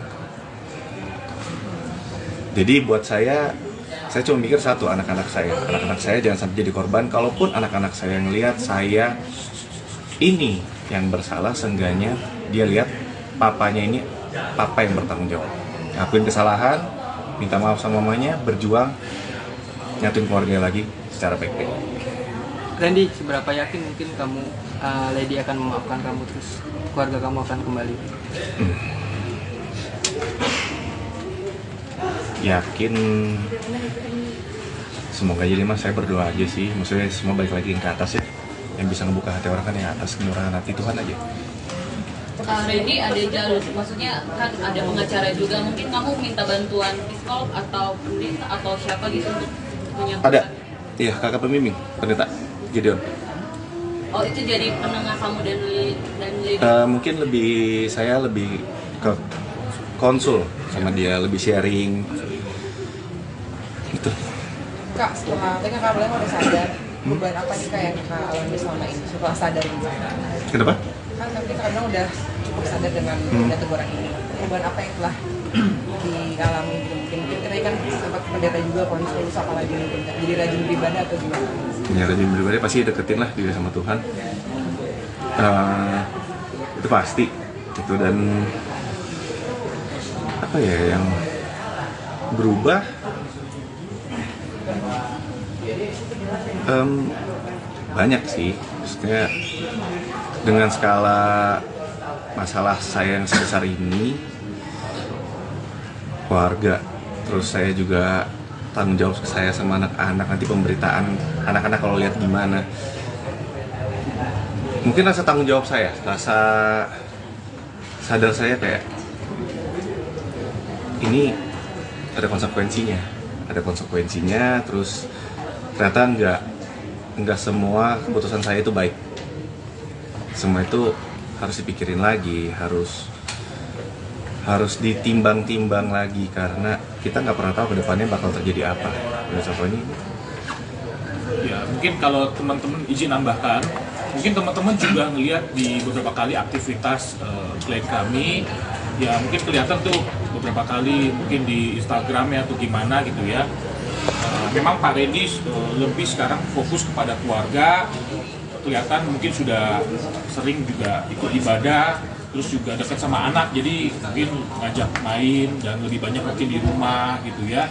Jadi buat saya cuma mikir satu, anak-anak saya. Anak-anak saya jangan sampai jadi korban. Kalaupun anak-anak saya ngelihat saya ini yang bersalah, seenggaknya dia lihat papanya ini, papa yang bertanggung jawab. Ngakuin kesalahan, minta maaf sama mamanya, berjuang, nyatuin keluarga lagi secara baik-baik. Randy, seberapa yakin mungkin kamu, Lady akan memaafkan kamu, terus keluarga kamu akan kembali? Yakin, semoga jadi mas, saya berdoa aja sih, maksudnya semua balik lagi ke atas ya, yang bisa ngebuka hati orang kan yang atas, kenurahan hati Tuhan aja. Randy, ada jalur, maksudnya kan ada pengacara juga, mungkin kamu minta bantuan psikolog atau pendeta atau siapa gitu untuk menyampaikan? Ada, iya kakak pembimbing, pendeta Gideon. Oh, itu jadi penengah kamu dan Lady? Mungkin saya lebih ke konsul sama dia, lebih sharing gitu. Kak, setelah tadi Kak Abel udah sadar, beban apa nih Kak yang Kak alami selama ini setelah sadar ini? Kenapa? Kan tapi Kak Abel udah cukup sadar dengan teguran ini. Beban apa yang telah dialami gitu? Mungkin kita kan sempat pendeta juga konsul, apalagi mungkin jadi rajin beribadah atau gimana? Ya, rajin beribadah pasti deketin lah diri sama Tuhan. Itu pasti gitu. Dan apa ya yang berubah, banyak sih, maksudnya dengan skala masalah saya yang sebesar ini, keluarga, terus saya juga tanggung jawab ke saya sama anak-anak, nanti pemberitaan anak-anak kalau lihat gimana. Mungkin rasa tanggung jawab saya, rasa sadar saya kayak ini ada konsekuensinya, terus ternyata nggak semua keputusan saya itu baik. Semua itu harus dipikirin lagi, harus ditimbang-timbang lagi, karena kita nggak pernah tahu ke depannya bakal terjadi apa. Contoh ini. Ya, mungkin kalau teman-teman izin nambahkan, mungkin teman-teman juga ngelihat di beberapa kali aktivitas klien kami, ya mungkin kelihatan tuh beberapa kali mungkin di Instagramnya atau gimana gitu ya. Memang Pak Randy lebih sekarang fokus kepada keluarga, kelihatan mungkin sudah sering juga ikut ibadah, terus juga dekat sama anak, jadi mungkin ngajak main dan lebih banyak mungkin di rumah gitu ya.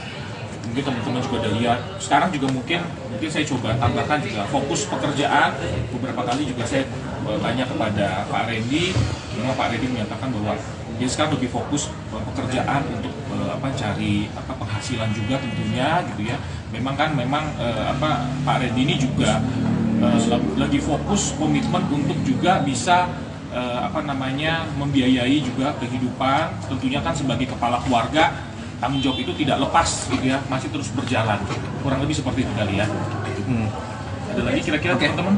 Mungkin teman-teman juga udah lihat. Sekarang juga mungkin saya coba tambahkan juga fokus pekerjaan. Beberapa kali juga saya tanya kepada Pak Randy, memang Pak Randy menyatakan bahwa dia sekarang lebih fokus pekerjaan untuk cari penghasilan juga tentunya gitu ya. Memang Pak Randy ini juga lagi fokus komitmen untuk juga bisa membiayai juga kehidupan, tentunya kan sebagai kepala keluarga tanggung jawab itu tidak lepas gitu ya, masih terus berjalan, kurang lebih seperti itu kali ya. Ada lagi kira-kira teman-teman?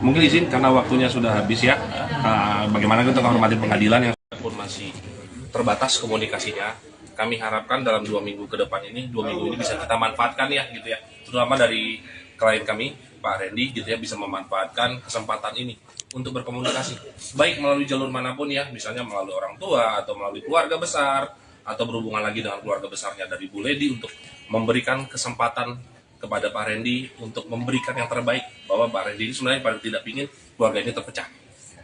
Mungkin izin karena waktunya sudah habis ya. Bagaimana kita menghormati pengadilan yang pun masih terbatas komunikasinya. Kami harapkan dalam 2 minggu ke depan ini, 2 minggu ini bisa kita manfaatkan ya gitu ya, terutama dari klien kami Pak Randy gitu ya, bisa memanfaatkan kesempatan ini untuk berkomunikasi baik melalui jalur manapun ya, misalnya melalui orang tua atau melalui keluarga besar, atau berhubungan lagi dengan keluarga besarnya dari Bu Lady, untuk memberikan kesempatan kepada Pak Randy untuk memberikan yang terbaik, bahwa Pak Randy ini sebenarnya paling tidak ingin keluarga ini terpecah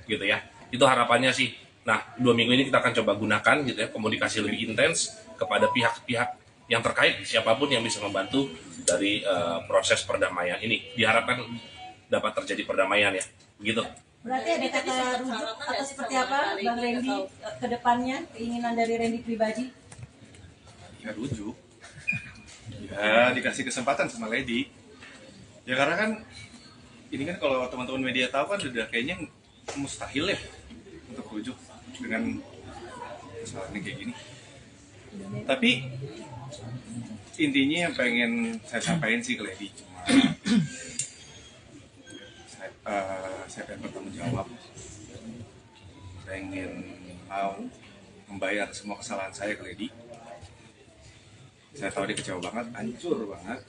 gitu ya. Itu harapannya sih. Nah, 2 minggu ini kita akan coba gunakan gitu ya, komunikasi lebih intens kepada pihak-pihak yang terkait, siapapun yang bisa membantu dari proses perdamaian ini. Diharapkan dapat terjadi perdamaian ya, begitu. Berarti ada kata rujuk atau seperti apa Bang Randy ke depannya, keinginan dari Randy pribadi? Ya rujuk. Ya dikasih kesempatan sama Lady. Ya karena kan ini kan kalau teman-teman media tahu kan udah kayaknya mustahil ya untuk rujuk dengan kesalahan kayak gini. Tapi intinya yang pengen saya sampaikan sih ke Lady cuma saya pengen bertanggung jawab, pengen mau membayar semua kesalahan saya ke Lady, Saya tahu dia kecewa banget, hancur banget.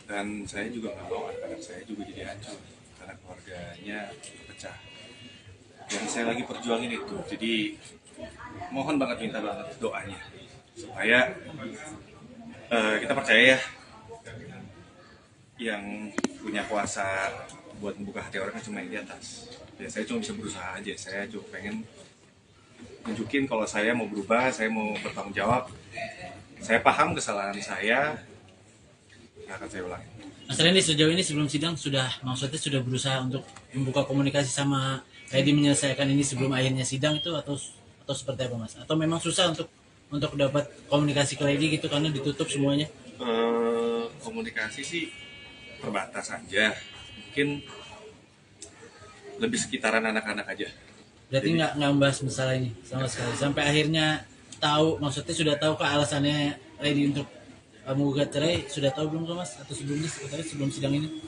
Dan saya juga nggak mau anak-anak saya juga jadi hancur karena keluarganya pecah. Yang saya lagi perjuangin itu, jadi mohon banget, minta banget doanya supaya kita percaya ya, yang punya kuasa buat membuka hati orang kan cuma yang di atas. Ya saya cuma bisa berusaha aja, saya cuma pengen nunjukin kalau saya mau berubah, saya mau bertanggung jawab. Saya paham kesalahan saya, nggak akan saya ulangi. Mas Randy, sejauh ini sebelum sidang maksudnya sudah berusaha untuk membuka komunikasi sama Lady menyelesaikan ini sebelum akhirnya sidang itu atau seperti apa Mas? Atau memang susah untuk dapat komunikasi ke Lady gitu karena ditutup semuanya? Komunikasi sih terbatas aja, mungkin lebih sekitaran anak-anak aja. Berarti nggak membahas masalah ini sama sekali sampai akhirnya tahu, maksudnya sudah tahu ke alasannya Lady untuk menggugat cerai, sudah tahu belum tuh Mas? Atau sebelumnya sebelum sidang ini?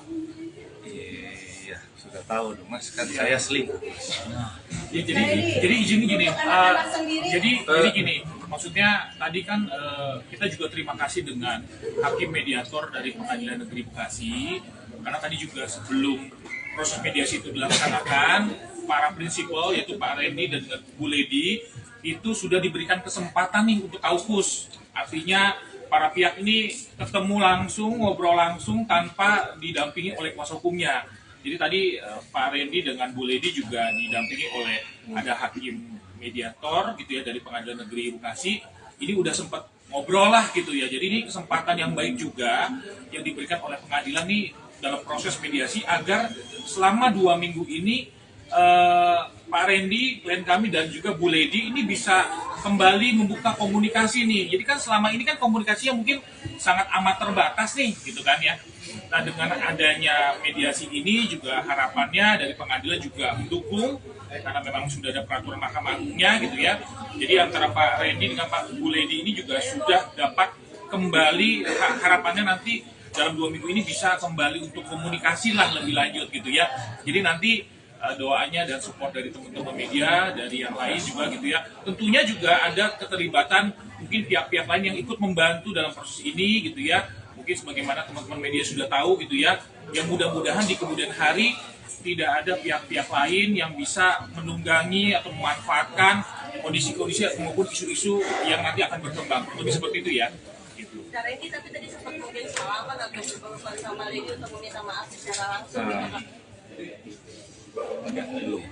Iya, sudah tahu dong Mas, kan saya selingkuh. Nah, ya, jadi izin gini, jadi gini, maksudnya tadi kan kita juga terima kasih dengan hakim mediator dari Pengadilan Negeri Bekasi, karena tadi juga sebelum proses mediasi itu dilaksanakan, para prinsipal yaitu Pak Randy dan Bu Lady itu sudah diberikan kesempatan nih untuk kaukus, artinya para pihak ini ketemu langsung, ngobrol langsung tanpa didampingi oleh kuasa hukumnya. Jadi tadi Pak Randy dengan Bu Lady juga didampingi oleh ada hakim mediator gitu ya dari Pengadilan Negeri Bekasi. Ini udah sempat ngobrol lah gitu ya. Jadi ini kesempatan yang baik juga yang diberikan oleh pengadilan nih dalam proses mediasi agar selama 2 minggu ini Pak Randy, klien kami dan juga Bu Lady ini bisa kembali membuka komunikasi nih. Jadi kan selama ini kan komunikasinya mungkin sangat amat terbatas nih gitu kan ya. Nah dengan adanya mediasi ini juga harapannya dari pengadilan juga mendukung karena memang sudah ada peraturan mahkamahnya gitu ya. Jadi antara Pak Randy dengan Pak Bu Lady ini juga sudah dapat kembali, harapannya nanti dalam 2 minggu ini bisa kembali untuk komunikasi lah lebih lanjut gitu ya. Jadi nanti doanya dan support dari teman-teman media, dari yang lain juga gitu ya. Tentunya juga ada keterlibatan mungkin pihak-pihak lain yang ikut membantu dalam proses ini gitu ya. Mungkin sebagaimana teman-teman media sudah tahu gitu ya. Yang mudah-mudahan di kemudian hari tidak ada pihak-pihak lain yang bisa menunggangi atau memanfaatkan kondisi-kondisi maupun isu-isu yang nanti akan berkembang. Lebih seperti itu ya. Gitu. Cara ini tapi tadi sempat mungkin salah apa nggak berkomunikasi sama Lady untuk meminta maaf secara langsung gitu Pak? Belum.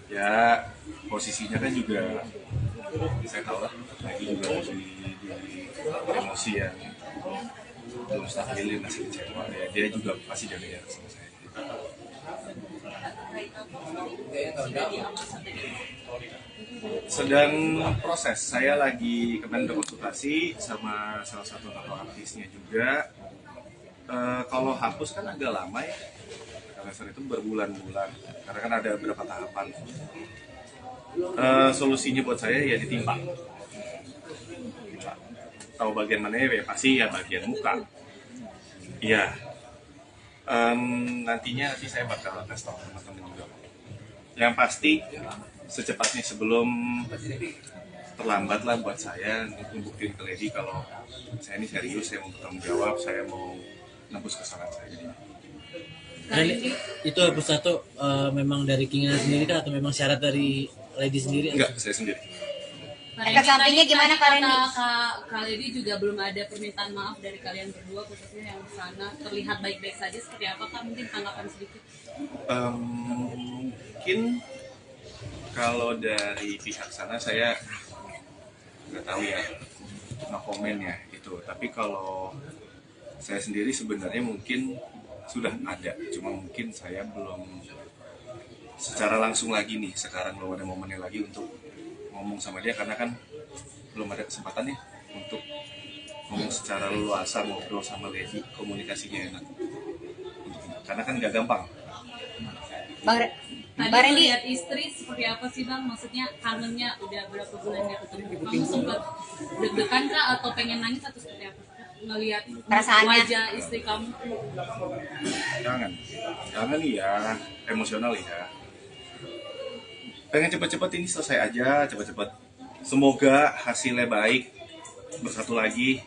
Ya posisinya kan juga saya tahu lah, lagi juga di emosi yang belum stabil, masih kecewa ya. Dia juga pasti jaga jarak sama saya. Sedang proses, saya lagi kemarin konsultasi sama salah satu tokoh artisnya juga. Kalau hapus kan agak lama ya, karena itu berbulan-bulan, karena kan ada beberapa tahapan. Solusinya buat saya ya ditimpa. Tahu bagian mana ya, pasti ya bagian muka. Iya. Nantinya saya bakal kasih tahu teman-teman juga. Yang pasti secepatnya sebelum terlambat lah buat saya untuk membuktikan ke Lady kalau saya ini serius, saya mau bertanggung jawab, saya mau nebus kesalahan saya. Randy, itu hapus tato memang dari keinginan sendiri kan atau memang syarat dari Lady sendiri? Enggak, saya sendiri. Efek sampingnya gimana Pak Randy? Kak Lady juga belum ada permintaan maaf dari kalian berdua, khususnya yang di sana. Terlihat baik-baik saja, seperti apa Kak? Mungkin tanggapan sedikit. Mungkin kalau dari pihak sana saya nggak tahu ya, no comment ya itu. Tapi kalau saya sendiri sebenarnya mungkin sudah ada, cuma mungkin saya belum secara langsung lagi nih, sekarang belum ada momennya lagi untuk ngomong sama dia karena kan belum ada kesempatannya untuk ngomong secara luasa, ngobrol sama Lady, komunikasinya enak. Karena kan nggak gampang. Tadi lihat istri seperti apa sih Bang? Maksudnya kangennya udah berapa bulan nggak ketemu? Kamu sempat deg-degan kah atau pengen nangis atau seperti apa? Ngelihat wajah istri kamu? Kangen ya, emosional ya. Pengen cepet-cepet ini selesai aja, cepet-cepet. Semoga hasilnya baik, bersatu lagi.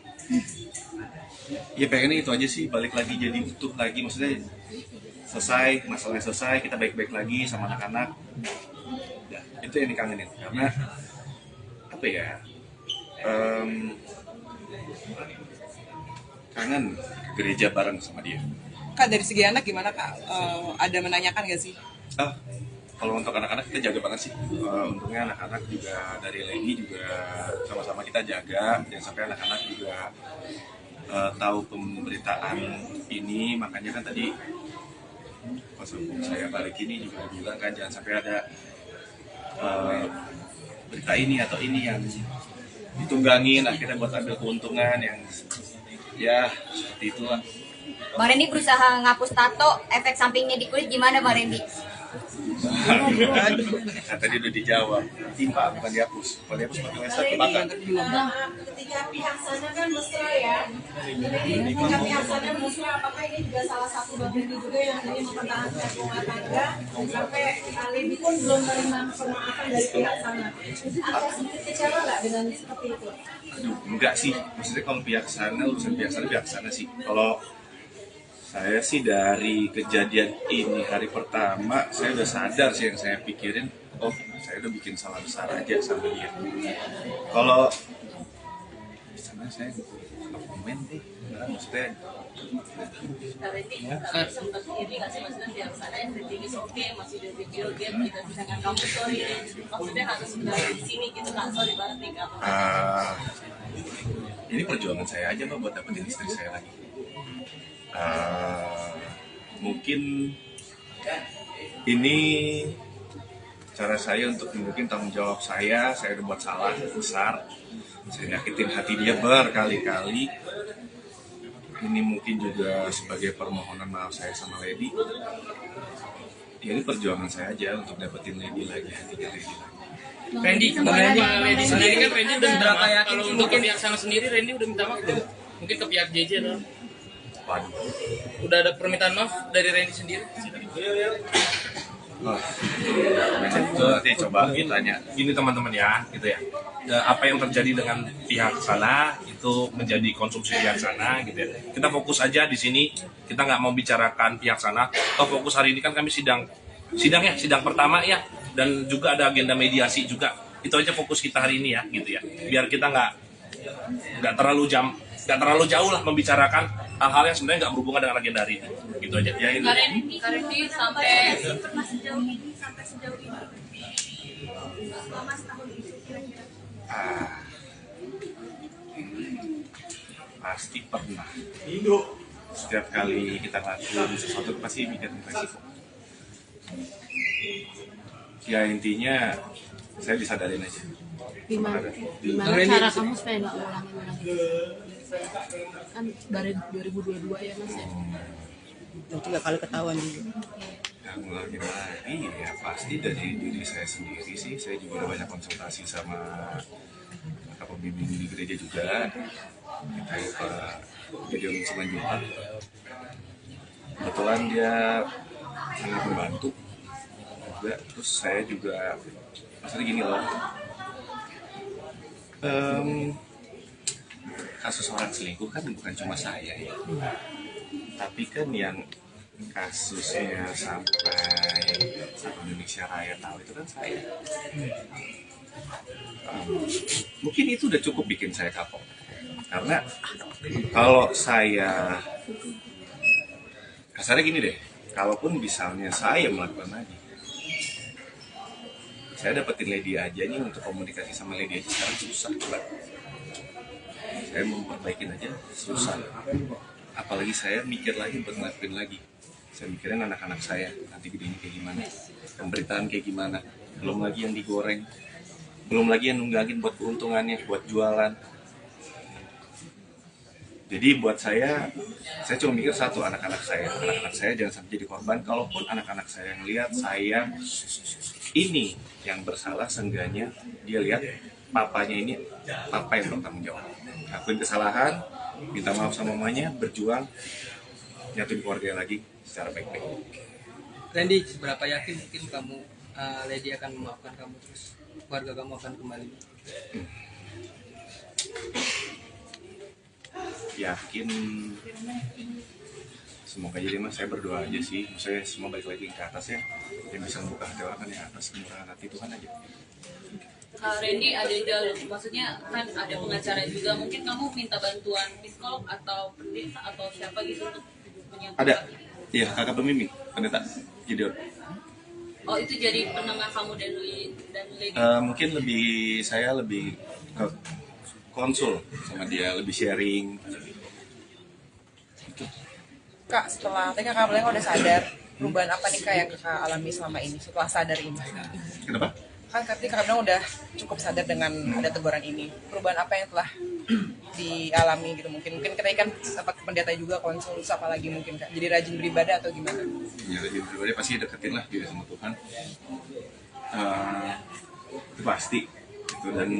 Ya pengennya itu aja sih, balik lagi jadi utuh lagi, maksudnya selesai, masalahnya selesai, kita baik-baik lagi sama anak-anak. Ya, itu yang dikangenin, karena apa ya, kangen ke gereja bareng sama dia. Kak, dari segi anak gimana Kak? Ada menanyakan nggak sih? Kalau untuk anak-anak kita jaga banget sih. Untungnya anak-anak juga dari Lady juga sama-sama kita jaga, jangan sampai anak-anak juga tahu pemberitaan ini. Makanya kan tadi pas saya balik ini juga bilang kan jangan sampai ada berita ini atau ini yang ditunggangin akhirnya buat ambil keuntungan yang ya seperti itulah. Bang Randy berusaha ngapus tato, efek sampingnya di kulit gimana Bang Randy? Nah, tadi udah dijawab, timpa bukan dihapus. Kalau dihapus pakai laser kebakar. Ketika pihak sana kan mesra ya. Ketika pihak sana mesra, apakah ini juga salah satu bagian juga yang ini mempertahankan rumah tangga sampai Lady pun belum menerima pemaafan dari pihak sana. Ada sedikit kecewa nggak dengan seperti itu? Aduh, enggak sih. Maksudnya kalau pihak sana, urusan pihak sana sih. Kalau saya sih dari kejadian ini hari pertama, saya udah sadar sih yang saya pikirin, oh saya udah bikin salah besar aja sama dia. Kalau di sana saya nggak komen deh, maksudnya. Sempat ini nggak sih maksudnya di sana yang kritis oke masih ada video game gitu, sedangkan kamu sorry maksudnya harus sudah di sini gitu kan, sorry banget nih kamu. Ini perjuangan saya aja Mbak buat dapetin istri saya lagi. Mungkin ini cara saya untuk mungkin tanggung jawab saya udah buat salah besar, saya nyakitin hati dia berkali-kali. Ini mungkin juga sebagai permohonan maaf saya sama Lady. Ya, ini perjuangan saya aja untuk dapetin Lady lagi, hatinya Lady lagi. Randy, mengenai Lady sendiri kan Randy udah berapa yakin kalau untuk pihak sana sendiri Randy udah minta maaf belum? Mungkin ke pihak JJ atau? Waduh. Udah ada permintaan maaf dari Randy sendiri? Nanti coba tanya. Ini teman-teman ya, gitu ya. Apa yang terjadi dengan pihak sana itu menjadi konsumsi pihak sana, gitu ya. Kita fokus aja di sini. Kita nggak mau bicarakan pihak sana. Toh fokus hari ini kan kami sidang pertama ya, dan juga ada agenda mediasi juga. Itu aja fokus kita hari ini ya, gitu ya. Biar kita nggak terlalu jauh lah membicarakan hal-hal yang sebenarnya nggak berhubungan dengan agenda hari ini. Gitu aja. Ya, ini. Randy sampai sejauh ini selama setahun itu kira-kira. Pasti pernah. Setiap kali kita ngelakuin sesuatu pasti mikir resiko. Ya intinya saya disadarin aja. Gimana cara kamu supaya nggak ngulangin lagi? Kan dari 2022 ya Mas ya. Itu nggak kali ketahuan juga. Yang ngulangin lagi ya pasti dari diri saya sendiri sih. Saya juga udah banyak konsultasi sama pembimbing di gereja juga. Kita kejadian selanjutnya. Kebetulan dia sangat membantu juga. Terus saya juga maksudnya gini loh. Kasus orang selingkuh kan bukan cuma saya ya. Tapi kan yang kasusnya sampai Indonesia Raya tahu itu kan saya. Mungkin itu udah cukup bikin saya kapok. Karena kalau saya kasarnya gini deh, kalaupun misalnya saya melakukan lagi, saya dapetin Lady aja nih, untuk komunikasi sama Lady aja sekarang susah banget. Saya memperbaikin aja susah. Apalagi saya mikir lagi buat ngelakuin lagi. Saya mikirin anak-anak saya nanti gedenya kayak gimana, pemberitaan kayak gimana, belum lagi yang digoreng, belum lagi yang nunggangin buat keuntungannya, buat jualan. Jadi buat saya cuma mikir satu, anak-anak saya jangan sampai jadi korban. Kalaupun anak-anak saya ngelihat saya ini yang bersalah, seenggaknya dia lihat papanya ini papa yang bertanggung jawab, ngakuin kesalahan, minta maaf sama mamanya, berjuang nyatuin keluarga lagi secara baik-baik. Randy, seberapa yakin mungkin kamu Lady akan memaafkan kamu, terus keluarga kamu akan kembali? yakin, semoga jadi mas, saya berdoa aja sih, saya semua balik lagi ke atas ya, yang bisa membuka hati orang kan yang atas, kemurahan hati Tuhan aja. Randy, ada jalur, maksudnya kan ada pengacara juga, mungkin kamu minta bantuan psikolog atau pendeta atau siapa gitu untuk menyatukan? Ada, iya kakak pembimbing, pendeta Gideon. Oh itu jadi penengah kamu dan Lady? Mungkin saya lebih ke konsul sama dia, lebih sharing. Kak, setelah tadi kakak bilang udah sadar, perubahan apa nih kak yang kakak alami selama ini setelah sadar ini? Kenapa? Kan tadi kakak bilang udah cukup sadar dengan ada teguran ini. Perubahan apa yang telah dialami gitu? Mungkin kita kan sempat pendeta juga, konsul, apa lagi mungkin kak? Jadi rajin beribadah atau gimana? Ya rajin beribadah pasti deketin lah diri sama Tuhan. Itu pasti. Gitu. Dan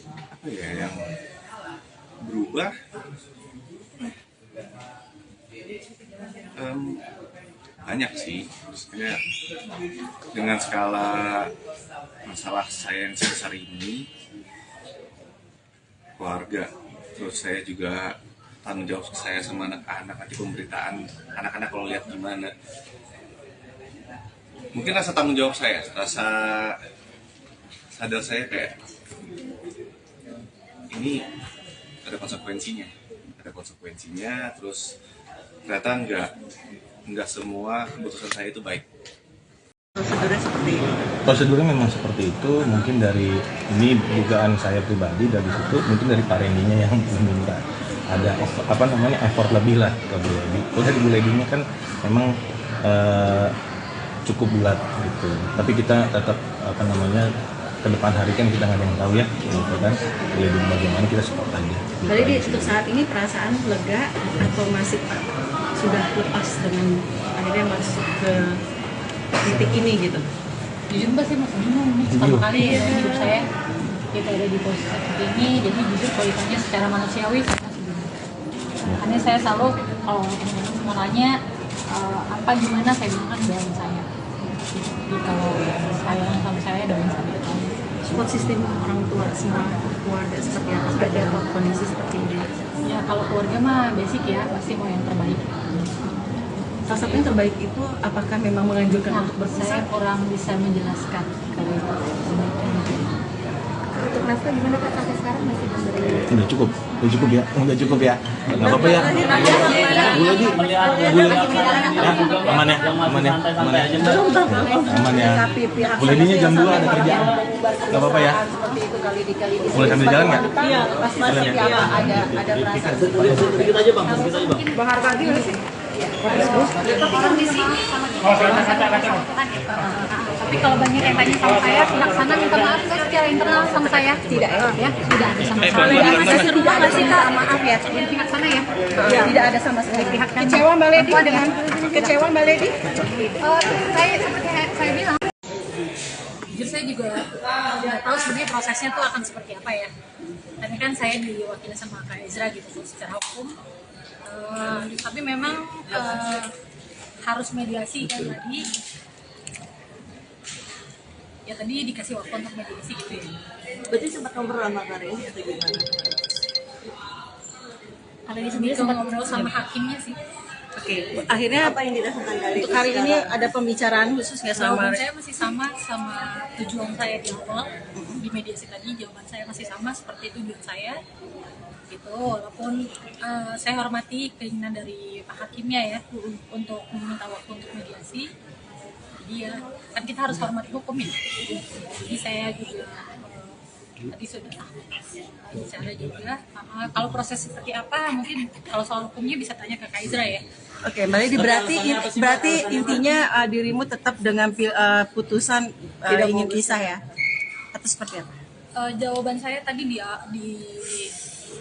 apa ya yang berubah? Banyak sih, maksudnya dengan skala masalah saya yang sebesar ini, keluarga, terus saya juga tanggung jawab saya sama anak-anak, nanti pemberitaan anak-anak kalau lihat gimana, mungkin rasa tanggung jawab saya, rasa sadar saya kayak ini ada konsekuensinya, terus ternyata enggak semua keputusan saya itu baik. Prosedurnya seperti itu. Prosedurnya memang seperti itu. Mungkin dari ini dugaan saya pribadi, dari situ mungkin dari Pak Rendinya yang meminta ada effort lebih lah ke Bu Lady. Udah di Bu Lady-nya kan memang cukup bulat gitu. Tapi kita tetap ke depan hari kan kita nggak ada yang tahu ya, gitu kan. Bu Lady bagaimana, kita support aja. Jadi untuk saat ini perasaan lega atau masih sudah lepas dengan akhirnya masuk ke titik ini gitu? Jujur mbak sih masih bingung nih, pertama kali ya hidup saya kita ada di posisi seperti ini, jadi jujur kalau ditanya secara manusiawi saya masih bingung. Makanya saya selalu kalau teman-teman nanya apa gimana, saya bilang kan doain saya. Jadi kalau sayang sama saya doain saya. Support sistem orang tua semua keluarga seperti apa? Ada kondisi seperti ini? Ya kalau keluarga mah basic ya, pasti mau yang terbaik. Salah satu yang terbaik itu apakah memang menganjurkan untuk berpisah? Saya kurang bisa menjelaskan kalau itu. Untuk nafkah gimana Kak sampai sekarang masih memberi? Udah cukup ya, nggak apa-apa ya. Bu Lady, aman ya. Bu Lady-nya jam 2 ada kerjaan, nggak apa-apa ya. Boleh sambil jalan nggak? Iya, pasti ada perasaan. Sedikit aja bang. Bang Harkadi udah sih? Orang di sini sama tapi kalau banyak yang tanya sama saya, pihak sana minta maaf nggak secara internal sama saya? Tidak ya, tidak ada sama sekali. Masih tidak ngasih Kak, maaf ya. Pihak sana ya? Tidak ada sama sekali. Pihak Kecewa Mbak Lady dengan kecewa Mbak Lady? Saya seperti saya bilang, jujur saya juga nggak tahu sebenarnya prosesnya tuh akan seperti apa ya. Tapi kan saya diwakili sama Kak Ezra gitu secara hukum. Tapi memang harus mediasi kan tadi. Ya tadi dikasih waktu untuk mediasi gitu ya. Berarti sempat ngobrol sama Kak Rendy atau gimana? Kak Rendy sendiri sempat ngobrol sama hakimnya sih. Oke, akhirnya apa yang dirasakan kali untuk hari ini ada pembicaraan khusus nggak sama? Jawaban saya masih sama tujuan saya di awal di mediasi tadi. Jawaban saya masih sama seperti tujuan saya. Gitu, walaupun saya hormati keinginan dari Pak Hakimnya ya untuk meminta waktu untuk mediasi. Jadi ya kan kita harus hormati hukum ya. Jadi saya juga tadi sudah bicara juga. Kalau proses seperti apa mungkin kalau soal hukumnya bisa tanya ke Kak Ezra ya. Oke, Mbak Lady, berarti intinya dirimu tetap dengan putusan ingin pisah ya? Atau seperti apa? Jawaban saya tadi di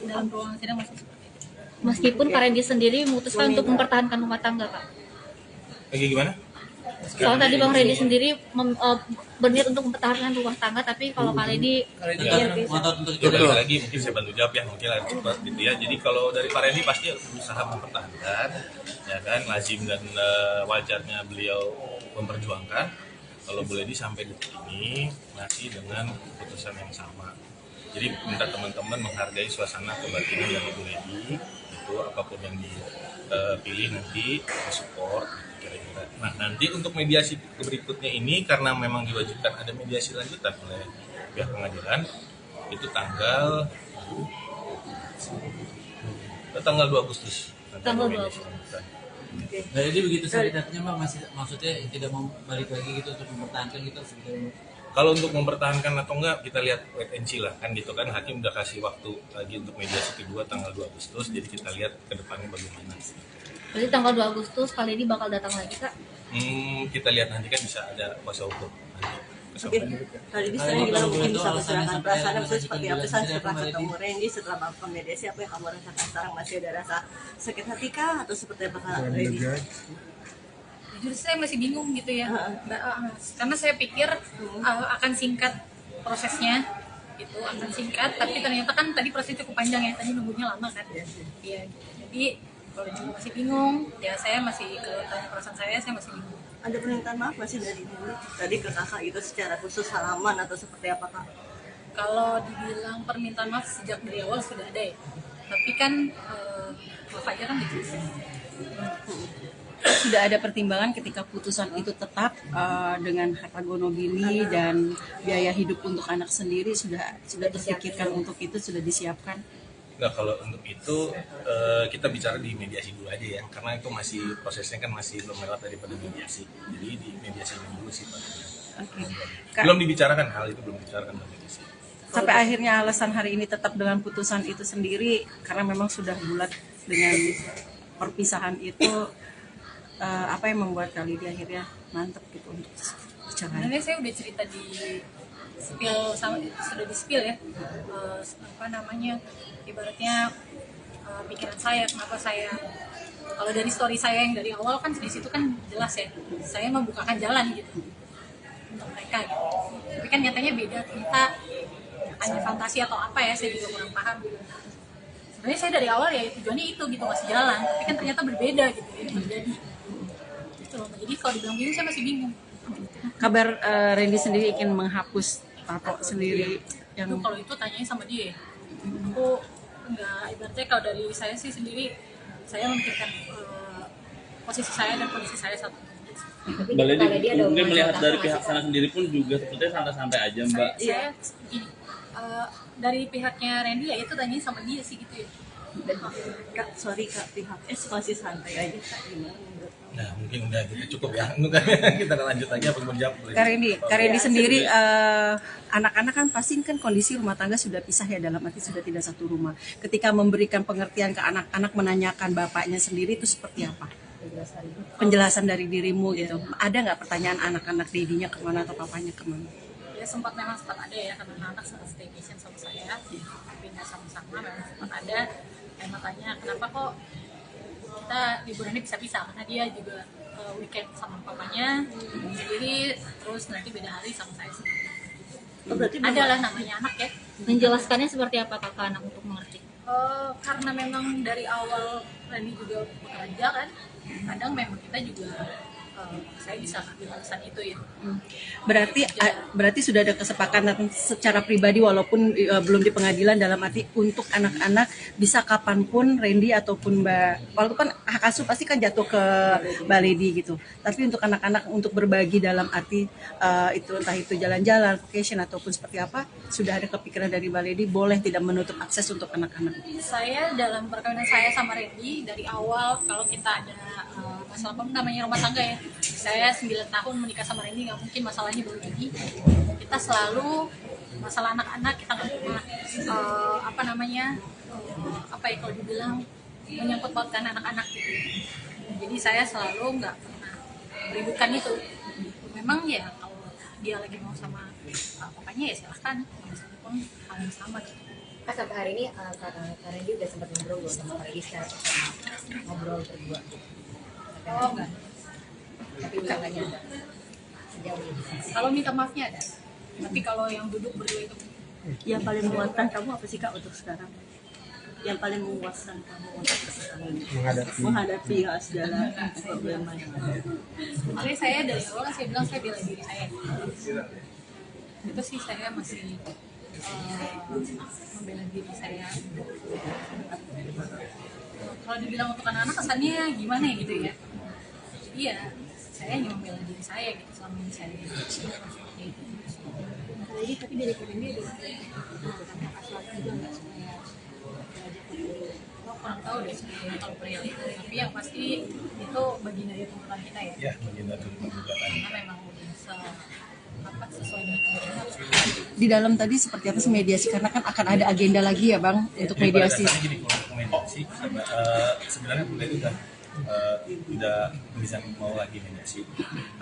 dalam ruangan sidang masih seperti itu. Meskipun Pak Rendy sendiri memutuskan untuk mempertahankan rumah tangga, Pak. Lagi gimana? Soalnya tadi Bang Rendy sendiri berniat untuk mempertahankan rumah tangga, tapi kalau Pak Rendy lagi mungkin saya bantu jawab ya, mungkin agak cepat gitu ya. Jadi kalau dari Pak Rendy pasti berusaha mempertahankan, ya kan, lazim dan wajarnya beliau memperjuangkan. Kalau Bu Lady sampai detik ini masih dengan keputusan yang sama. Jadi minta teman-teman menghargai suasana kebatinan dari Bu Ledi, itu apapun yang dipilih nanti disupport kira-kira. Nah nanti untuk mediasi berikutnya ini karena memang diwajibkan ada mediasi lanjutan oleh pihak pengadilan, itu tanggal 2 Agustus. Tanggal 2 Agustus. Nah, jadi begitu solidarnya Mbak, masih maksudnya tidak mau balik lagi gitu untuk mempertahankan gitu sebetulnya. Kalau untuk mempertahankan atau enggak kita lihat wait and see lah kan gitu kan, hakim udah kasih waktu lagi untuk mediasi kedua tanggal 2 Agustus, jadi kita lihat ke depannya bagaimana. Berarti tanggal 2 Agustus kali ini bakal datang lagi Kak? Kita lihat nanti kan bisa ada kuasa hukum nanti. Oke, kali ini saya gimana mungkin bisa persilakan perasaan maksudnya seperti apa sih setelah ketemu Randy, setelah melakukan mediasi, apa yang kamu rasakan sekarang? Masih ada rasa sakit hati kah atau seperti apa Kak Randy? Jujur saya masih bingung gitu ya, karena saya pikir akan singkat prosesnya, itu akan singkat, tapi ternyata kan tadi prosesnya cukup panjang ya, tadi nunggunya lama kan. Iya, jadi kalau juga masih bingung, ya saya masih ke tanya perasaan saya masih bingung. Ada permintaan maaf masih dari Randy tadi ke kakak itu secara khusus halaman atau seperti apa Kak? Kalau dibilang permintaan maaf sejak dari awal sudah ada ya, tapi kan maaf aja kan gitu. Sudah ada pertimbangan ketika putusan itu tetap dengan harta gonogini dan biaya hidup untuk anak sendiri sudah terpikirkan untuk itu, sudah disiapkan. Nah kalau untuk itu kita bicara di mediasi dulu aja ya, karena itu masih prosesnya kan masih belum lewat daripada mediasi, jadi di mediasi dulu sih Pak. Belum dibicarakan, hal itu belum dibicarakan dalam mediasi. Sampai akhirnya alasan hari ini tetap dengan putusan itu sendiri karena memang sudah bulat dengan perpisahan itu, apa yang membuat kali di akhirnya mantep gitu untuk bicara. Sebenarnya saya udah cerita di sudah di spill ya, ibaratnya pikiran saya, kenapa saya, kalau dari story saya yang dari awal kan di situ kan jelas ya, saya membukakan jalan gitu untuk mereka gitu. Tapi kan nyatanya beda, ternyata hanya fantasi atau apa ya, saya juga kurang paham gitu. Sebenarnya saya dari awal ya tujuannya itu gitu, masih jalan, tapi kan ternyata berbeda gitu, ini terjadi. Gitu loh. Jadi kalau dibilang bingung saya masih bingung. Kabar Randy sendiri ingin menghapus tato sendiri yang kalau itu tanyain sama dia. Aku enggak, ibaratnya kalau dari saya sih sendiri, saya memikirkan posisi saya dan kondisi saya satu. Mbak Ledi, mungkin melihat dari pihak sana sendiri pun juga sepertinya santai-santai aja Mbak. Saya gini, dari pihaknya Randy ya itu tanyain sama dia sih gitu ya. Kak, sorry Kak, pihak S masih santai aja Kak, gimana menurut? Nah mungkin udah gitu cukup ya, kita lanjut aja apa menjawab. Kak Randy sendiri, anak-anak kan pasti kan kondisi rumah tangga sudah pisah ya, dalam arti sudah tidak satu rumah. Ketika memberikan pengertian ke anak-anak, menanyakan bapaknya sendiri itu seperti apa? Penjelasan dari dirimu gitu. Ada nggak pertanyaan anak-anak dedinya kemana atau papanya kemana? Ya sempat ada ya, karena anak sempat staycation sama saya, pindah sama-sama, memang sempat ada. Yang tanya kenapa kok kita liburannya bisa-bisa, karena dia juga weekend sama papanya sendiri, terus nanti beda hari sama saya sendiri. Adalah namanya anak ya. Menjelaskannya seperti apa kakak anak untuk mengerti? Karena memang dari awal Randy juga bekerja kan, kadang memang kita juga saya bisa ambil alasan itu ya. Berarti sudah ada kesepakatan secara pribadi walaupun belum di pengadilan, dalam arti untuk anak-anak bisa kapanpun Randy ataupun Mbak, walaupun hak asuh pasti kan jatuh ke Mbak Ledi gitu, tapi untuk anak-anak untuk berbagi dalam arti itu entah itu jalan-jalan, vacation ataupun seperti apa, sudah ada kepikiran dari Mbak Ledi boleh tidak menutup akses untuk anak-anak. Saya dalam perkawinan saya sama Randy dari awal, kalau kita ada masalah apa namanya rumah tangga ya, saya 9 tahun menikah sama Randy, nggak mungkin masalahnya baru ini. Kita selalu masalah anak-anak kita nggak pernah kalau dibilang menyangkut pautkan anak-anak gitu. Jadi saya selalu nggak pernah meributkan itu. Memang ya kalau dia lagi mau sama papanya ya silahkan, meskipun hal yang sama gitu. Sampai hari ini Kak Randy udah sempat ngobrol sama Kak Ledi secara ngobrol berdua. Oh enggak. Tapi udah nggak nyadar sejauh ini. Kalau minta maafnya ada, tapi kalau yang duduk berdua itu. Yang paling memuaskan kamu apa sih Kak untuk sekarang? Yang paling memuaskan kamu untuk sekarang menghadapi segala problema yang ada. Sebenarnya saya dari awal saya bilang saya bela diri saya. Itu sih saya masih membela diri saya. Kalau dibilang untuk anak-anak kesannya gimana ya gitu ya? Iya, saya hanya membela diri saya gitu selama ini saya. Jadi tapi dari Randy ada asal juga nggak supaya Kurang tahu deh sebenarnya kalau perihal itu, tapi yang pasti itu bagian dari tuntutan kita ya. Ya, bagian dari tuntutan. Karena memang sesuai dengan tuntutan. Di dalam tadi seperti apa sih mediasi? Karena kan akan ada agenda lagi ya Bang untuk mediasi. Gini, untuk mediasi sebenarnya beliau itu tidak bisa mau lagi mediasi,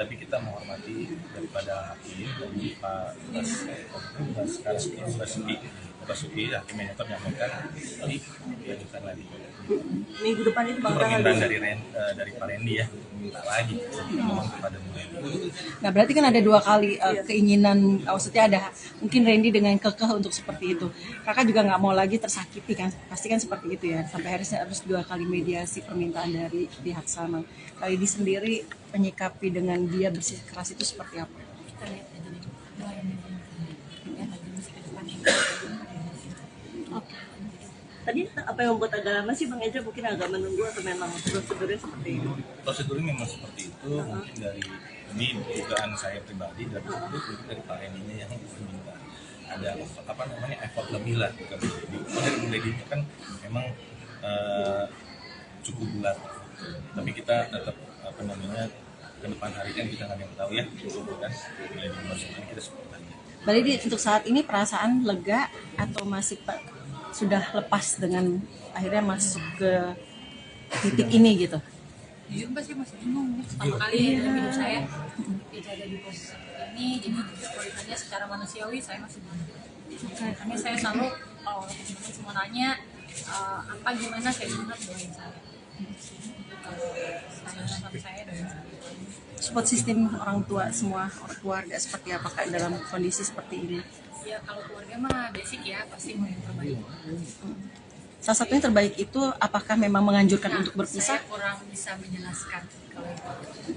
tapi kita menghormati daripada hakim dari Pak Basuki hakim mediator menyampaikan diajukan lagi. Minggu depan itu Bang permintaan dari Pak Randy ya, minta lagi memang kepada beliau. Nah berarti kan ada dua kali keinginan, maksudnya ada mungkin Randy dengan kekeh untuk seperti itu. Kakak juga nggak mau lagi tersakiti kan, pasti kan seperti itu ya. Sampai harus dua kali mediasi permintaan dari pihak sana. Kali di sendiri menyikapi dengan dia bersikeras itu seperti apa? Kita lihat aja nih, Tadi apa yang membuat agak lama sih Bang Eja, mungkin agak menunggu atau memang prosedurnya seperti itu? Prosedurnya memang seperti itu, mungkin dari ini dugaan saya pribadi dari itu mungkin dari Pak Randy yang meminta ada effort lebih lah ke Lady. Dari Lady kan memang cukup bulat, tapi kita tetap ke depan hari kan kita nggak ada yang tahu ya, kan Lady maksudnya kita seperti tadi. Berarti untuk saat ini perasaan lega atau masih sudah lepas dengan akhirnya masuk ke titik ini gitu? Jujur pasti masih bingung, pertama kali dalam hidup saya ada di posisi seperti ini, jadi kalau ditanya secara manusiawi saya masih bingung. Karena saya selalu kalau teman-teman semua nanya apa gimana saya sangat doain saya. Saya doain saya. Support sistem orang tua semua keluarga seperti apa Kak dalam kondisi seperti ini? Ya kalau keluarga mah basic ya, pasti mau yang terbaik. Salah satu yang terbaik itu apakah memang menganjurkan untuk berpisah? Saya kurang bisa menjelaskan kalau itu.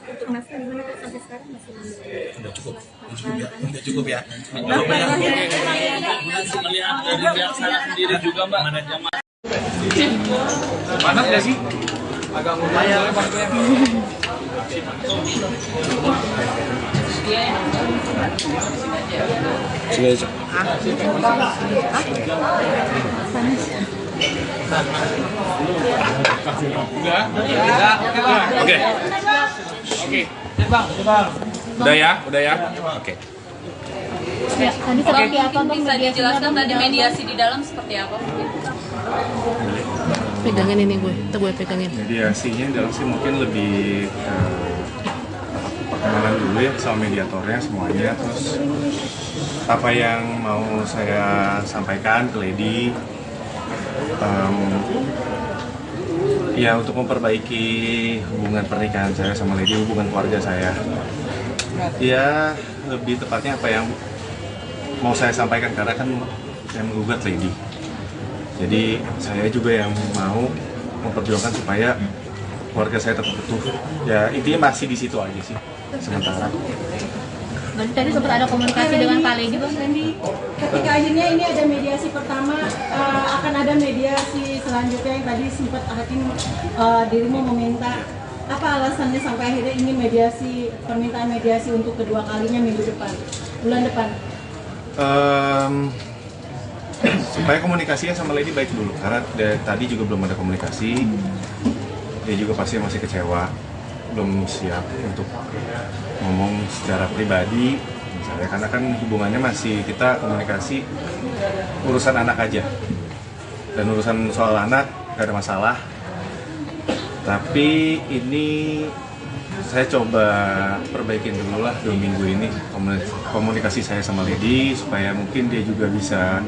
untuk nafkah gimana Kak sampai sekarang masih Udah cukup ya. Melihat dari pihak sana sendiri juga Mbak. Panas nggak sih? Agak lumayan. Sini aja. Oke. Udah ya? Oke. Ya, tadi seperti apa Bang Bisa dijelaskan tadi mediasi di dalam seperti apa? Pegangin ini gue pegangin. Mediasinya dalam sih mungkin lebih perkenalan dulu ya sama mediatornya semuanya, terus apa yang mau saya sampaikan ke Lady, ya untuk memperbaiki hubungan pernikahan saya sama Lady, hubungan keluarga saya. Ya lebih tepatnya apa yang mau saya sampaikan karena kan saya menggugat Lady. Jadi saya juga yang mau memperjuangkan supaya keluarga saya tetap utuh. Ya intinya masih di situ aja sih sementara. Berarti tadi sempat ada komunikasi dengan Pak Lady Bang Randy. Ketika akhirnya ini ada mediasi pertama, akan ada mediasi selanjutnya yang tadi sempat hakim dirimu meminta. Apa alasannya sampai akhirnya ingin mediasi, permintaan mediasi untuk kedua kalinya bulan depan? Supaya komunikasinya sama Lady baik dulu, karena dari tadi juga belum ada komunikasi. Dia juga pasti masih kecewa, belum siap untuk ngomong secara pribadi misalnya, karena kan hubungannya masih kita komunikasi urusan anak aja, dan urusan soal anak gak ada masalah. Tapi ini saya coba perbaikin dulu lah 2 minggu ini komunikasi saya sama Lady, supaya mungkin dia juga bisa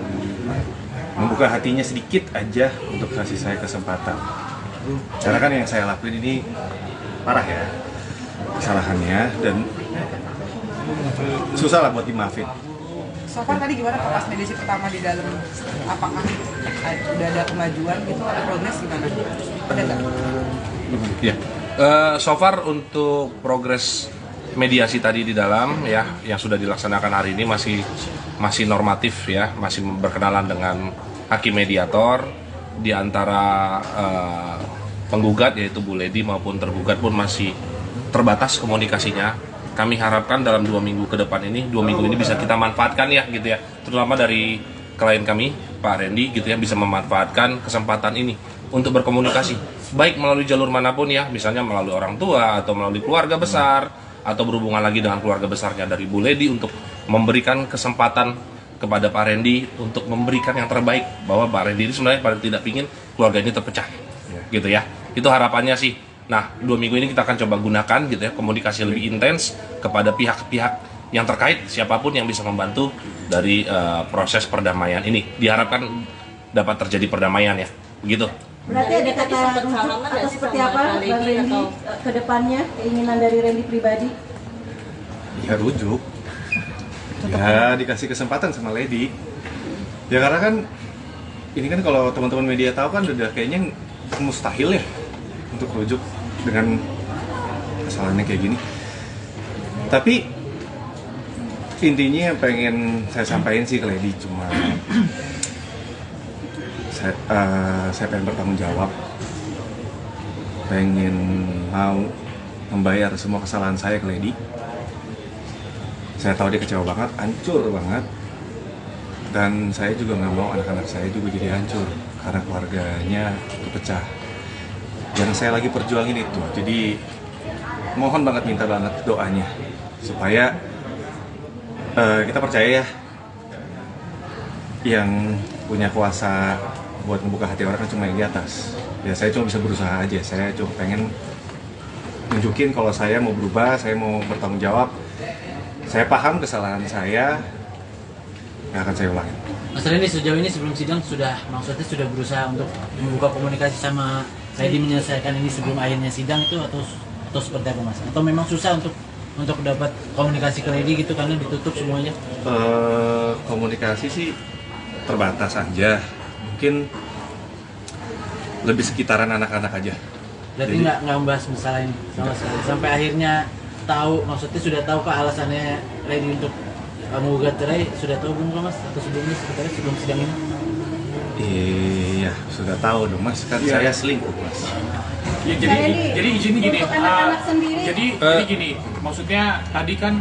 membuka hatinya sedikit aja untuk kasih saya kesempatan. Karena kan yang saya lakuin ini parah ya kesalahannya, dan susah lah buat dimaafin. So far tadi gimana pas mediasi pertama di dalam, apakah udah ada kemajuan gitu, ada progres gimana? Ada nggak? Ya, so far untuk progres mediasi tadi di dalam ya yang sudah dilaksanakan hari ini masih normatif ya, masih berkenalan dengan hakim mediator di antara penggugat yaitu Bu Ledi maupun tergugat pun masih terbatas komunikasinya. Kami harapkan dalam 2 minggu ke depan ini, 2 minggu ini bisa kita manfaatkan ya gitu ya, terutama dari klien kami Pak Randy gitu ya, bisa memanfaatkan kesempatan ini untuk berkomunikasi baik melalui jalur manapun ya, misalnya melalui orang tua atau melalui keluarga besar atau berhubungan lagi dengan keluarga besarnya dari Bu Ledi untuk memberikan kesempatan kepada Pak Randy untuk memberikan yang terbaik, bahwa Pak Randy ini sebenarnya paling tidak ingin keluarga ini terpecah gitu ya, itu harapannya sih. Nah 2 minggu ini kita akan coba gunakan gitu ya, komunikasi lebih intens kepada pihak-pihak yang terkait, siapapun yang bisa membantu dari proses perdamaian ini, diharapkan dapat terjadi perdamaian ya, begitu. Berarti ada kata rujuk atau seperti apa Bang Randy ke depannya, keinginan dari Randy pribadi? Ya rujuk, ya dikasih kesempatan sama Lady. Ya karena kan ini kan kalau teman-teman media tahu kan udah kayaknya mustahil ya untuk rujuk dengan kesalahannya kayak gini. Tapi intinya yang pengen saya sampaikan sih ke Lady cuma saya pengen bertanggung jawab, pengen mau membayar semua kesalahan saya ke Lady. Saya tahu dia kecewa banget, hancur banget, dan saya juga nggak mau anak-anak saya juga jadi hancur karena keluarganya terpecah. Yang saya lagi perjuangin itu, jadi mohon banget, minta banget doanya supaya kita percaya ya, yang punya kuasa buat membuka hati orang kan cuma yang di atas. Ya saya cuma bisa berusaha aja, saya cuma pengen nunjukin kalau saya mau berubah, saya mau bertanggung jawab. Saya paham kesalahan saya, nggak akan saya ulangin. Mas Randy, sejauh ini sebelum sidang maksudnya sudah berusaha untuk membuka komunikasi sama Lady menyelesaikan ini sebelum akhirnya sidang itu atau seperti apa Mas? Atau memang susah untuk dapat komunikasi ke Lady gitu karena ditutup semuanya? Komunikasi sih terbatas aja, mungkin lebih sekitaran anak-anak aja. Berarti nggak membahas masalah ini sama sekali sampai akhirnya tahu, maksudnya sudah tahu kah alasannya Lady untuk menggugat cerai, sudah tahu belum Mas? Atau sebelumnya sebenarnya sebelum sidang ini? Iya, sudah tahu dong Mas, kan saya selingkuh Mas. Ya, jadi izin gini, untuk anak-anak sendiri. jadi gini, maksudnya tadi kan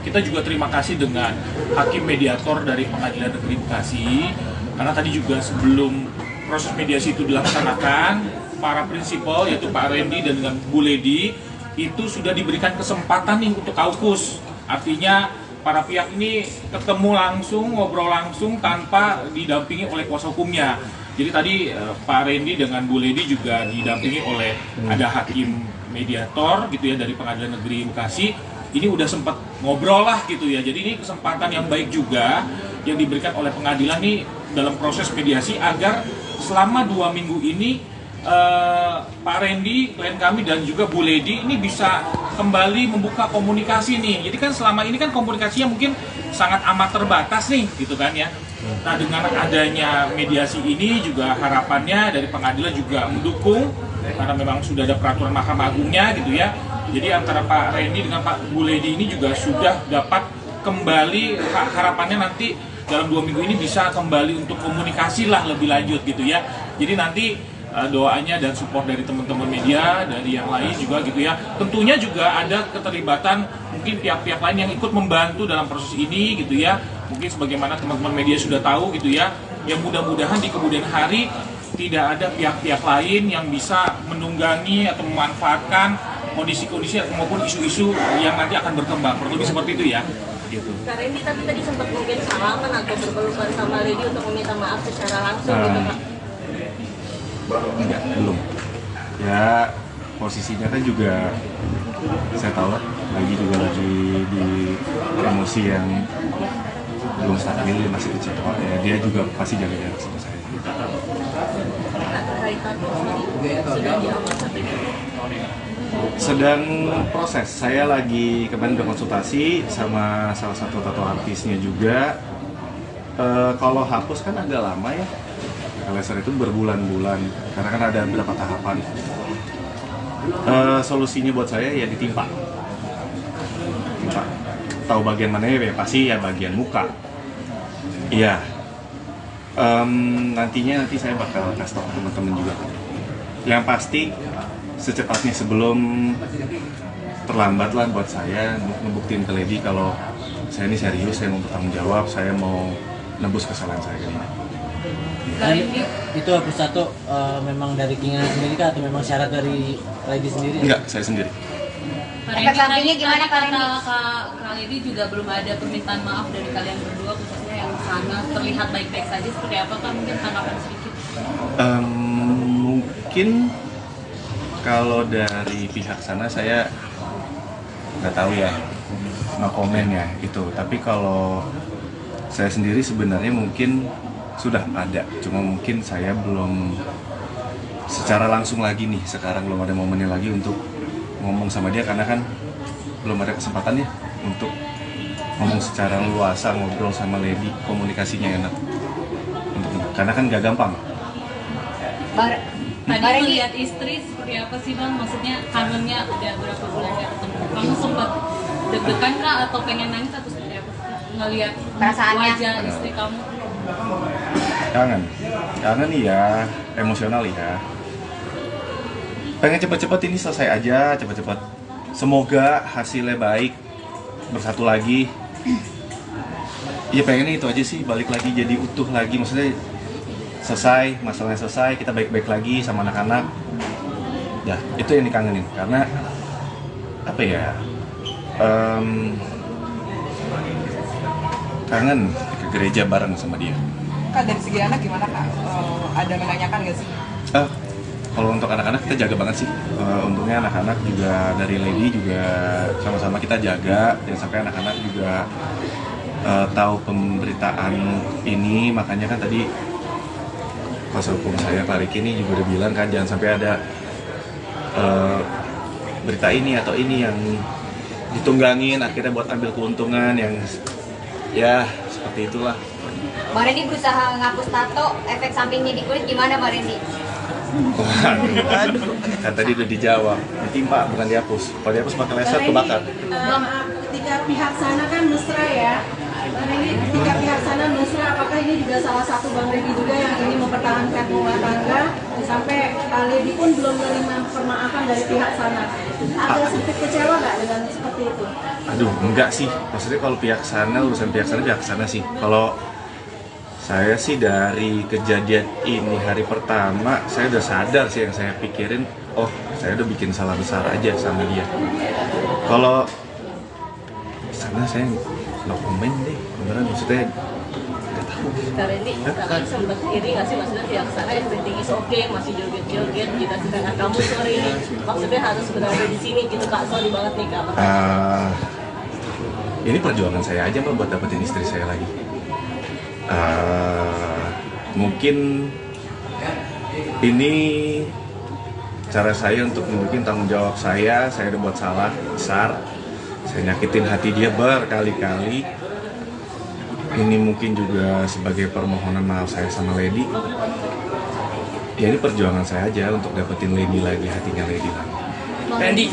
kita juga terima kasih dengan hakim mediator dari Pengadilan Negeri Bekasi, karena tadi juga sebelum proses mediasi itu dilaksanakan, para prinsipal yaitu Pak Randy dan dengan Bu Ledi itu sudah diberikan kesempatan nih untuk kaukus, artinya para pihak ini ketemu langsung, ngobrol langsung tanpa didampingi oleh kuasa hukumnya. Jadi tadi Pak Randy dengan Bu Ledi juga didampingi oleh ada hakim mediator gitu ya dari Pengadilan Negeri Bekasi. Ini udah sempat ngobrol lah gitu ya. Jadi ini kesempatan yang baik juga yang diberikan oleh pengadilan nih dalam proses mediasi agar selama 2 minggu ini Pak Randy, klien kami dan juga Bu Ledi ini bisa kembali membuka komunikasi nih. Jadi kan selama ini kan komunikasinya mungkin sangat amat terbatas nih gitu kan ya. Nah dengan adanya mediasi ini juga harapannya dari pengadilan juga mendukung karena memang sudah ada peraturan Mahkamah Agungnya gitu ya. Jadi antara Pak Randy dengan Pak Bu Ledi ini juga sudah dapat kembali, harapannya nanti dalam 2 minggu ini bisa kembali untuk komunikasi lah lebih lanjut gitu ya. Jadi nanti doanya dan support dari teman-teman media, dari yang lain juga gitu ya. Tentunya juga ada keterlibatan mungkin pihak-pihak lain yang ikut membantu dalam proses ini gitu ya. Mungkin sebagaimana teman-teman media sudah tahu gitu ya. Yang mudah-mudahan di kemudian hari tidak ada pihak-pihak lain yang bisa menunggangi atau memanfaatkan kondisi-kondisi maupun isu-isu yang nanti akan berkembang. Kurang lebih seperti itu ya. Gitu. Kak Randy tapi tadi sempat mungkin salaman atau berpelukan sama Lady untuk meminta maaf secara langsung gitu Kak? Enggak, belum. Ya posisinya kan juga saya tahu lah, lagi di emosi yang belum stabil, dia masih kecewa ya, dia juga pasti jaga jarak sama saya. Sedang proses, saya lagi kemarin udah konsultasi sama salah satu tato artisnya juga. Kalau hapus kan agak lama ya. Laser itu berbulan-bulan karena kan ada beberapa tahapan. Solusinya buat saya ya ditimpa Pak tahu bagian mana ya pasti ya bagian muka. Iya. Nanti saya bakal kasih tahu teman-teman juga. Yang pasti secepatnya sebelum terlambat lah buat saya ngebuktiin ke Lady kalau saya ini serius, saya mau bertanggung jawab, saya mau nebus kesalahan saya ini. Dan itu hapus tato memang dari keinginan sendiri kah atau memang syarat dari Lady sendiri? Enggak, saya sendiri. Efek sampingnya gimana Kak Randy? Kak Lady juga belum ada permintaan maaf dari kalian berdua, khususnya yang sana terlihat baik-baik saja, seperti apa Kak? Mungkin tanggapan sedikit. Mungkin kalau dari pihak sana saya nggak tahu ya, no komen ya itu. Tapi kalau saya sendiri sebenarnya mungkin sudah ada, cuma mungkin saya belum secara langsung lagi nih, sekarang belum ada momennya lagi untuk ngomong sama dia karena kan belum ada kesempatan ya untuk ngomong secara luasa, ngobrol sama Lady, komunikasinya enak karena kan gak gampang. Tadi melihat istri seperti apa sih Bang? Maksudnya kangennya udah berapa bulan gak ketemu? Kamu sempat deg-degan kah atau pengen nangis atau seperti apa? Ngelihat wajah istri kamu? Kangen ya, emosional ya. Pengen cepet-cepet ini selesai aja, cepet-cepet. Semoga hasilnya baik, bersatu lagi. Ya pengennya itu aja sih, balik lagi jadi utuh lagi. Maksudnya selesai, masalahnya selesai, kita baik-baik lagi sama anak-anak. Ya, itu yang dikangenin. Karena apa ya? Kangen ke gereja bareng sama dia. Kak, dari segi anak gimana Kak? Ada menanyakan nggak sih? Kalau untuk anak-anak kita jaga banget sih. Untungnya anak-anak juga dari Lady juga sama-sama kita jaga. Jangan sampai anak-anak juga tahu pemberitaan ini. Makanya kan tadi kuasa hukum saya Pak Riki ini juga udah bilang kan jangan sampai ada berita ini atau ini yang ditunggangin akhirnya buat ambil keuntungan yang ya seperti itulah. Bang Randy berusaha ngapus tato, efek sampingnya di kulit gimana Bang Randy? Waduh, kan tadi udah dijawab, ditimpa bukan dihapus. Kalau dihapus pakai laser kebakar. Ketika pihak sana kan mesra ya, Bang Randy, ketika pihak sana mesra, apakah ini juga salah satu Bang Randy juga yang ingin mempertahankan rumah tangga sampai Lady pun belum menerima permaafan dari pihak sana? Agak sedikit kecewa nggak dengan seperti itu? Aduh, enggak sih. Maksudnya kalau pihak sana, urusan pihak sana sih. Kalau saya sih dari kejadian ini hari pertama, saya udah sadar sih yang saya pikirin, oh saya udah bikin salah besar aja sama dia. Kalau sana saya no komen deh, beneran maksudnya nggak tahu. Kak Randy, kakak sempat iri nggak sih maksudnya pihak sana everything is okay, masih joget-joget, kita sedangkan kamu sore ini maksudnya harus berada di sini gitu Kak, sorry banget nih Kak. Ini perjuangan saya aja Mbak buat dapetin istri saya lagi. Mungkin ini cara saya untuk nunjukin tanggung jawab saya udah buat salah besar, saya nyakitin hati dia berkali-kali. Ini mungkin juga sebagai permohonan maaf saya sama Lady. Ya ini perjuangan saya aja untuk dapetin Lady lagi, hatinya Lady lagi. Randy,